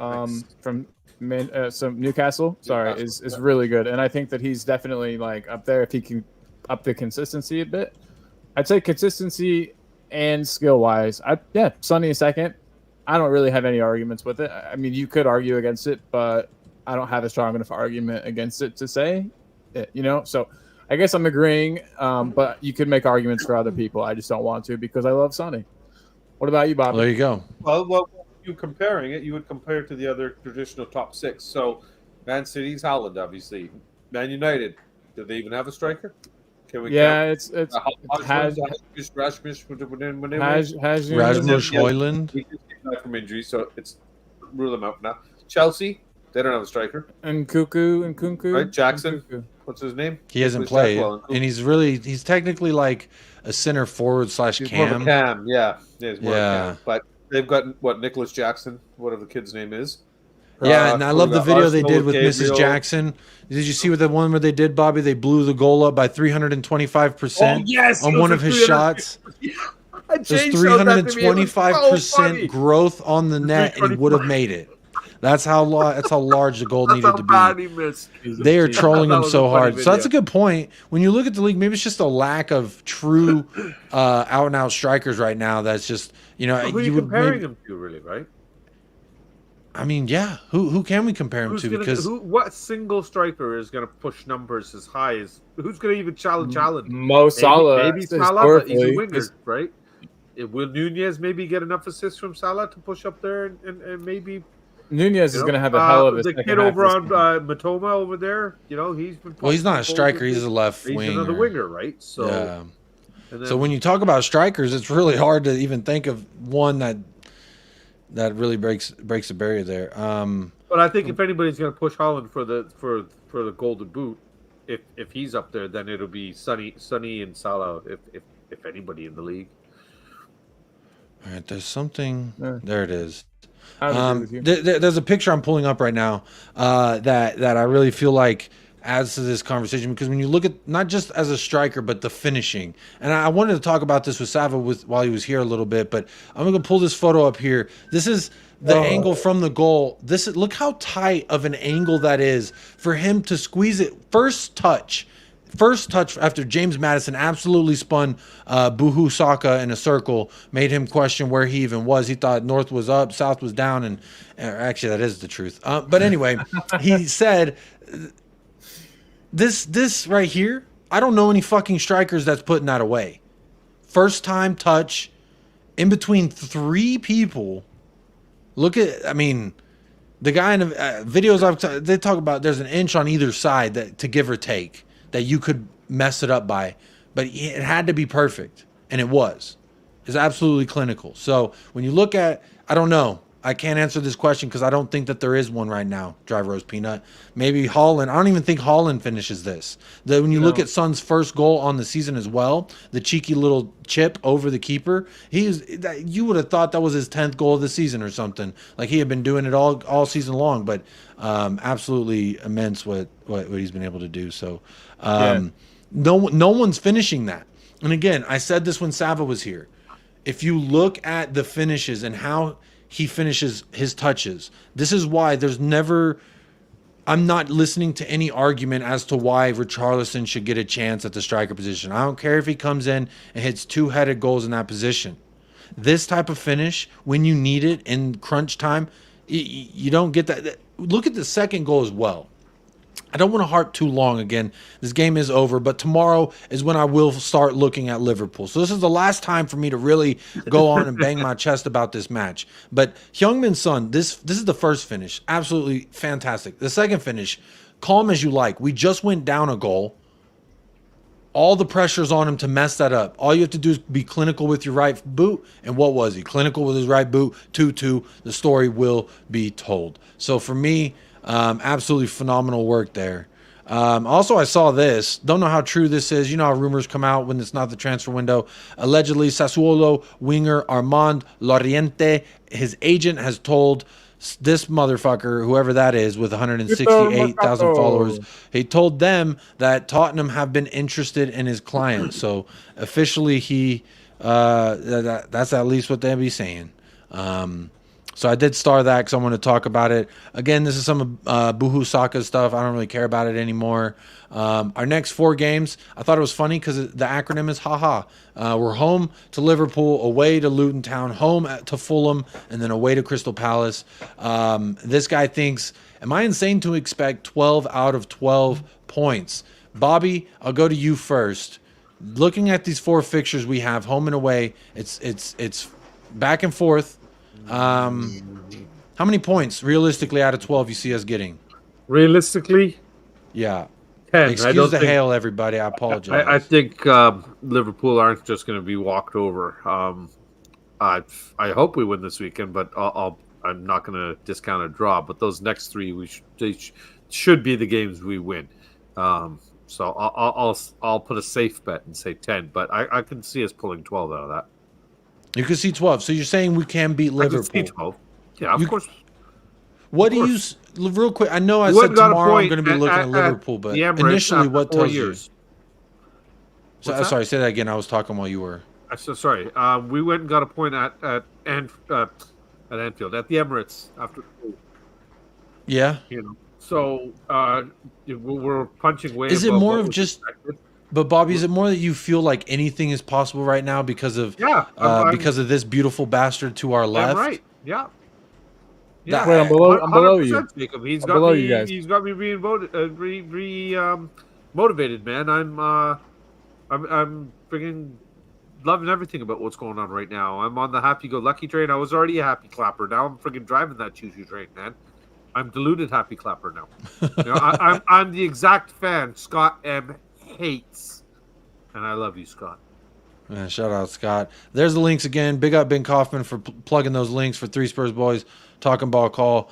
Newcastle, is really good, and I think that he's definitely like up there if he can up the consistency a bit. I'd say consistency and skill wise, Sonny is second. I don't really have any arguments with it. I mean, you could argue against it, but I don't have a strong enough argument against it to say it, So I guess I'm agreeing, but you could make arguments for other people. I just don't want to because I love Sonny. What about you, Bob? Well, there you go. Well, you comparing it, you would compare it to the other traditional top 6. So Man City's Haaland, obviously. Man United, do they even have a striker? Can we It's Rasmus Højlund. He just came back from injury, so it's rule them out now. Chelsea, they don't have a striker. And Kunku. Right, Jackson. What's his name? He hasn't played, and he's technically like a center forward / He's cam. more of a cam, yeah. He's more of a cam. But they've got Nicholas Jackson, whatever the kid's name is. Yeah, and I love the video they did with Mrs. Gabriel. Jackson. Did you see the one where they did, Bobby? They blew the goal up by 325% yes, on it one was of a his 300 shots. There's Jay showed that to me. It was so 325% funny. growth on the net, and he would have made it. That's how large the goal That's needed how to bad be. he missed. They are trolling That him was a so funny hard. So that's a video. good point. When you look at the league, maybe it's just a lack of true out and out strikers right now. That's just Who are you would comparing maybe, him to, really, right? I mean, yeah. Who can we compare him to? Because what single striker is going to push numbers as high as who's going to even challenge? Mo Salah, maybe Salah, but he's a historically, winger, right? Will Nunez maybe get enough assists from Salah to push up there and maybe Nunez is going to have a hell of a the second kid half over this on game. Matoma over there? He's been. well, he's not a pushing striker. goals. He's a left He's winger. another winger, right? So Yeah. and then, So when you talk about strikers, it's really hard to even think of one that really breaks the barrier there. but I think if anybody's going to push Holland for the Golden Boot, if he's up there, then it'll be Sonny and Salah. If anybody in the league. All right, there's something. Yeah. There it is. I would agree with you. There's a picture I'm pulling up right now that I really feel like adds to this conversation, because when you look at not just as a striker but the finishing, and I wanted to talk about this with Sava while he was here a little bit, but I'm gonna pull this photo up here. This is the angle from the goal. Look how tight of an angle that is for him to squeeze it. First touch after James Maddison absolutely spun Buhu Saka in a circle, made him question where he even was. He thought north was up, south was down, and actually that is the truth. But anyway, he said this right here, I don't know any fucking strikers that's putting that away. First time touch in between three people. Look at, I mean, the guy in the videos they talk about there's an inch on either side that to give or take that you could mess it up by, but it had to be perfect, and it was. It's absolutely clinical. So when you look at, I don't know, I can't answer this question because I don't think that there is one right now. Dry roast peanut, maybe Holland. I don't even think Holland finishes this. When you look at Son's first goal on the season as well, the cheeky little chip over the keeper, you would have thought that was his 10th goal of the season or something. Like he had been doing it all season long, but absolutely immense what he's been able to do. So no one's finishing that. And again, I said this when Sava was here. If you look at the finishes and how he finishes his touches, this is why I'm not listening to any argument as to why Richarlison should get a chance at the striker position. I don't care if he comes in and hits two-headed goals in that position. This type of finish, when you need it in crunch time, you don't get that. Look at the second goal as well. I don't want to harp too long again. This game is over, but tomorrow is when I will start looking at Liverpool. So this is the last time for me to really go on and bang my chest about this match. But Heung-min Son, this is the first finish. Absolutely fantastic. The second finish, calm as you like. We just went down a goal. All the pressure's on him to mess that up. All you have to do is be clinical with your right boot. And what was he? Clinical with his right boot. 2-2. The story will be told. So for me, absolutely phenomenal work there. Also, I saw this. Don't know how true this is. You know how rumors come out when it's not the transfer window. Allegedly, Sassuolo winger Armand Loriente, his agent has told this motherfucker, whoever that is, with 168,000 followers, he told them that Tottenham have been interested in his client. So officially, that's at least what they'll be saying. So I did star that because I want to talk about it. Again, this is some of Buhu Saka's stuff. I don't really care about it anymore. Our next 4 games, I thought it was funny because the acronym is HAHA. We're home to Liverpool, away to Luton Town, home to Fulham, and then away to Crystal Palace. This guy thinks, am I insane to expect 12 out of 12 points? Bobby, I'll go to you first. Looking at these 4 fixtures we have, home and away, it's back and forth. How many points realistically out of 12 you see us getting? Realistically, Yeah. 10. Excuse the hail, everybody. I apologize. I think Liverpool aren't just going to be walked over. I hope we win this weekend, but I'm not going to discount a draw. But those next 3, they should be the games we win. So I'll put a safe bet and say 10. But I can see us pulling 12 out of that. You can see 12. So you're saying we can beat Liverpool? I can see 12. Yeah, of course. What do you real quick? I know I We said went and got a tomorrow I'm point going to be at- looking at at Liverpool, but the Emirates initially, after what 4 tells you? years. So, What's that? sorry, say that again. I was talking while you were. So sorry. We went and got a point at Anfield at the Emirates after. Yeah. You know, so we're punching way. Is it above more what of was just? expected. But Bobby, is it more that you feel like anything is possible right now because of because of this beautiful bastard to our left? I'm right. Yeah. Yeah. Wait, I'm below you. 100%, Jacob. He's I'm got below me. you guys. He's got me motivated, man. I'm freaking loving everything about what's going on right now. I'm on the happy-go-lucky train. I was already a happy clapper. Now I'm freaking driving that choo-choo train, man. I'm deluded happy clapper now. You know, I'm the exact fan Scott M hates, and I love you, Scott. Man, shout out Scott. There's the links again. Big up Ben Kaufman for plugging those links for Three Spurs Boys Talking Ball Call.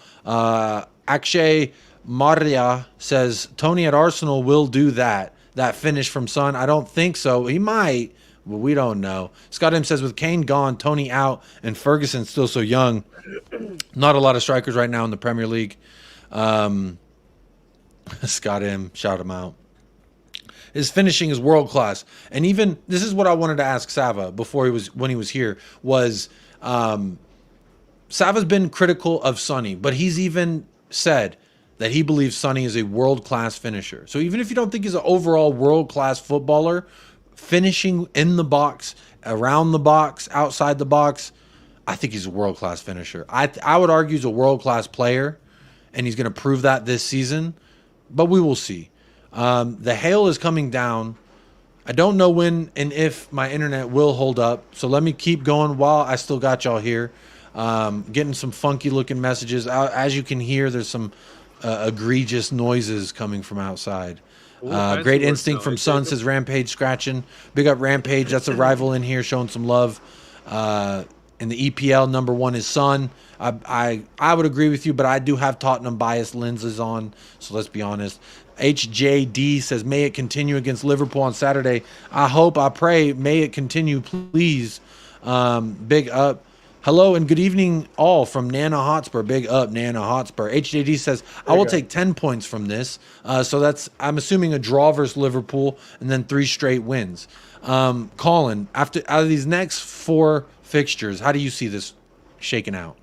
Akshay Maria says Tony at Arsenal will do that finish from Son. I don't think so. He might, but we don't know. Scott M says with Kane gone, Tony out, and Ferguson still so young. Not a lot of strikers right now in the Premier League. Scott M, shout him out. His finishing is world class, and even this is what I wanted to ask Sava when he was here was Sava's been critical of Sonny, but he's even said that he believes Sonny is a world class finisher. So even if you don't think he's an overall world class footballer, finishing in the box, around the box, outside the box, I think he's a world class finisher. I would argue he's a world class player, and he's going to prove that this season, but we will see. The hail is coming down. I don't know when and if my internet will hold up, so let me keep going while I still got y'all here. Getting some funky looking messages. As you can hear, there's some egregious noises coming from outside. Great instinct from Sun says Rampage scratching. Big up Rampage. That's a rival in here showing some love. In the EPL, number one is Sun. I would agree with you, but I do have Tottenham biased lenses on, so let's be honest. HJD says, may it continue against Liverpool on Saturday. I hope, I pray, may it continue, please. Big up. Hello and good evening all from Nana Hotspur. Big up, Nana Hotspur. HJD says, I will take 10 points from this. So that's, I'm assuming, a draw versus Liverpool and then 3 straight out of these next 4 fixtures, how do you see this shaking out?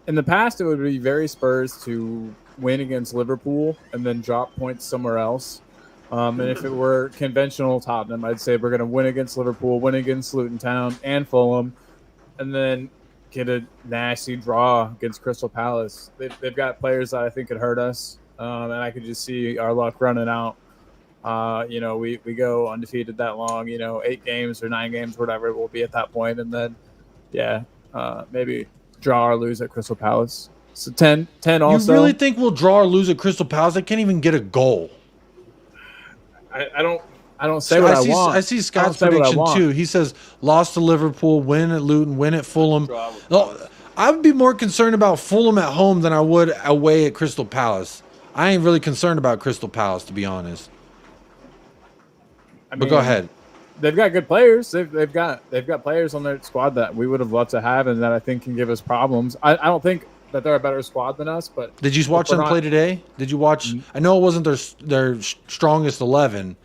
In the past, it would be very Spurs to win against Liverpool and then drop points somewhere else. And if it were conventional Tottenham, I'd say we're going to win against Liverpool, win against Luton Town and Fulham, and then get a nasty draw against Crystal Palace. They've got players that I think could hurt us, and I could just see our luck running out. We go undefeated that long, 8 games or 9 games, whatever, we'll be at that point. And then, maybe draw or lose at Crystal Palace. So 10 also. You really think we'll draw or lose at Crystal Palace? They can't even get a goal. I don't say what I want. I see Scott's prediction too. He says loss to Liverpool, win at Luton, win at Fulham. I would be more concerned about Fulham at home than I would away at Crystal Palace. I ain't really concerned about Crystal Palace, to be honest. But go ahead. They've got good players. They've got players on their squad that we would have loved to have and that I think can give us problems. I don't think that they're a better squad than us, but did you watch them play today? Did you watch? I know it wasn't their strongest 11,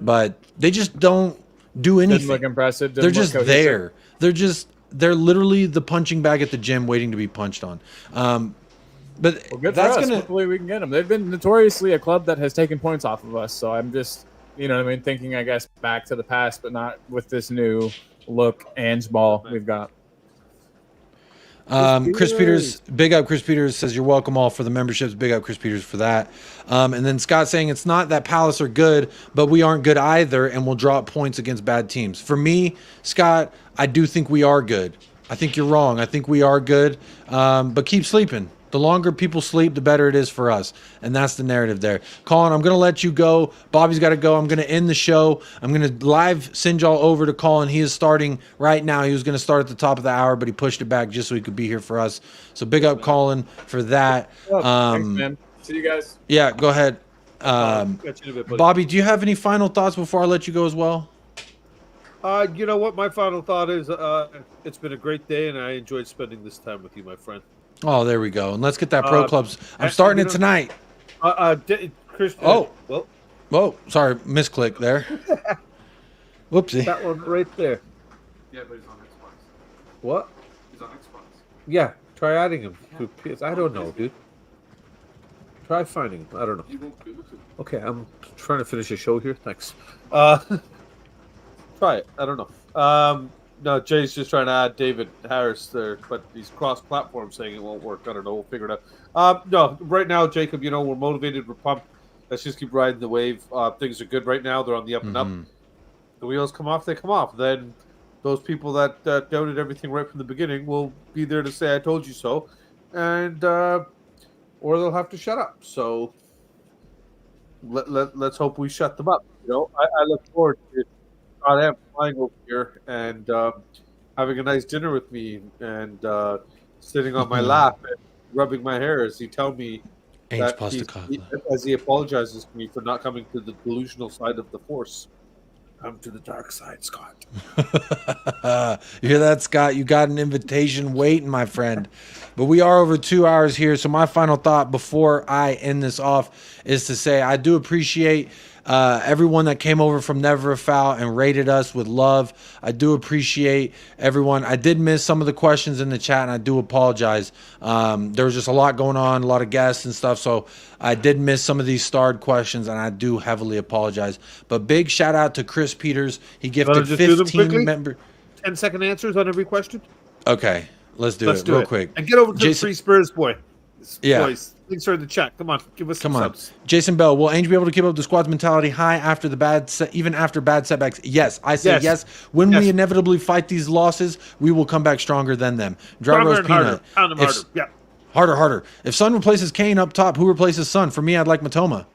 but they just don't do anything. Didn't look impressive. They're just there. They're literally the punching bag at the gym waiting to be punched on. But good for us. Hopefully we can get them. They've been notoriously a club that has taken points off of us. So I'm just, thinking, I guess, back to the past, but not with this new look Ange ball we've got. Chris Peters, big up Chris Peters says you're welcome all for the memberships. Big up Chris Peters for that. And then Scott saying it's not that Palace are good, but we aren't good either, and we'll drop points against bad teams. For me, Scott, I do think we are good. I think you're wrong. I think we are good, but keep sleeping. The longer people sleep, the better it is for us. And that's the narrative there. Colin, I'm going to let you go. Bobby's got to go. I'm going to end the show. I'm going to live send y'all over to Colin. He is starting right now. He was going to start at the top of the hour, but he pushed it back just so he could be here for us. So big up Colin for that. Thanks, man. See you guys. Yeah, go ahead. Bobby, do you have any final thoughts before I let you go as well? You know what? My final thought is it's been a great day, and I enjoyed spending this time with you, my friend. Oh, there we go. And let's get that pro clubs. I'm and starting you it know- tonight. Chris. Oh. Well, Whoa, sorry, misclick there. Whoopsie. that one right there. Yeah, but he's on Xbox. What? He's on Xbox. Yeah, try adding him to PS. I don't know, dude. Try finding him. I don't know. He won't be able to. Okay, I'm trying to finish a show here. Thanks. Try it. I don't know. No, Jay's just trying to add David Harris there, but he's cross-platform saying it won't work. I don't know. We'll figure it out. No, right now, Jacob, we're motivated. We're pumped. Let's just keep riding the wave. Things are good right now. They're on the up and up. The wheels come off, they come off. Then those people that doubted everything right from the beginning will be there to say, I told you so. And or they'll have to shut up. So let's hope we shut them up. I look forward to God, I'm flying over here and having a nice dinner with me and sitting on my lap and rubbing my hair as he tells me Ange that Postecoglou. as he apologizes to me for not coming to the delusional side of the Force. Come to the dark side, Scott. You hear that, Scott? You got an invitation waiting, my friend. But we are over 2 hours here. So my final thought before I end this off is to say I do appreciate everyone that came over from Never a Foul and rated us with love. I do appreciate everyone. I did miss some of the questions in the chat, and I do apologize. There was just a lot going on, a lot of guests and stuff, so I did miss some of these starred questions, and I do heavily apologize. But big shout out to Chris Peters. He gifted just do them 15 quickly? member. 10-second answers on every question. Okay, let's do it real quick. And get over to Jason- the Free Spurs boy. Yeah. Boys, links are in the chat. Come on, give us some Come on, subs. Jason Bell. Will Ange be able to keep up the squad's mentality high after the even after bad setbacks? Yes, I say Yes. yes. When Yes. we inevitably fight these losses, we will come back stronger than them. Dry Stronger roast and harder. peanut. Pound them If- harder. Yeah, harder. If Son replaces Kane up top, who replaces Son? For me, I'd like Matoma.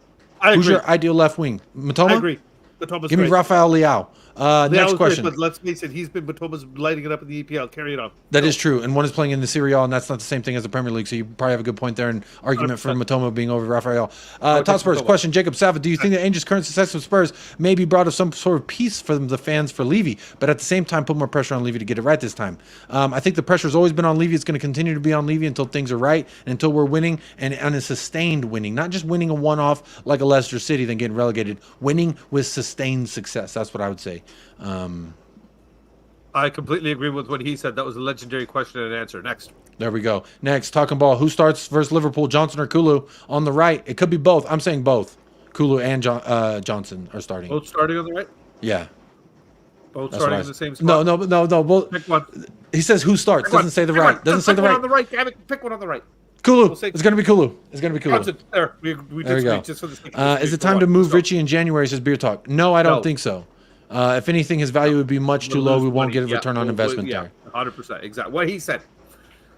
I Who's agree. your ideal left wing? Matoma. I agree. Batoma's Give me great. Rafael Leao. Next Leao's question. Great, but let's face it, Batoma's lighting it up in the EPL. Carry it on. That is true, and one is playing in the Serie A, and that's not the same thing as the Premier League. So you probably have a good point there, and argument for 100%. Matoma being over Rafael. would Todd take Spurs Matoma. question: Jacob Sava, do you think that Ange's current success with Spurs maybe brought us some sort of peace for the fans for Levy, but at the same time put more pressure on Levy to get it right this time? I think the pressure's always been on Levy. It's going to continue to be on Levy until things are right, and until we're winning and a sustained winning, not just winning a one-off like a Leicester City, then getting relegated. Winning with sustained success. That's what I would say. I completely agree with what he said. That was a legendary question and answer. Next. There we go. Next, talking ball. Who starts versus Liverpool, Johnson or Kulu? On the right, it could be both. I'm saying both. Kulu and Johnson are starting. Both starting on the right? Yeah. Both That's starting what in I- the same spot? No. Both. Pick one. He says who starts. Pick one. Doesn't say the Pick right. one. Doesn't Just say pick the one right. on the right. Damn it. Pick one on the right. Kulu. We'll say- It's gonna be Kulu. It's gonna be Kulu. Johnson. There. We There we did go. speak just for the sake of Is speak. it time Go to on. move Let's go. Richie in January? Says Beer Talk. No, I don't No. think so. If anything, his value would be much too low. Lose We won't money. get a Yeah, return on we'll- investment yeah, there. 100%. Exactly. What he said.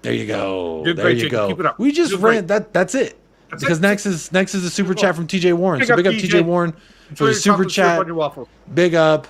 There you go. You're There great, you Jacob. go. Keep it up. We just You're ran. great. That's it. That's Because it. next is a super chat from TJ Warren. Big So up, big up TJ. TJ Warren for Enjoy the your super chocolate syrup chat. on your waffles. Big up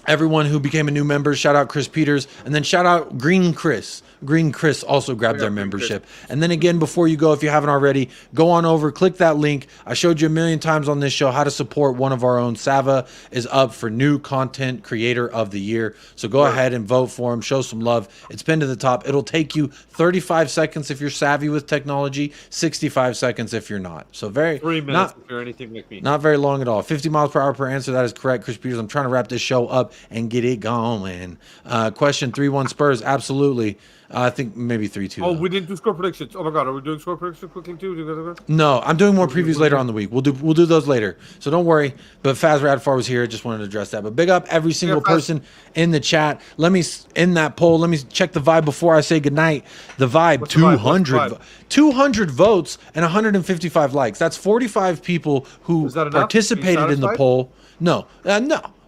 everyone who became a new member. Shout out Chris Peters, and then shout out Green Chris. Green Chris also grabbed their Green membership. And then again, before you go, if you haven't already, go on over, click that link. I showed you a million times on this show how to support one of our own. Sava is up for new content creator of the year. So go ahead and vote for him. Show some love. It's pinned to the top. It'll take you 35 seconds if you're savvy with technology, 65 seconds if you're not. So 3 minutes not, if you're anything like me. not very long at all. 50 miles per hour per answer. That is correct, Chris Peters. I'm trying to wrap this show up and get it going. Question 3-1 Spurs. Absolutely. I think maybe 3-2. Oh, though. we didn't do score predictions. Oh my God, are we doing score predictions quickly too? No, I'm doing more previews later on the week. We'll do those later. So don't worry. But Faz Radfar was here. Just wanted to address that. But big up every single Faz. person in the chat. Let me end that poll. Let me check the vibe before I say goodnight. The vibe, What's the vibe? What's the 200, vibe? 200 votes and 155 likes. That's 45 people who Is that enough? Are you participated in the satisfied? poll. No.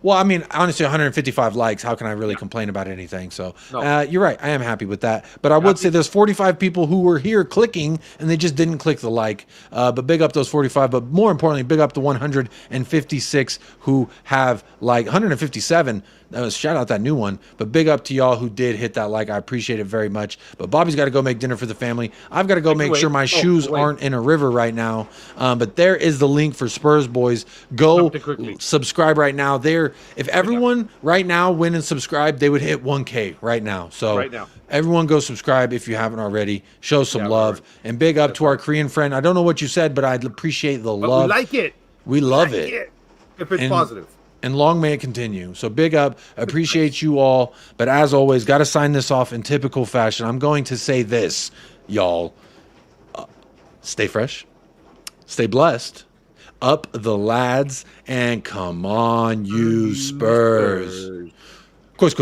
Well, I mean, honestly, 155 likes. How can I really complain about anything? So No. you're right. I am happy with that. But I would say there's 45 people who were here clicking and they just didn't click the like. But big up those 45. But more importantly, big up the 156 who have like 157. Shout out that new one. But big up to y'all who did hit that like. I appreciate it very much. But Bobby's got to go make dinner for the family. I've got to go make wait. sure my Oh, shoes wait. aren't in a river right now. But there is the link for Spurs Boys. Go Something quickly. subscribe right now. They're if everyone right now went and subscribed, they would hit 1K right now. So Right now. everyone go subscribe if you haven't already. Show some Yeah, love. right. And big up to our Korean friend. I don't know what you said, but I'd appreciate the But love. we like it. We love Like it. if it's And- positive. And long may it continue. So big up. Appreciate you all. But as always, got to sign this off in typical fashion. I'm going to say this, y'all. Stay fresh. Stay blessed. Up the lads. And come on, you Spurs. Quiz.